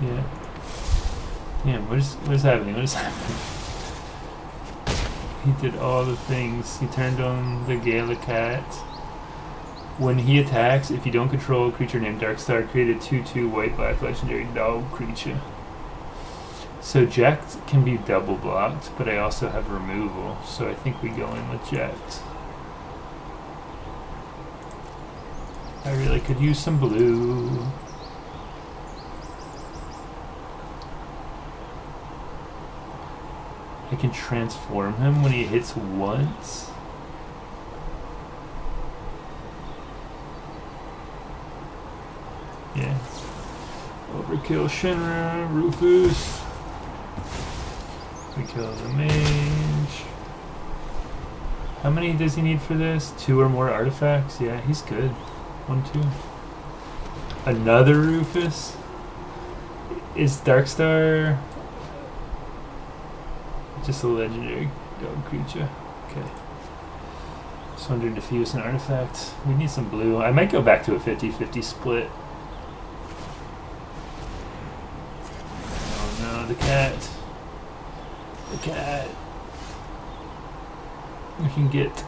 [SPEAKER 1] Yeah. Damn, what is happening? What is happening? He did all the things. He turned on the Galacat. When he attacks, if you don't control a creature named Darkstar, create a 2/2 white-black legendary dog creature. So Jax can be double blocked, but I also have removal, so I think we go in with Jax. I really could use some blue. I can transform him when he hits once. Yeah. Overkill Shinra, Rufus. We kill the mage. How many does he need for this? 2 or more artifacts? Yeah, he's good. 1, 2. Another Rufus? Is Darkstar just a legendary dog creature? Okay. Just wondering if he was an artifact. We need some blue. I might go back to a 50-50 split. Oh no, the cat. The cat. We can get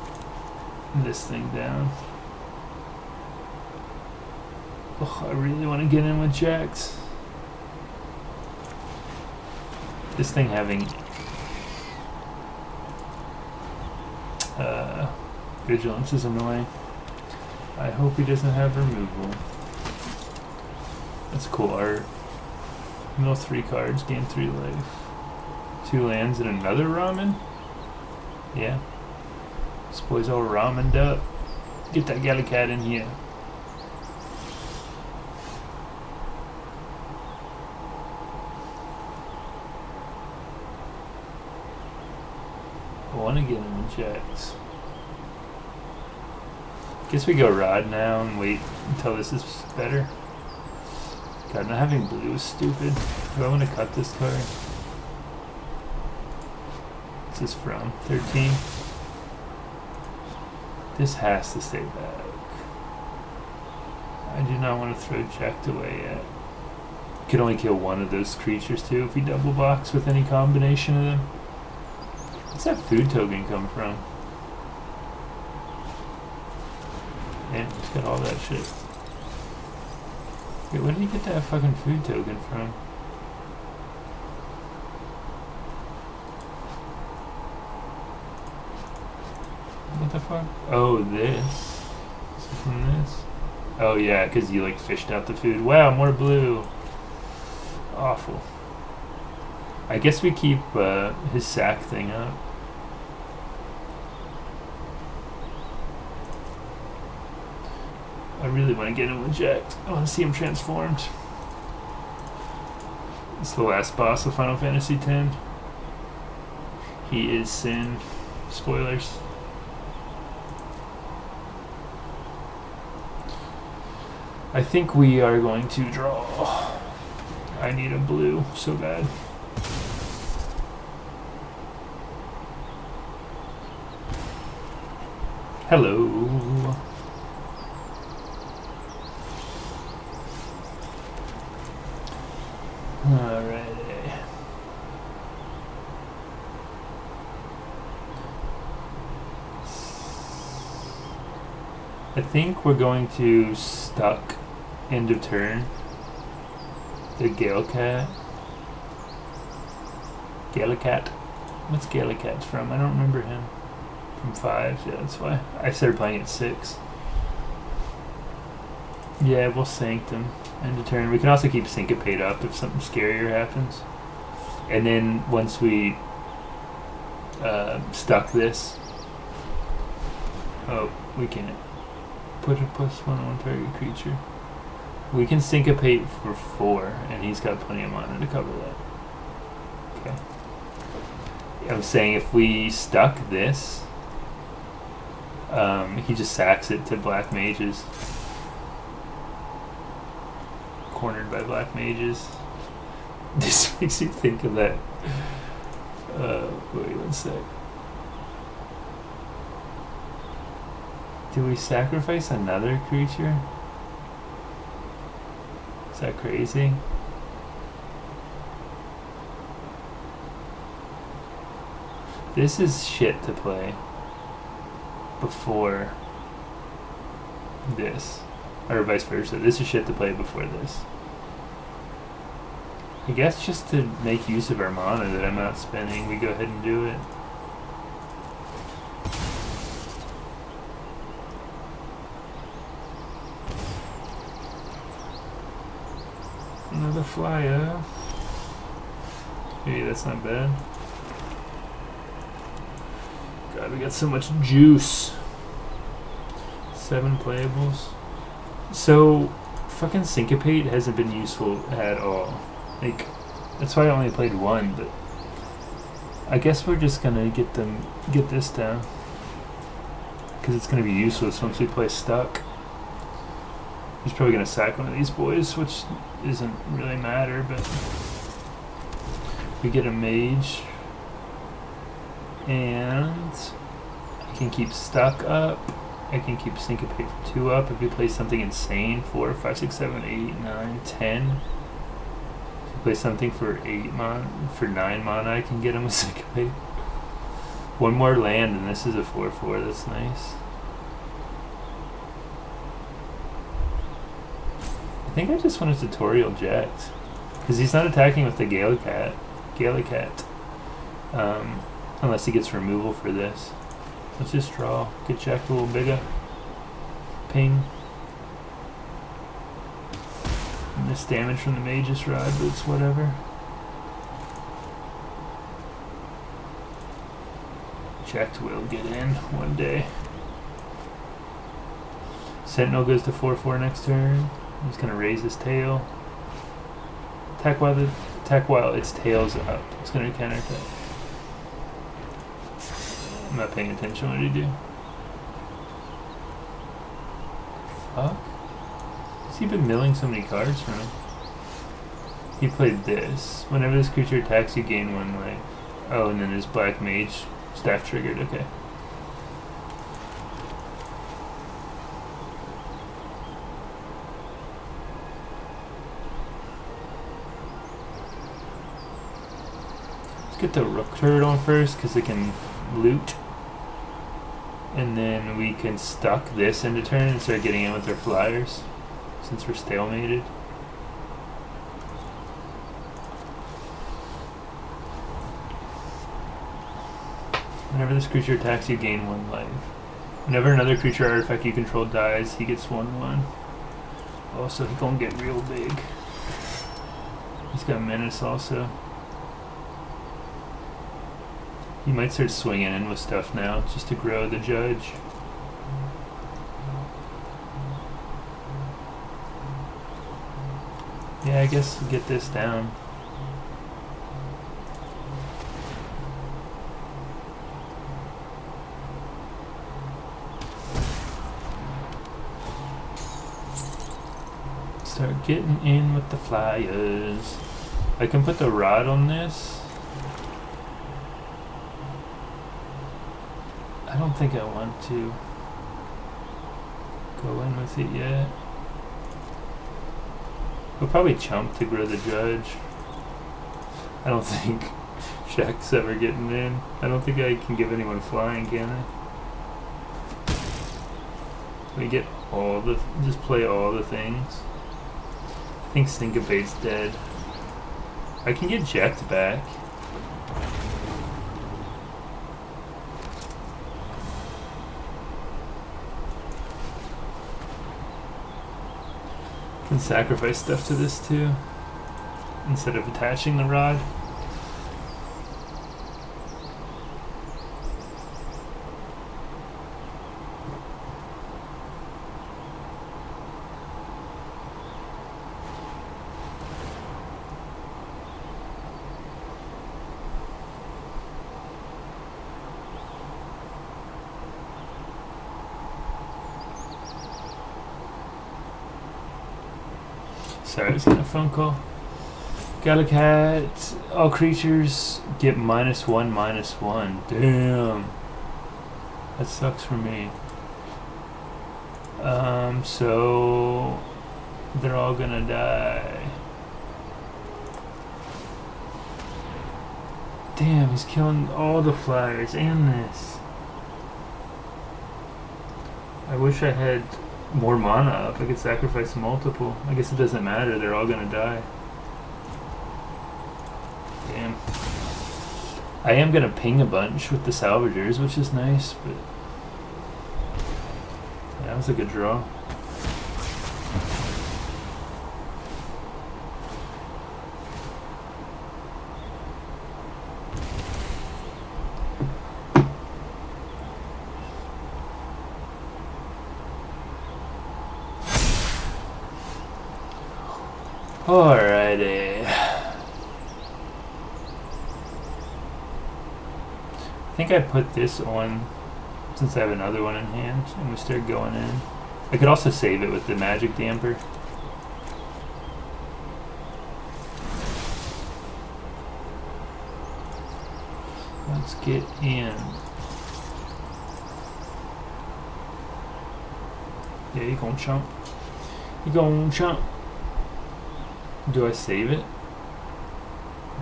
[SPEAKER 1] this thing down. Oh, I really want to get in with Jax. This thing having vigilance is annoying. I hope he doesn't have removal. That's cool art. Mill 3 cards, gain 3 life. 2 lands and another ramen? Yeah. This boy's all ramened up. Get that Galacat in here. I want to get him in Jax. Guess we go Rod now and wait until this is better. God, not having blue is stupid. Do I want to cut this card? What's this from? 13? This has to stay back. I do not want to throw Jacked away yet. Could only kill one of those creatures too if he double blocks with any combination of them. What's that food token come from? Man, he's got all that shit. Wait, where did he get that fucking food token from? What the fuck? Oh, this. Is it from this? Oh yeah, because you like fished out the food. Wow, more blue. Awful. I guess we keep his sack thing up. I really want to get him eject. I want to see him transformed. It's the last boss of Final Fantasy X. He is Sin. Spoilers. I think we are going to draw. I need a blue so bad. Hello. Alrighty. I think we're going to stuck end of turn the Galacat. Galacat? What's Galacat from? I don't remember him. From 5, yeah, that's why. I started playing at 6. Yeah, we'll Sanctum. End of turn. We can also keep Syncopate up if something scarier happens. And then once we stuck this... Oh, we can't. Put a +1 on target creature. We can syncopate for 4, and he's got plenty of mana to cover that. Okay. I'm saying if we stuck this, he just sacks it to black mages. Cornered by black mages. This makes you think of that. Wait one sec. Do we sacrifice another creature? Is that crazy? This is shit to play before this. Or vice versa. This is shit to play before this. I guess just to make use of our mana that I'm not spending, we go ahead and do it. Another flyer. Hey, that's not bad. God, we got so much juice. 7 playables. So, fucking Syncopate hasn't been useful at all. Like, that's why I only played 1, but I guess we're just gonna get this down. Because it's gonna be useless once we play Stuck. He's probably gonna sack one of these boys, which doesn't really matter, but we get a mage. And I can keep Stuck up. I can keep Syncopate for 2 up. If we play something insane, 4, 5, 6, 7, 8, 9, 10. If we play something for 9 mana, I can get him with Syncopate. 1 more land, and this is a 4/4. That's nice. I think I just want a tutorial Jax, because he's not attacking with the Gallicat. Unless he gets removal for this. Let's just draw. Get Jack a little bigger. Ping. Miss damage from the Mage's Rod, but it's whatever. Jack will get in one day. Sentinel goes to 4/4 next turn. He's gonna raise his tail. Attack while its tail's up. It's gonna counterattack. I'm not paying attention. What did he do? Fuck. Has he been milling so many cards from him? He played this. Whenever this creature attacks, you gain 1 life. Oh, and then his black mage staff triggered. Okay. Let's get the Rook turret on first, because it can loot. And then we can stuck this into turn and start getting in with our flyers, since we're stalemated. Whenever this creature attacks, you gain 1 life. Whenever another creature artifact you control dies, he gets 1/1. Also, he gonna get real big. He's got Menace also. He might start swinging in with stuff now, just to grow the judge. Yeah, I guess we'll get this down. Start getting in with the flyers. I can put the rod on this. I don't think I want to go in with it yet. We'll probably chump to grow the judge. I don't think Shaq's ever getting in. I don't think I can give anyone flying, can I? We get just play all the things. I think Syncopate's dead. I can get Jacked back. Can sacrifice stuff to this too, instead of attaching the rod. Sorry, I was getting a phone call. Galacat, all creatures get -1/-1. Damn. That sucks for me. So they're all gonna die. Damn, he's killing all the flyers and this. I wish I had more mana up. I could sacrifice multiple. I guess it doesn't matter. They're all gonna die. Damn. I am gonna ping a bunch with the salvagers, which is nice, but yeah, that was a good draw. Alrighty. I think I put this on since I have another one in hand and we start going in. I could also save it with the magic damper. Let's get in. Yeah, you gon' chump. You gon' chump. Do I save it?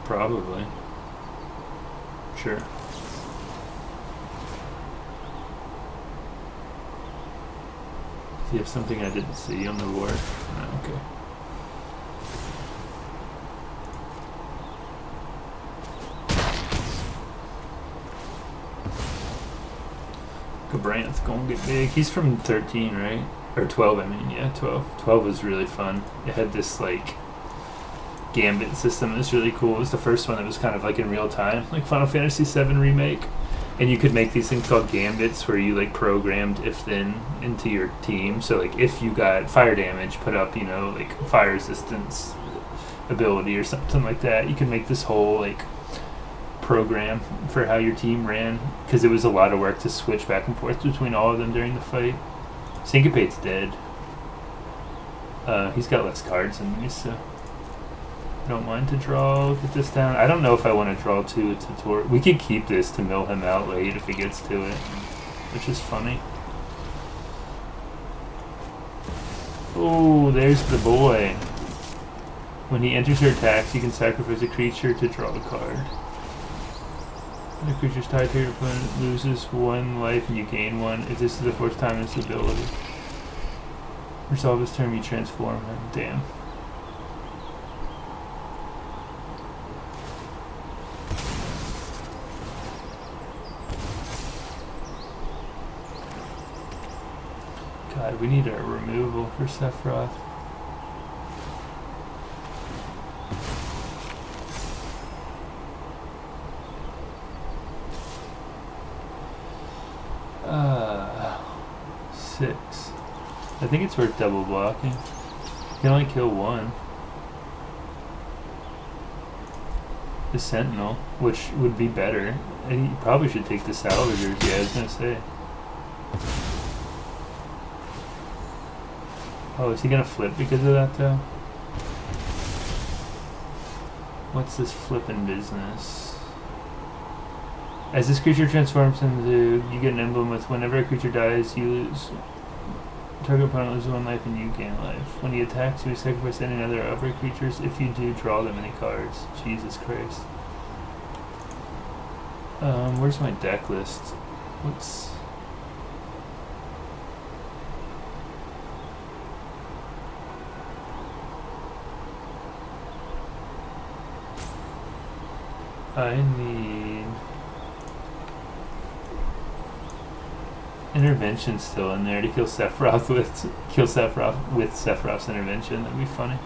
[SPEAKER 1] Probably. Sure. Do you have something I didn't see on the board? No, okay. Cabrant's gonna get big. He's from 13, right? Or 12, I mean. Yeah, 12. 12 was really fun. It had this, like, gambit system. It was really cool. It was the first one that was kind of, like, in real time. Like Final Fantasy VII Remake. And you could make these things called gambits where you, like, programmed if-then into your team. So, like, if you got fire damage, put up, you know, like, fire resistance ability or something like that. You can make this whole, like, program for how your team ran, because it was a lot of work to switch back and forth between all of them during the fight. Syncopate's dead. He's got less cards than me, so I don't mind to draw. Get this down. I don't know if I want to draw two to Tor. We could keep this to mill him out late if he gets to it, which is funny. Oh, there's the boy. When he enters your attacks, you can sacrifice a creature to draw a card. When a creature's tied to your opponent loses 1 life and you gain 1. If this is the first time in its ability. Resolve this turn, you transform him. Damn. God, we need a removal for Sephiroth. Six. I think it's worth double blocking. You can only kill 1. The Sentinel, which would be better. And you probably should take the Salvagers, yeah, I was gonna say. Oh, is he gonna flip because of that though? What's this flippin' business? As this creature transforms into, you get an emblem with whenever a creature dies, you lose. Target opponent loses 1 life and you gain life. When he attacks, you sacrifice any other other creatures. If you do, draw them any cards. Jesus Christ. Where's my deck list? What's... I need... Intervention still in there to kill Sephiroth with Sephiroth's intervention. That'd be funny.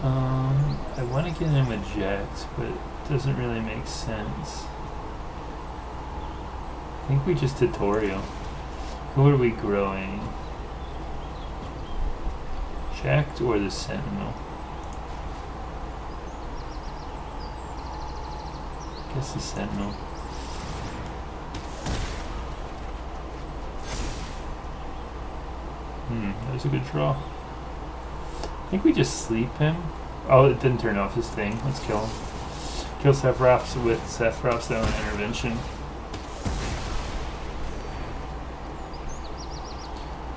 [SPEAKER 1] I want to get him a Jax, but it doesn't really make sense. I think we just tutorial. Who are we growing? Jax or the Sentinel? I guess the Sentinel. That was a good draw. I think we just sleep him. Oh, it didn't turn off his thing. Let's kill him. Kill Sephiroth with Sephiroth's own intervention.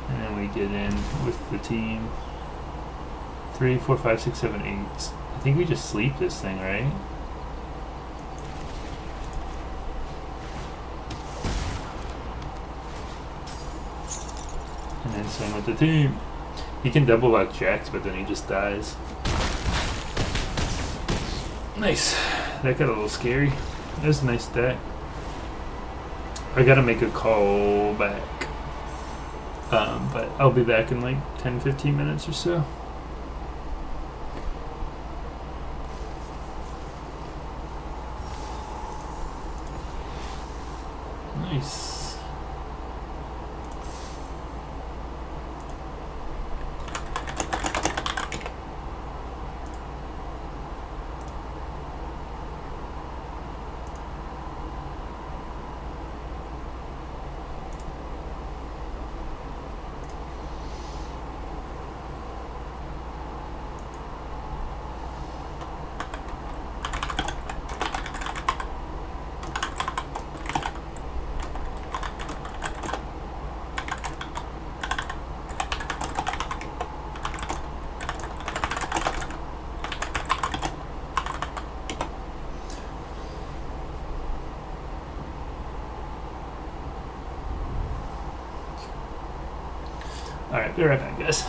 [SPEAKER 1] And then we get in with the team. 3, 4, 5, 6, 7, 8. I think we just sleep this thing, right? And then swing with the team. He can double lock jacks, but then he just dies. Nice. That got a little scary. That was a nice deck. I gotta make a call back. But I'll be back in like 10-15 minutes or so. Nice. Alright, be right back, guys.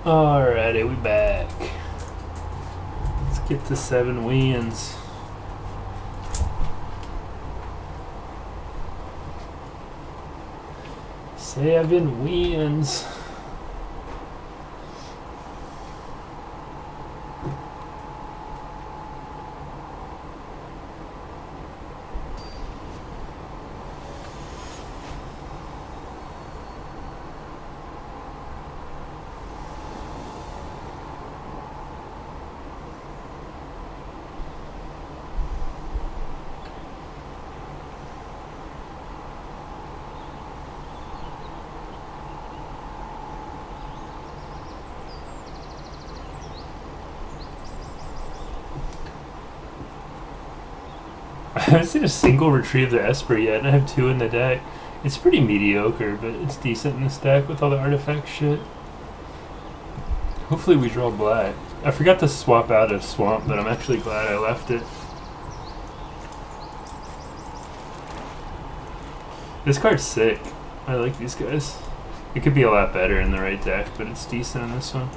[SPEAKER 1] Alrighty, we back. Let's get to 7 wins. Seven wins. I haven't seen a single retrieve the Esper yet, and I have 2 in the deck. It's pretty mediocre, but it's decent in this deck with all the artifact shit. Hopefully we draw black. I forgot to swap out a swamp, but I'm actually glad I left it. This card's sick. I like these guys. It could be a lot better in the right deck, but it's decent in this one.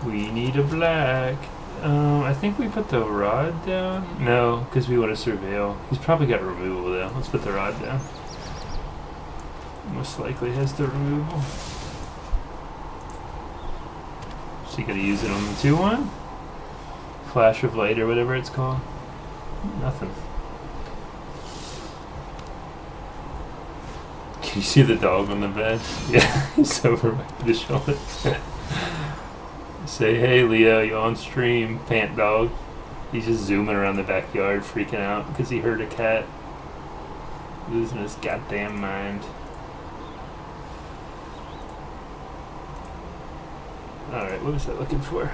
[SPEAKER 1] We need a black. I think we put the rod down. No, because we want to surveil. He's probably got removal though. Let's put the rod down. Most likely has the removal. So you gotta use it on the 2-1? Flash of light or whatever it's called. Nothing. Can you see the dog on the bed? Yeah, he's over the shoulder. Say, hey Leo, you on stream, pant dog. He's just zooming around the backyard, freaking out because he heard a cat. Losing his goddamn mind. Alright, what was I looking for?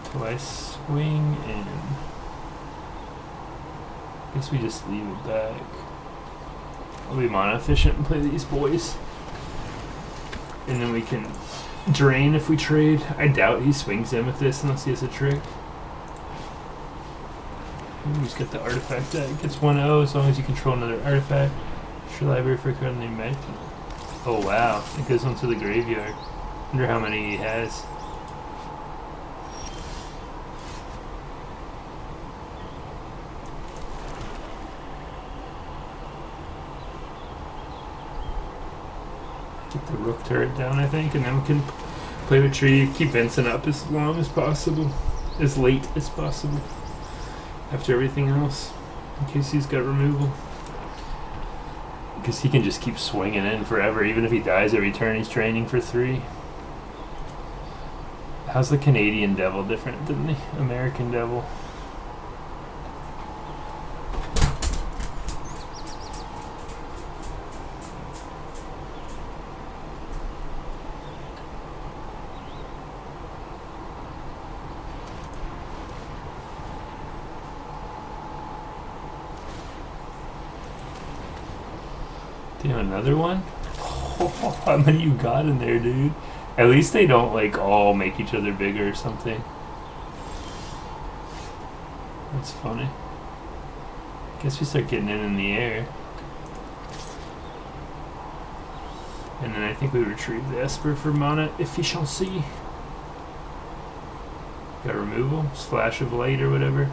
[SPEAKER 1] Twice swing and... I guess we just leave it back. I'll be mana efficient and play these boys. And then we can drain if we trade. I doubt he swings in with this unless he has a trick. Ooh, he's got the artifact deck. Gets 1-0 as long as you control another artifact. Your library for a card named Mythic. Oh wow, it goes onto the graveyard. Wonder how many he has. Get the rook turret down, I think, and then we can play with tree, keep Vincent up as long as possible, as late as possible, after everything else, in case he's got removal. Because he can just keep swinging in forever, even if he dies every turn, he's training for 3. How's the Canadian devil different than the American devil? Damn, another one? Oh, how many you got in there, dude? At least they don't, like, all make each other bigger or something. That's funny. Guess we start getting in the air. And then I think we retrieve the Esper for mana efficiency. Got removal, slash of light or whatever.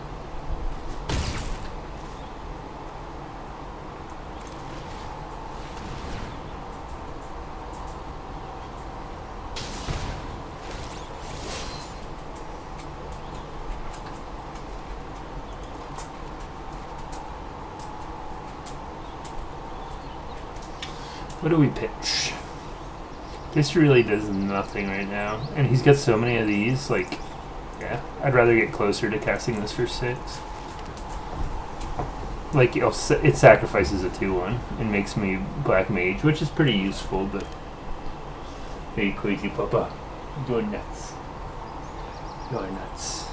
[SPEAKER 1] What do we pitch? This really does nothing right now. And he's got so many of these, like, yeah. I'd rather get closer to casting this for 6. Like, it sacrifices a 2-1 and makes me Black Mage, which is pretty useful, but... Hey, crazy papa. You're nuts. You're nuts.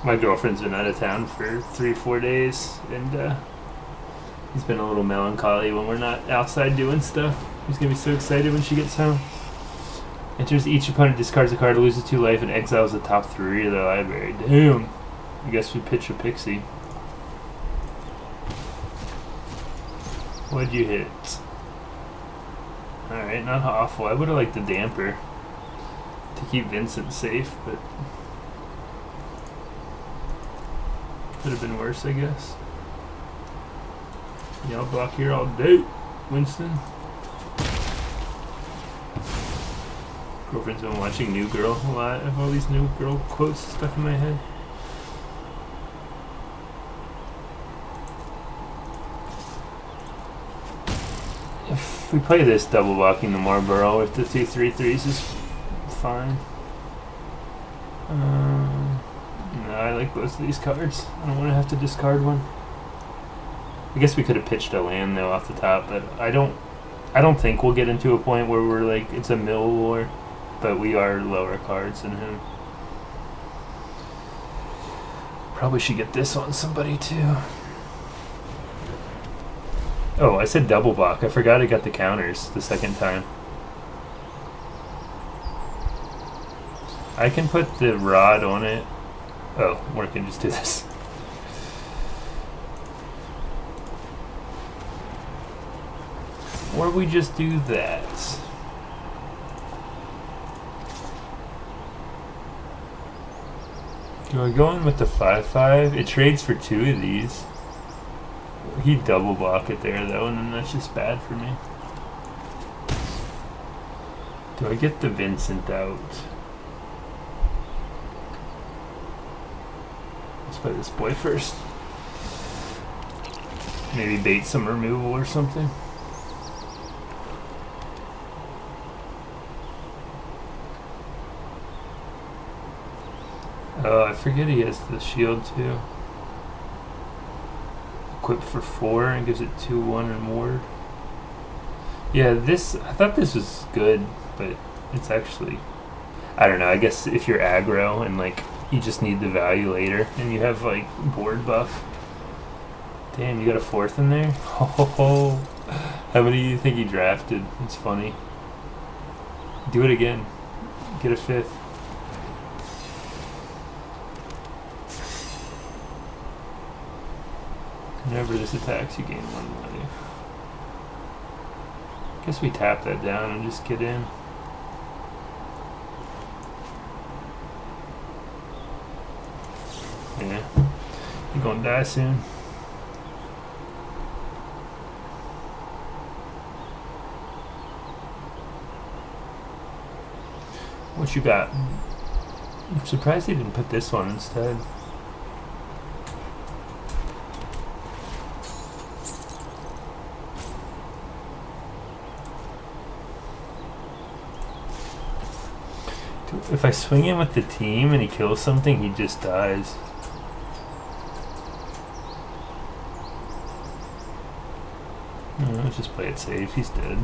[SPEAKER 1] My girlfriend's been out of town for 3 or 4 days, and, he's been a little melancholy when we're not outside doing stuff. He's gonna be so excited when she gets home. Enters each opponent, discards a card, loses 2 life, and exiles the top 3 of their library. Damn. I guess we pitch a pixie. What'd you hit? Alright, not awful. I would have liked the damper to keep Vincent safe, but could have been worse, I guess. Yeah, I'll block here all day, Winston. Girlfriend's been watching New Girl a lot. I have all these New Girl quotes stuck in my head. If we play this double blocking the Marlboro with the 2/3/3s is fine. No, I like both of these cards. I don't want to have to discard one. I guess we could have pitched a land though off the top, but I don't think we'll get into a point where we're like it's a mill war, but we are lower cards than him. Probably should get this on somebody too. Oh, I said double block. I forgot I got the counters the second time. I can put the rod on it. Oh, or I can just do this. Or we just do that. Do I go in with the 5/5? It trades for 2 of these. He double block it there though, and then that's just bad for me. Do I get the Vincent out? Let's play this boy first. Maybe bait some removal or something. Oh, I forget he has the shield too. Equip for 4 and gives it 2/1 and ward. Yeah, this I thought this was good, but it's actually I don't know. I guess if you're aggro and like you just need the value later, and you have like board buff. Damn, you got a 4th in there. Oh, how many do you think he drafted? It's funny. Do it again. Get a 5th. Whenever this attacks, you gain 1 life. Guess we tap that down and just get in. Yeah, you're gonna die soon. What you got? I'm surprised they didn't put this one instead. If I swing him with the team and he kills something, he just dies. Let's just play it safe. He's dead.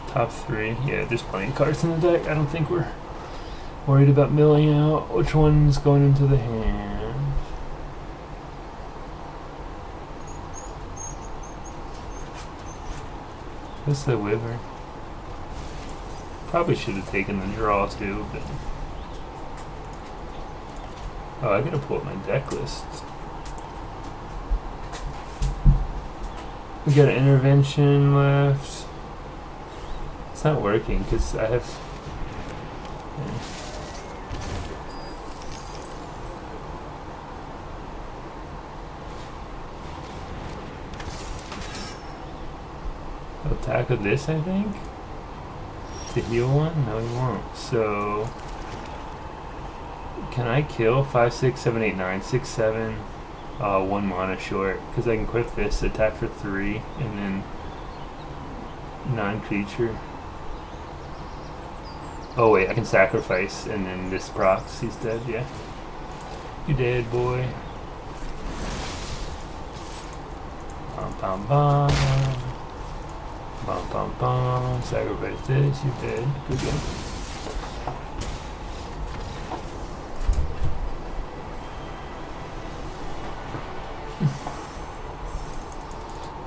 [SPEAKER 1] Top 3. Yeah, there's plenty of cards in the deck. I don't think we're worried about milling out. Which one's going into the hand? What's the Wyvern? Probably should have taken the draw too, but oh, I gotta pull up my deck list. We got an intervention left. It's not working because I have. I'll tackle this, I think. To heal one? No, he won't. So, can I kill 5, 6, 7, 8, 9, 6, 7? 1 mana short because I can equip this, attack for 3, and then non-creature. Oh wait, I can sacrifice and then this procs. He's dead, yeah. You dead, boy. Bum bum bum. Bum bum bum. Sacrifice this, you're dead. Good game.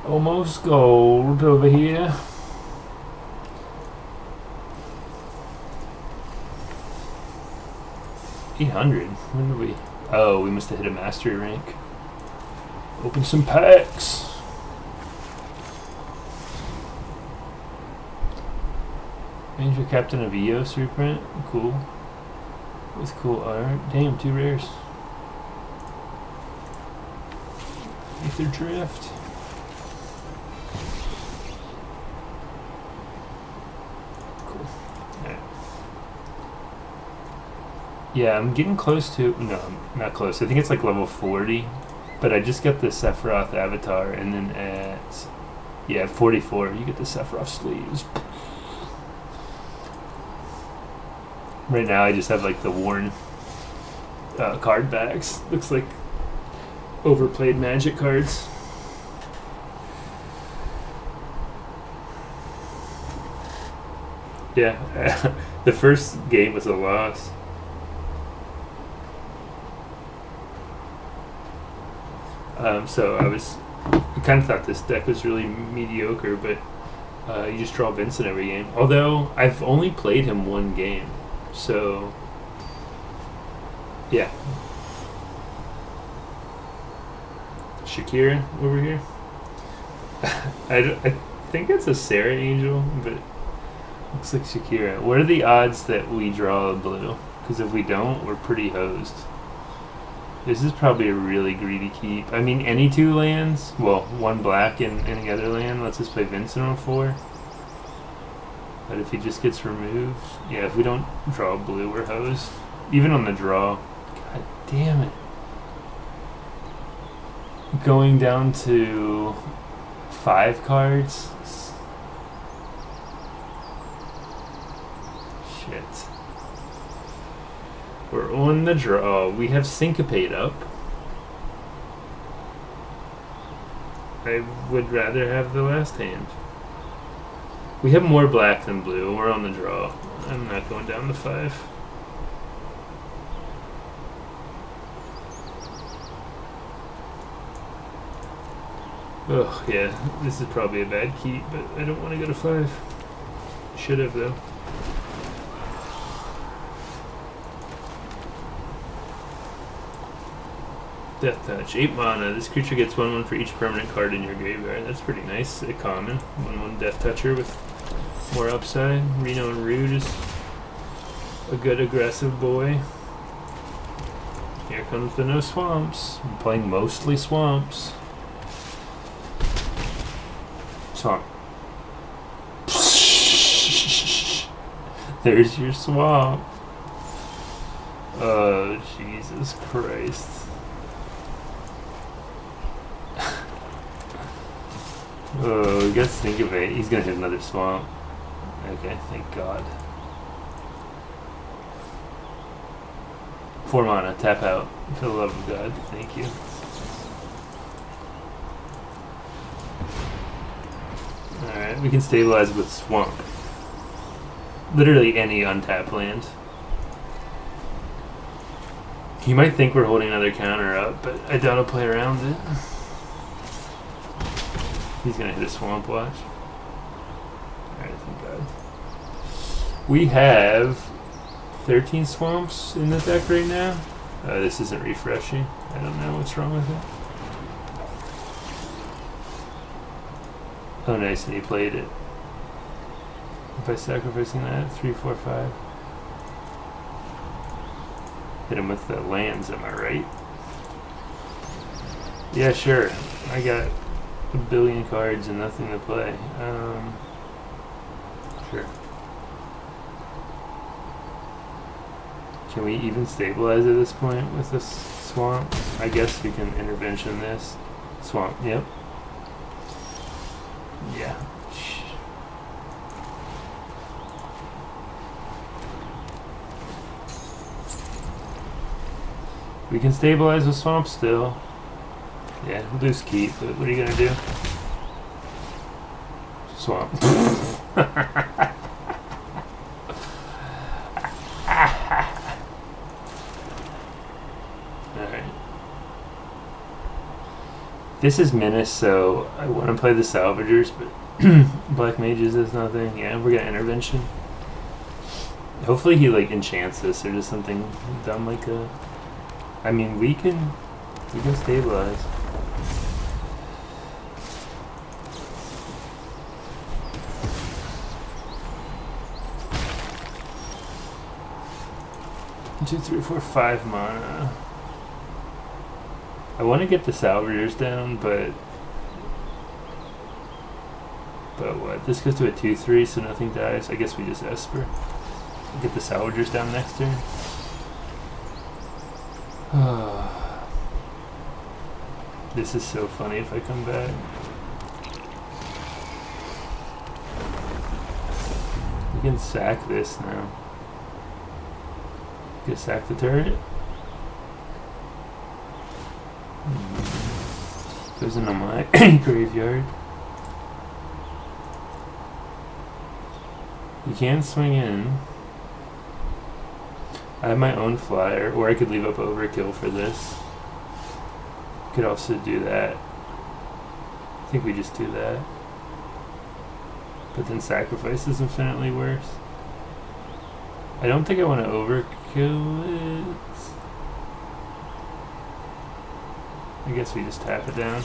[SPEAKER 1] Almost gold over here. $800. When did we? Oh, we must have hit a mastery rank. Open some packs. Ranger Captain of Eos reprint. Cool. With cool art. Damn, 2 rares. Ether Drift. Cool. Alright. Yeah, I'm getting close to... No, I'm not close. I think it's like level 40. But I just got the Sephiroth avatar, and then at... Yeah, 44, you get the Sephiroth sleeves. Right now I just have like the worn card backs. Looks like overplayed Magic cards. Yeah, the first game was a loss. So I kind of thought this deck was really mediocre, but you just draw Vincent every game. Although I've only played him 1 game, so yeah. Shakira over here. I think it's a Sarah Angel, but looks like Shakira. What are the odds that we draw a blue? Because if we don't, we're pretty hosed. This is probably a really greedy keep. I mean, any 2 lands, well, 1 black and any other land lets us play Vincent on 4. But if he just gets removed, yeah, if we don't draw a blue, we're hosed. Even on the draw. God damn it. Going down to 5 cards. Shit. We're on the draw. We have Syncopate up. I would rather have the last hand. We have more black than blue. We're on the draw. I'm not going down to 5. Oh, yeah. This is probably a bad keep, but I don't want to go to 5. Should have, though. Death Touch. 8 mana. This creature gets 1/1 for each permanent card in your graveyard. That's pretty nice. A common. 1/1 Death Toucher with more upside. Reno and Rude is a good aggressive boy. Here comes the no swamps. I'm playing mostly swamps. Swamp. There's your swamp. Oh, Jesus Christ. Oh, we gotta think of it. He's gonna hit another swamp. Okay, thank God. 4 mana, tap out. For the love of God, thank you. Alright, we can stabilize with swamp. Literally any untapped land. You might think we're holding another counter up, but I doubt I'll play around it. He's gonna hit a swamp watch. Alright, thank God. We have 13 swamps in the deck right now. This isn't refreshing. I don't know what's wrong with it. Oh, nice, and he played it. By sacrificing that, 3, 4, 5. Hit him with the lands, am I right? Yeah, sure. I got a billion cards and nothing to play. Sure. Can we even stabilize at this point with this swamp? I guess we can intervention this. Swamp, yep. Yeah. We can stabilize with swamp still. Yeah, loose keep, but what are you gonna do? Swamp. Alright. This is Menace, so I want to play the Salvagers, but Black Mages is nothing. Yeah, we're gonna Intervention. Hopefully he like enchants this or just something dumb like a. I mean, we can stabilize. Two, 3, 4, 5 mana. I want to get the Salvagers down, but what? This goes to a 2/3, so nothing dies. I guess we just Esper. Get the Salvagers down next turn. This is so funny if I come back. We can sack this now. Get sack the turret. Goes into my graveyard. You can swing in. I have my own flyer, or I could leave up overkill for this. Could also do that. I think we just do that. But then sacrifice is infinitely worse. I don't think I want to overkill it. I guess we just tap it down.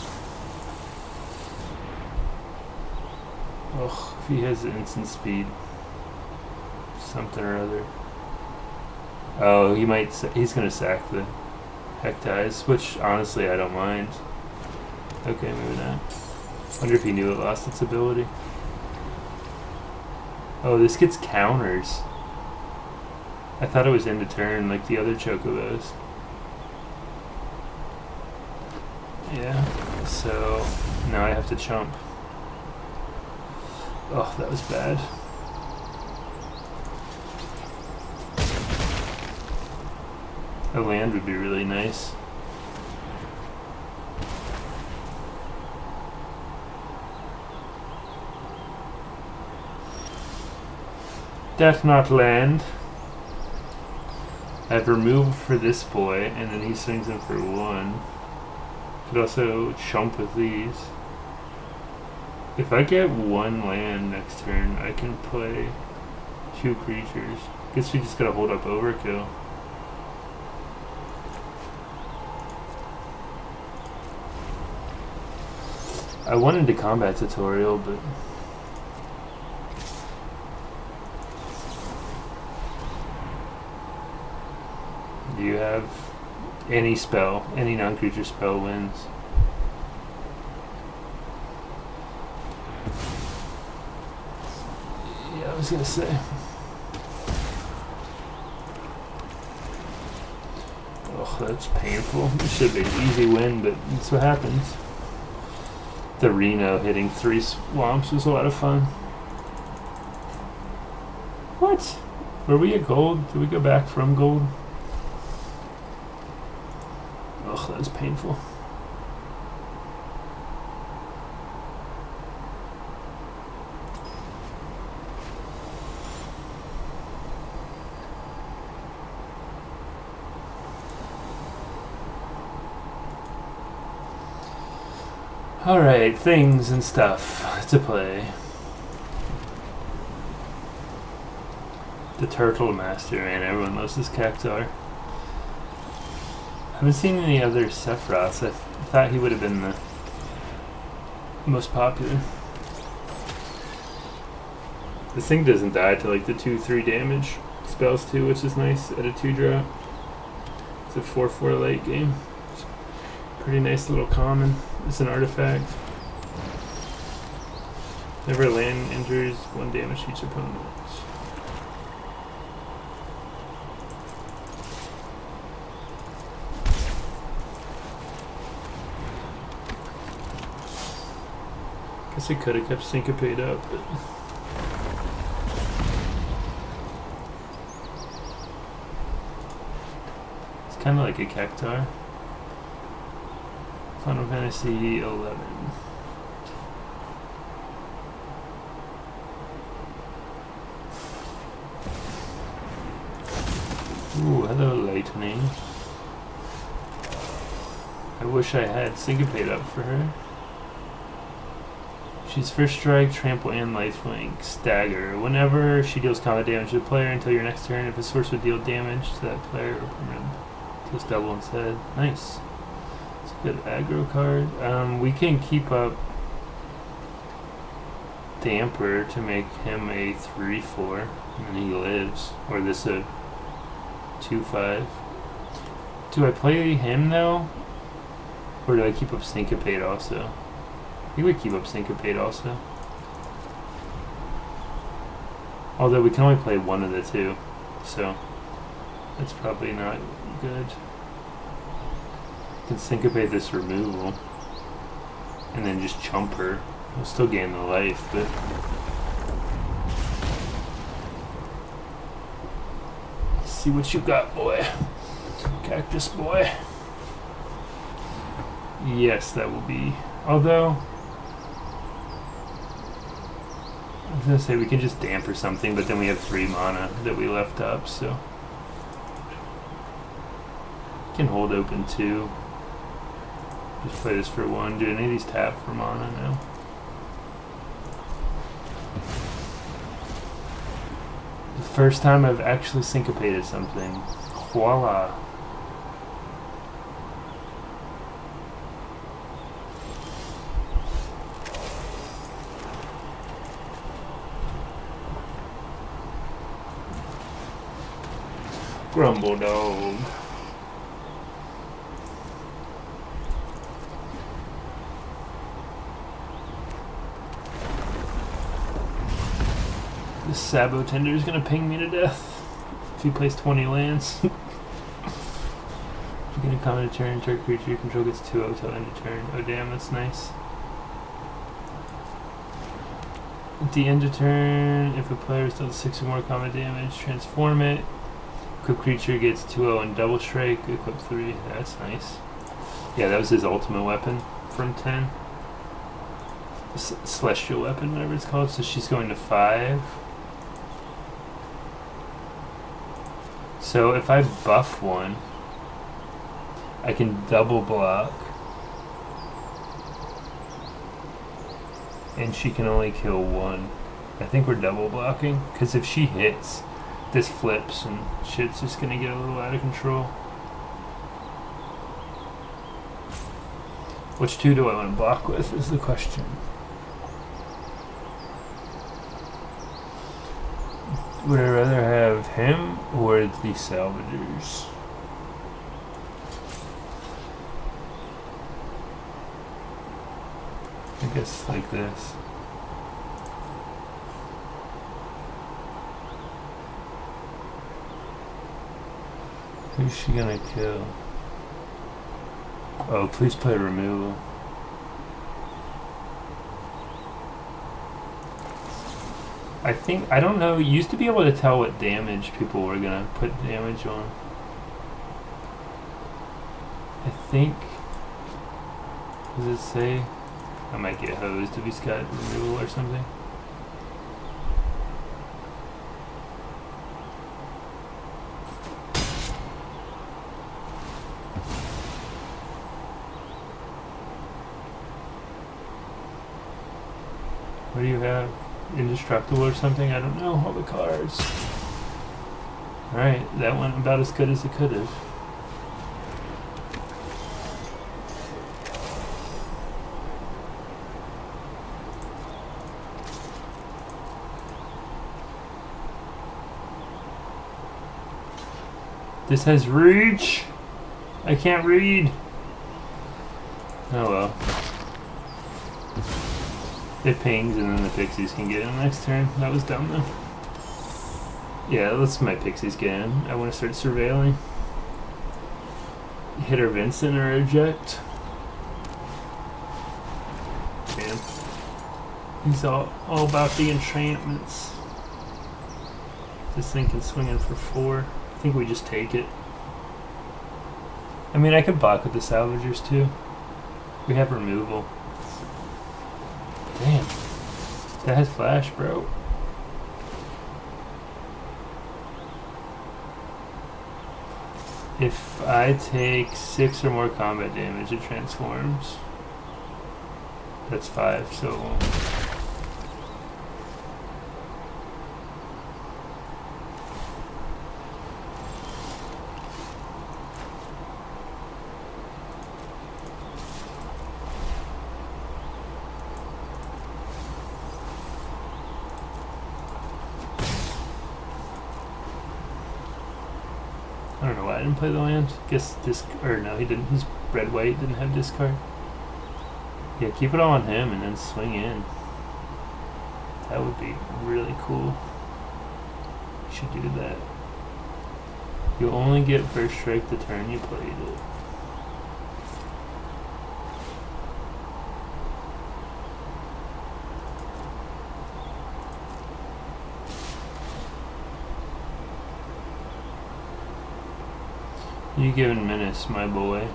[SPEAKER 1] Ugh, if he has instant speed. Something or other. Oh, he's gonna sack the Hectize, which honestly I don't mind. Okay, maybe not. Wonder if he knew it lost its ability. Oh, this gets counters. I thought it was end of turn like the other Chocobos. Yeah, so now I have to chump. Oh, that was bad. A land would be really nice. Death not land. I have removed for this boy, and then he swings in for 1. Could also chump with these. If I get 1 land next turn, I can play 2 creatures. Guess we just gotta hold up overkill. I wanted to combat tutorial, but do you have any spell, any non-creature spell wins? Yeah, I was gonna say. Oh, that's painful. It should be an easy win, but that's what happens. The Reno hitting 3 swamps was a lot of fun. What? Were we at gold? Did we go back from gold? Ugh, that was painful. Alright, things and stuff to play. The Turtle Master, man, everyone loves this Cactuar. I haven't seen any other Sephiroths. I thought he would have been the most popular. This thing doesn't die to like the 2/3 damage spells too, which is nice at a 2-drop. It's a 4/4 late game. Pretty nice little common. It's an artifact. Never land injures 1 damage to each opponent. Guess I could have kept Syncopate up, but it's kind of like a Cactuar. Final Fantasy 11. Ooh, hello, Lightning. I wish I had Syncopate up for her. She's first strike, trample, and lifelink. Stagger. Whenever she deals combat damage to the player until your next turn, if a source would deal damage to that player or permanent, deals double instead. Nice. It's a good aggro card. We can keep up Damper to make him a 3/4, and then he lives. Or this a 2/5. Do I play him though? Or do I keep up Syncopate also? I think we keep up Syncopate also. Although we can only play one of the two, so that's probably not good. We can Syncopate this removal and then just chump her. We'll still gain the life, but let's see what you got, boy. Cactus boy. Yes, that will be. Although I was gonna say we can just damper something, but then we have 3 mana that we left up, so can hold open 2. Just play this for 1. Do any of these tap for mana now? The first time I've actually syncopated something. Voila. Grumble dog. This Sabo Tender is gonna ping me to death if he plays 20 lands. If you're gonna comment a turn, target creature you control gets 2/0 till end of turn. Oh damn, that's nice. At the end of turn, if a player still has 6 or more combat damage, transform it. Equip creature gets 2/0 and double strike. Equip 3. That's nice. Yeah, that was his ultimate weapon from 10. Celestial weapon, whatever it's called. So she's going to 5. So if I buff one, I can double block. And she can only kill 1. I think we're double blocking. Because if she hits, this flips and shit's just gonna get a little out of control. Which 2 do I want to block with is the question. Would I rather have him or the salvagers? I guess like this. Who's she gonna kill? Oh, please play removal. I don't know, you used to be able to tell what damage people were gonna put damage on. I think, does it say? I might get hosed if he's got removal or something. What do you have? Indestructible or something? I don't know all the cards. Alright, that went about as good as it could have. This has reach! I can't read! Oh well. It pings and then the pixies can get in next turn. That was dumb though. Yeah, let's my pixies get in. I want to start surveilling. Hit or Vincent or eject. Damn. He's all about the enchantments. This thing can swing in for 4. I think we just take it. I mean, I could block with the salvagers too. We have removal. Damn. That has flash, bro. If I take 6 or more combat damage, it transforms. That's 5, so it won't. I don't know why I didn't play the land. Guess or no, he didn't. He's red white, didn't have discard. Yeah, keep it all on him and then swing in. That would be really cool. You should do that. You only get first strike the turn you played it. You giving menace, my boy.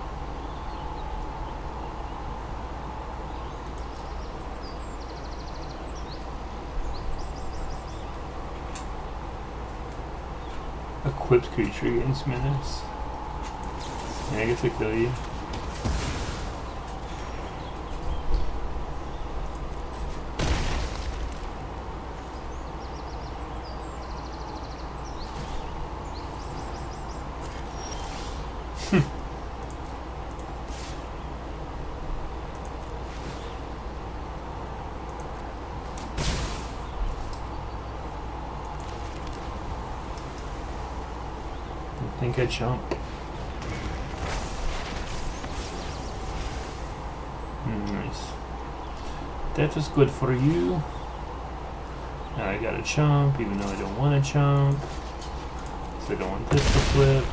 [SPEAKER 1] Equipped creature against menace. Yeah, I guess I kill you. I think I jump. Nice. That was good for you. Now I gotta chomp, even though I don't want to chomp. So I don't want this to flip.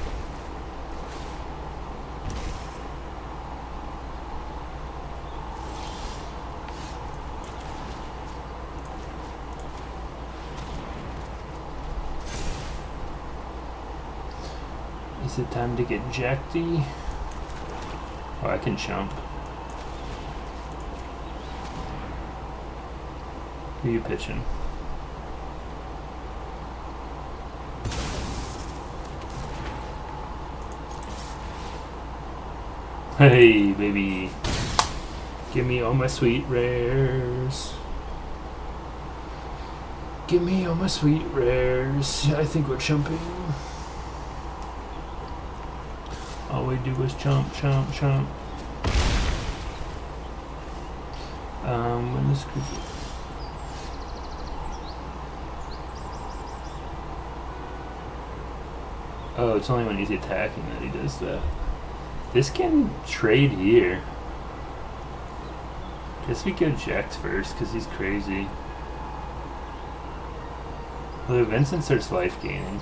[SPEAKER 1] Is it time to get jackedy? Oh, I can jump. Who you pitching? Hey, baby. Give me all my sweet rares. Give me all my sweet rares. I think we're chumping. All we do is chomp, chomp, chomp. When this creature... Oh, it's only when he's attacking that he does that. This can trade here. Guess we go Jax first, because he's crazy. Although Vincent starts life gaining.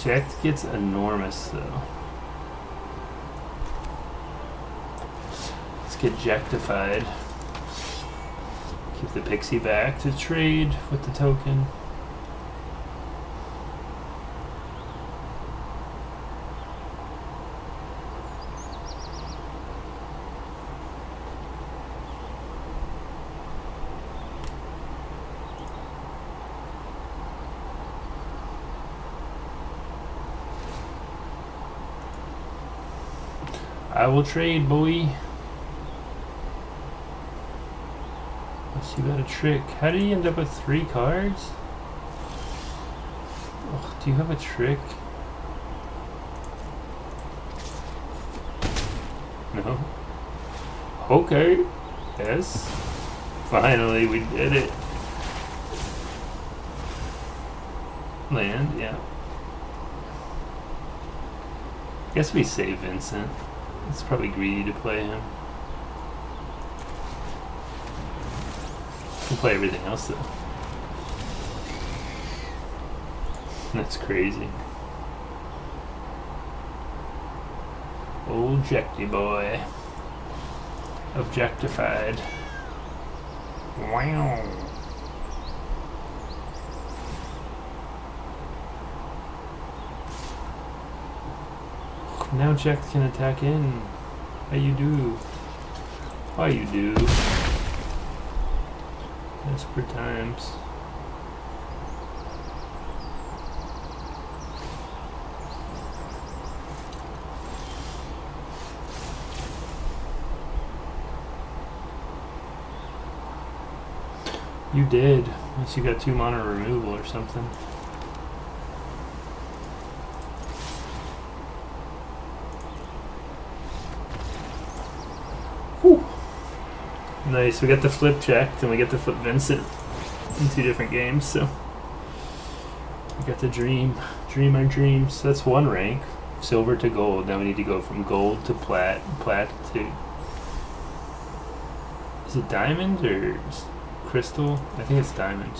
[SPEAKER 1] Jax gets enormous though. Let's get Jactified. Keep the pixie back to trade with the token. I will trade, boy. Unless you got a trick. How did he end up with 3 cards? Oh, do you have a trick? No? Okay. Yes. Finally, we did it. Land, yeah. Guess we save Vincent. It's probably greedy to play him. Can play everything else though. That's crazy. Objecty boy. Objectified. Wow. Now Jax can attack in. How you do? How you do? Desperate times. You did. Unless you got 2 mana removal or something. Whew. Nice. We got the flip checked and we got the flip Vincent in 2 different games, so we got the dream our dreams. That's 1 rank. Silver to gold. Now we need to go from gold to plat to... Is it diamond or crystal? I think it's diamond.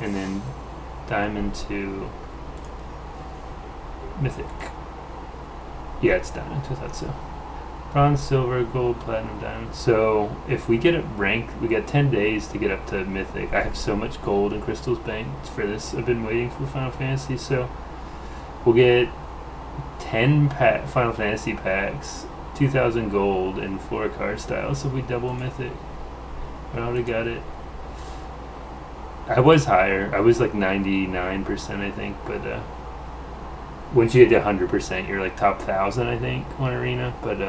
[SPEAKER 1] And then diamond to mythic. Yeah, it's diamond. I thought so. Bronze, silver, gold, platinum, diamond. So if we get it ranked, we got 10 days to get up to mythic. I have so much gold and crystals banked for this. I've been waiting for Final Fantasy, so we'll get 10 Final Fantasy packs, 2,000 gold, and 4 card styles. So if we double mythic, I already got it. I was higher. I was like 99%, I think, but once you get to 100%, you're like top 1,000, I think, on Arena. But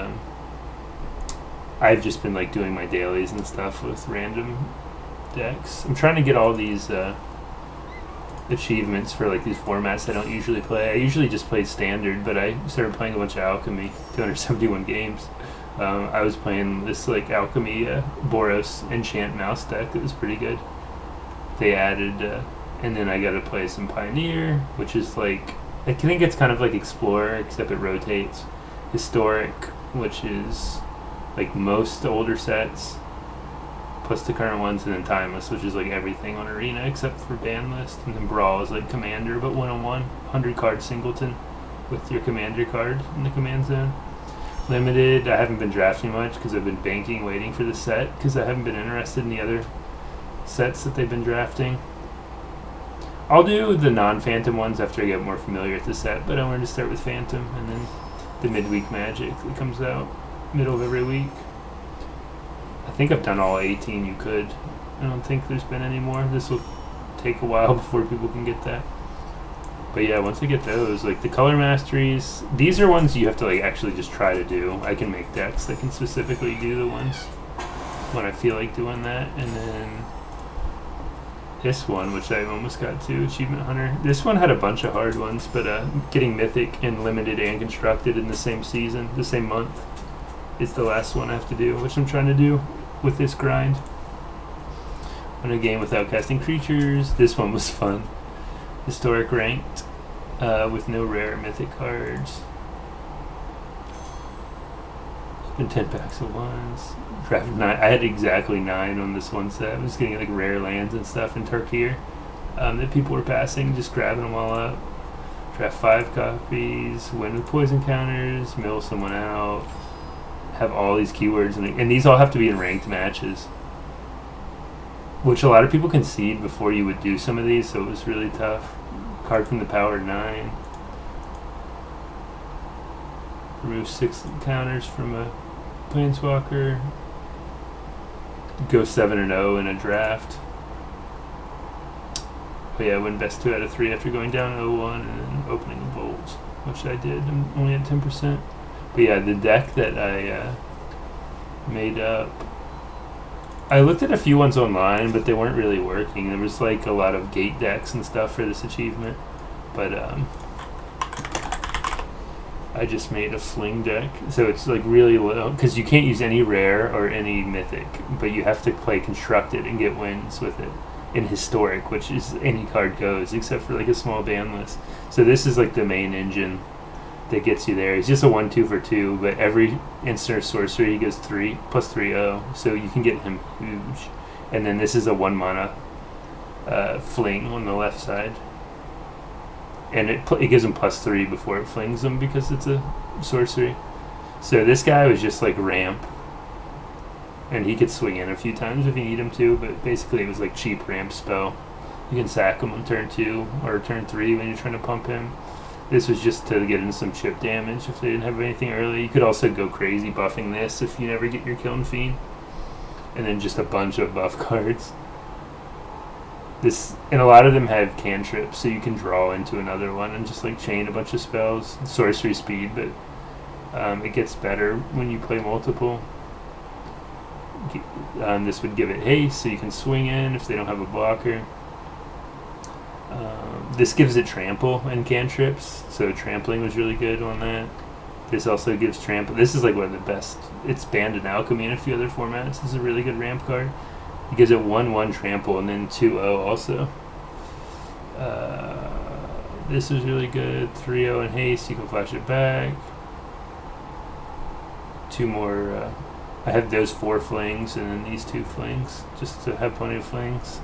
[SPEAKER 1] I've just been like doing my dailies and stuff with random decks. I'm trying to get all these achievements for like these formats I don't usually play. I usually just play standard, but I started playing a bunch of Alchemy, 271 games. I was playing this like Alchemy Boros Enchant Mouse deck that was pretty good. They added, and then I got to play some Pioneer, which is like, I think it's kind of like Explorer, except it rotates. Historic, which is like most older sets, plus the current ones, and then Timeless, which is like everything on Arena except for ban list. And then Brawl is like Commander, but 1-on-1, 100 card singleton with your Commander card in the command zone. Limited, I haven't been drafting much because I've been banking, waiting for the set, because I haven't been interested in the other sets that they've been drafting. I'll do the non-Phantom ones after I get more familiar with the set, but I wanted to start with Phantom, and then the midweek Magic that comes out middle of every week. I think I've done all 18 you could. I don't think there's been any more. This will take a while before people can get that. But yeah, once I get those, like the color masteries, these are ones you have to like actually just try to do. I can make decks that can specifically do the ones when I feel like doing that. And then this one, which I almost got to, Achievement Hunter. This one had a bunch of hard ones, but getting Mythic and Limited and Constructed in the same season, the same month, is the last one I have to do, which I'm trying to do with this grind. On a game without casting creatures. This one was fun. Historic ranked with no rare mythic cards. Been 10 packs of ones. Drafted 9. I had exactly 9 on this one set. I was getting like rare lands and stuff in Turkey that people were passing, just grabbing them all up. Draft 5 copies. Win with poison counters. Mill someone out. Have all these keywords, and these all have to be in ranked matches, which a lot of people concede before you would do some of these, so it was really tough. Card from the power 9. Remove 6 counters from a Planeswalker. Go 7-0 in a draft. But yeah, win best 2 out of 3 after going down 0-1 and then opening a bolt, which I did. I'm only at 10%. But yeah, the deck that I made up, I looked at a few ones online, but they weren't really working. There was like a lot of gate decks and stuff for this achievement, but I just made a fling deck, so it's like really low because you can't use any rare or any mythic, but you have to play constructed and get wins with it in historic, which is any card goes except for like a small ban list. So this is like the main engine that gets you there. It's just a 1-2 for 2, but every instant or sorcery he goes 3 plus 3-0, so you can get him huge. And then this is a 1 mana fling on the left side, and it gives him plus 3 before it flings him because it's a sorcery. So this guy was just like ramp, and he could swing in a few times if you need him to, but basically it was like cheap ramp spell. You can sack him on turn 2 or turn 3 when you're trying to pump him. This was just to get in some chip damage if they didn't have anything early. You could also go crazy buffing this if you never get your Kiln Fiend. And then just a bunch of buff cards. And a lot of them have cantrips, so you can draw into another one and just like chain a bunch of spells. Sorcery speed, but it gets better when you play multiple. This would give it haste, so you can swing in if they don't have a blocker. This gives it trample and cantrips, so trampling was really good on that. This also gives trample. This is like one of the best. It's banned in Alchemy and a few other formats. This is a really good ramp card. It gives it 1/1 trample and then 2/0 also. This is really good. 3/0 and haste. You can flash it back. 2 more. I have those 4 flings and then these 2 flings just to have plenty of flings.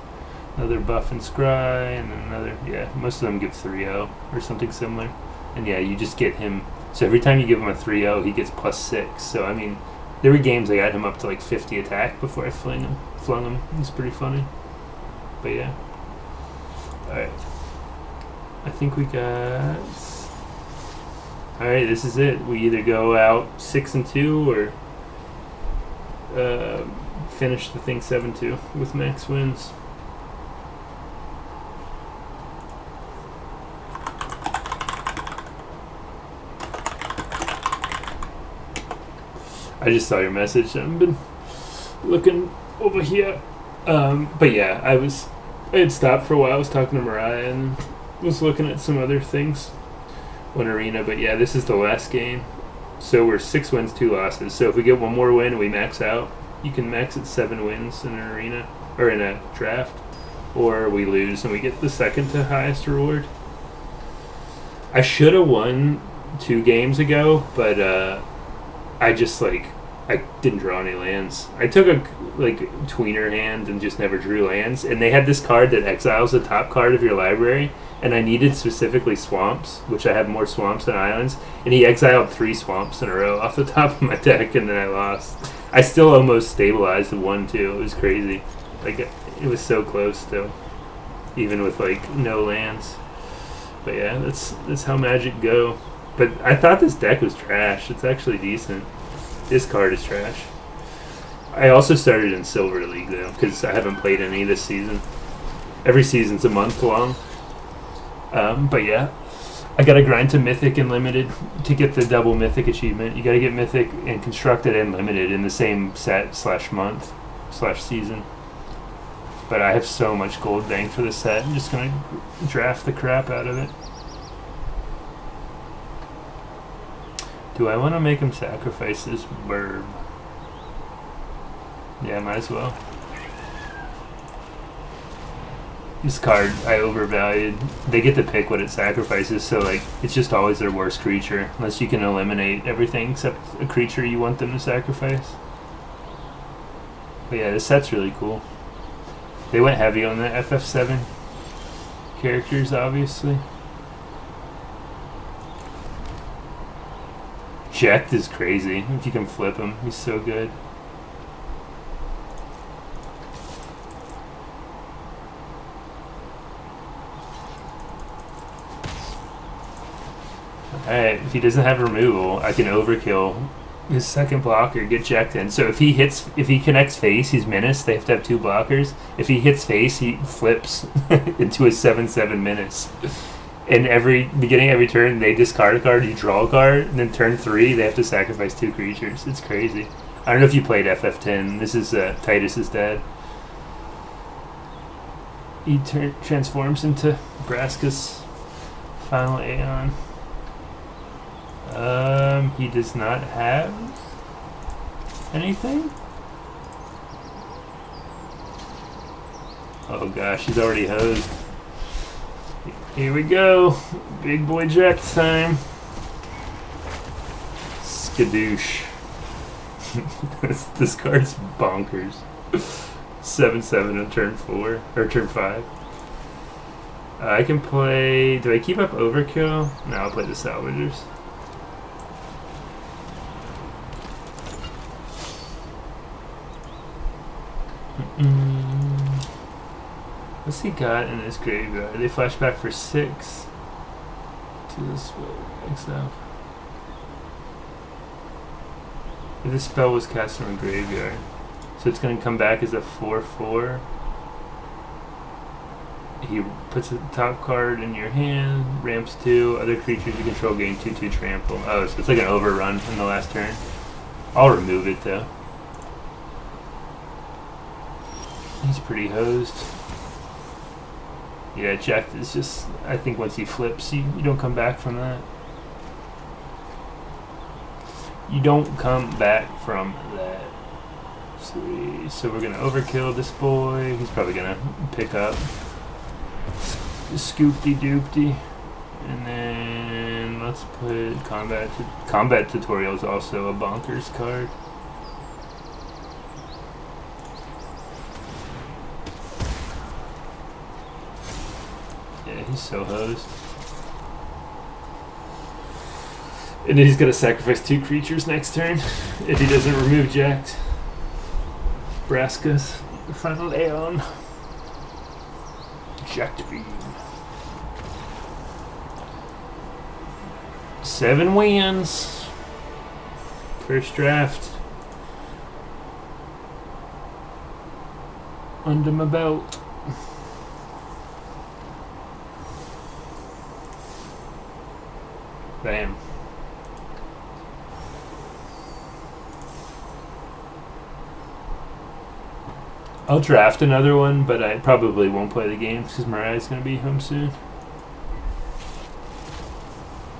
[SPEAKER 1] Another buff and scry and then another. Yeah, most of them give 3/0 or something similar. And yeah, you just get him. So every time you give him a 3/0, he gets +6. So I mean, there were games I got him up to like 50 attack before I flung him. He's pretty funny. But yeah. Alright. I think we got... Alright, this is it. We either go out 6-2 or finish the thing 7-2 with max wins. I just saw your message. I've been looking over here. But yeah, I had stopped for a while. I was talking to Mariah and was looking at some other things on Arena. But yeah, this is the last game. So we're 6 wins, 2 losses. So if we get one more win and we max out, you can max at 7 wins in an arena or in a draft. Or we lose and we get the second to highest reward. I should have won 2 games ago, but I just I didn't draw any lands. I took a tweener hand and just never drew lands. And they had this card that exiles the top card of your library, and I needed specifically swamps, which I have more swamps than islands. And he exiled 3 swamps in a row off the top of my deck, and then I lost. I still almost stabilized and won too. It was crazy. It was so close still, even with no lands. But yeah, that's how Magic go. But I thought this deck was trash. It's actually decent. This card is trash. I also started in Silver League, though, because I haven't played any this season. Every season's a month long. But yeah, I got to grind to Mythic and Limited to get the double Mythic achievement. You got to get Mythic and Constructed and Limited in the same set/month/season. But I have so much gold banked for the set. I'm just going to draft the crap out of it. Do I want to make him sacrifice this burb? Yeah, might as well. This card I overvalued. They get to pick what it sacrifices, so it's just always their worst creature, unless you can eliminate everything except a creature you want them to sacrifice. But yeah, this set's really cool. They went heavy on the FF7 characters, obviously. Jacked is crazy. If you can flip him, he's so good. Alright, if he doesn't have removal, I can overkill his second blocker, get jacked in. So if he connects face, he's menace. They have to have 2 blockers. If he hits face, he flips into a 7/7 menace. And beginning every turn, they discard a card, you draw a card, and then turn 3, they have to sacrifice 2 creatures. It's crazy. I don't know if you played FF10. This is Titus's dad. He transforms into Braska's final Aeon. He does not have anything? Oh gosh, he's already hosed. Here we go. Big boy jack time. Skadoosh. this card's bonkers. 7/7 on turn 4 or turn 5. I can play. Do I keep up Overkill? No, I'll play the Salvagers. What's he got in his graveyard? They flash back for 6 to the spell exile. This spell was cast from a graveyard, so it's going to come back as a 4/4. He puts a top card in your hand, ramps 2, other creatures you control gain 2/2 trample. Oh, so it's like an overrun in the last turn. I'll remove it though. He's pretty hosed. Yeah, Jack is just... I think once he flips, you don't come back from that. You don't come back from that. Sweet. So we're going to overkill this boy. He's probably going to pick up Scoopty-doopty. And then let's put Combat. Combat Tutorial is also a bonkers card. Yeah, he's so hosed. And then he's going to sacrifice 2 creatures next turn if he doesn't remove Jacked. Braskus, Final Aeon. Jacked Beam. 7 wins. First draft. Under my belt. Bam. I'll draft another one, but I probably won't play the game because Mariah's going to be home soon.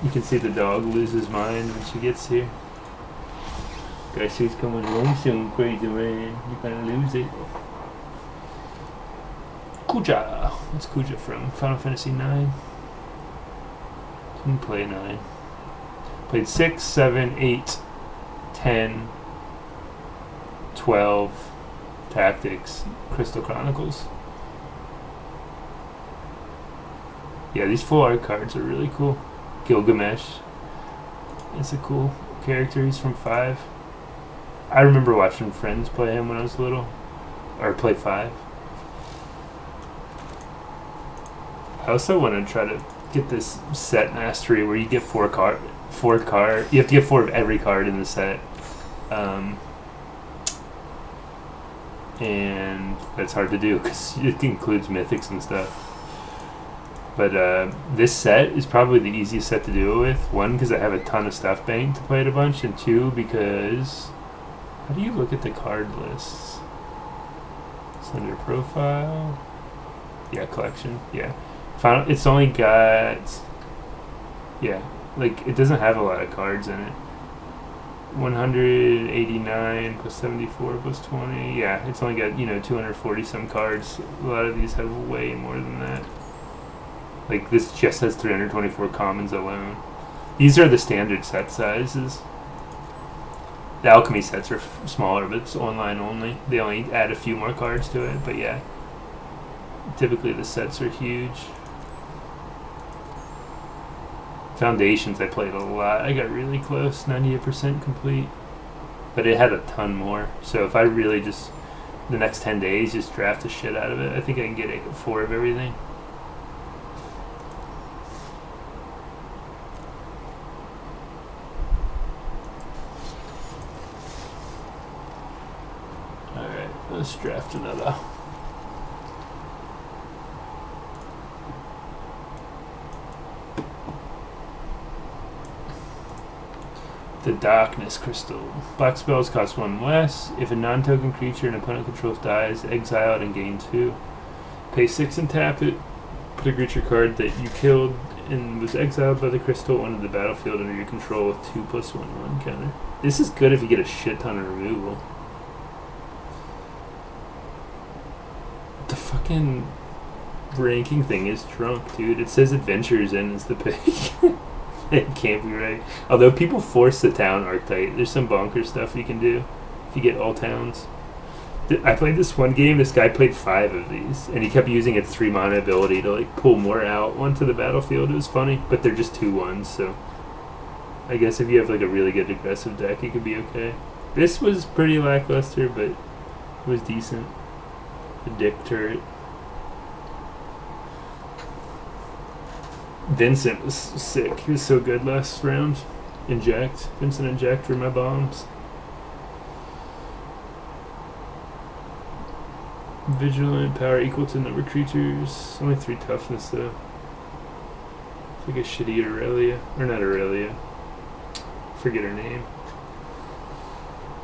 [SPEAKER 1] You can see the dog lose his mind when she gets here. Guys, she's coming home soon, crazy man. You're going to lose it. Kuja. What's Kuja from? Final Fantasy 9? Didn't play 9. Played 6, 7, 8, 10, 12... Tactics, Crystal Chronicles. Yeah, these full art cards are really cool. Gilgamesh. It's a cool character. He's from 5. I remember watching friends play him when I was little. Or play 5. I also want to try to get this set mastery where you get 4 card. You have to get 4 of every card in the set. And that's hard to do because it includes mythics and stuff. But this set is probably the easiest set to do it with. 1, because I have a ton of stuff banked to play it a bunch, and 2, because how do you look at the card lists? It's under profile. Yeah, collection. Yeah, final. It's only got like it doesn't have a lot of cards in it. 189 plus 74 plus 20. Yeah, it's only got 240 some cards. A lot of these have way more than that. Like this just has 324 commons alone. These are the standard set sizes. The alchemy sets are smaller, but it's online only. They only add a few more cards to it, but yeah. Typically the sets are huge. Foundations I played a lot. I got really close, 98% complete. But it had a ton more. So if I really just, the next 10 days, just draft the shit out of it, I think I can get 4 of everything. Alright, let's draft another. The Darkness Crystal. Black spells cost 1 less. If a non-token creature an opponent controls dies, exile it and gain 2. Pay 6 and tap it. Put a creature card that you killed and was exiled by the crystal onto the battlefield under your control with 2+1/1 counter. This is good if you get a shit ton of removal. The fucking ranking thing is drunk, dude. It says Adventures ends the page. It can't be right. Although people force the town archetype. There's some bonker stuff you can do if you get all towns. I played this one game, this guy played 5 of these, and he kept using its 3 mana ability to like pull more out onto the battlefield. It was funny, but they're just 2/1s, so I guess if you have like a really good aggressive deck, it could be okay. This was pretty lackluster, but it was decent. The dick turret. Vincent was sick. He was so good last round. Inject. Vincent inject for my bombs. Vigilant, power equal to number of creatures. Only 3 toughness though. It's like a shitty Aurelia. Or not Aurelia. Forget her name.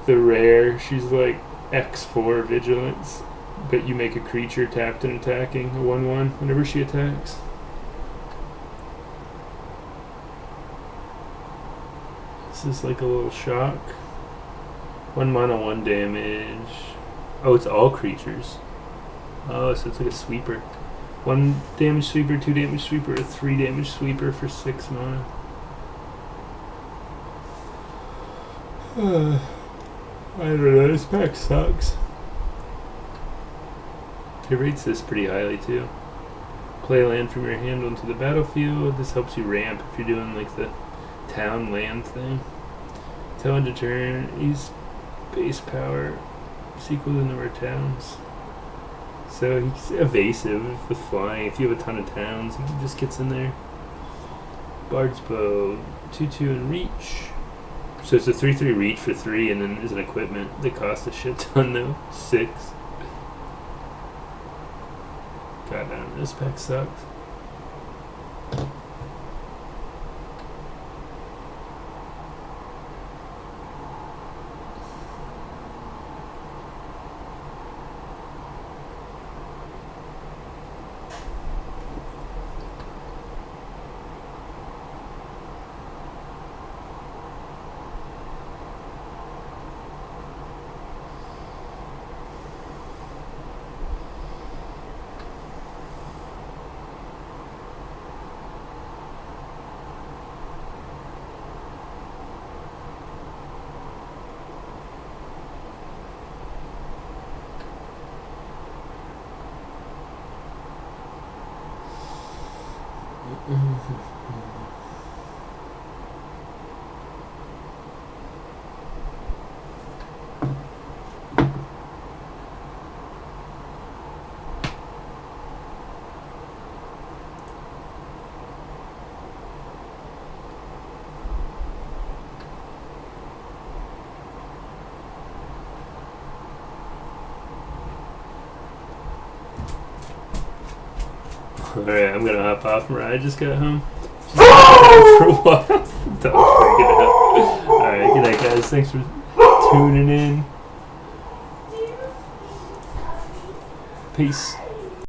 [SPEAKER 1] The rare, she's like X4 vigilance. But you make a creature tapped and attacking, a 1/1, whenever she attacks. This is like a little shock. 1 mana, 1 damage. Oh, it's all creatures. Oh, so it's like a sweeper. 1 damage sweeper, 2 damage sweeper, a 3 damage sweeper for 6 mana. I don't know, this pack sucks. It rates this pretty highly too. Play land from your hand onto the battlefield. This helps you ramp if you're doing like the town land thing. Till end of turn, use base power. It's equal to the number of towns. So he's evasive with flying. If you have a ton of towns, he just gets in there. Bard's Bow, 2/2 and reach. So it's a 3/3 reach for 3, and then is an equipment that costs a shit ton though. 6. God damn, this pack sucks. Alright, I'm gonna hop off. Mariah just got home. She's for a while. Don't freak out. Alright, good night, guys. Thanks for tuning in. Peace.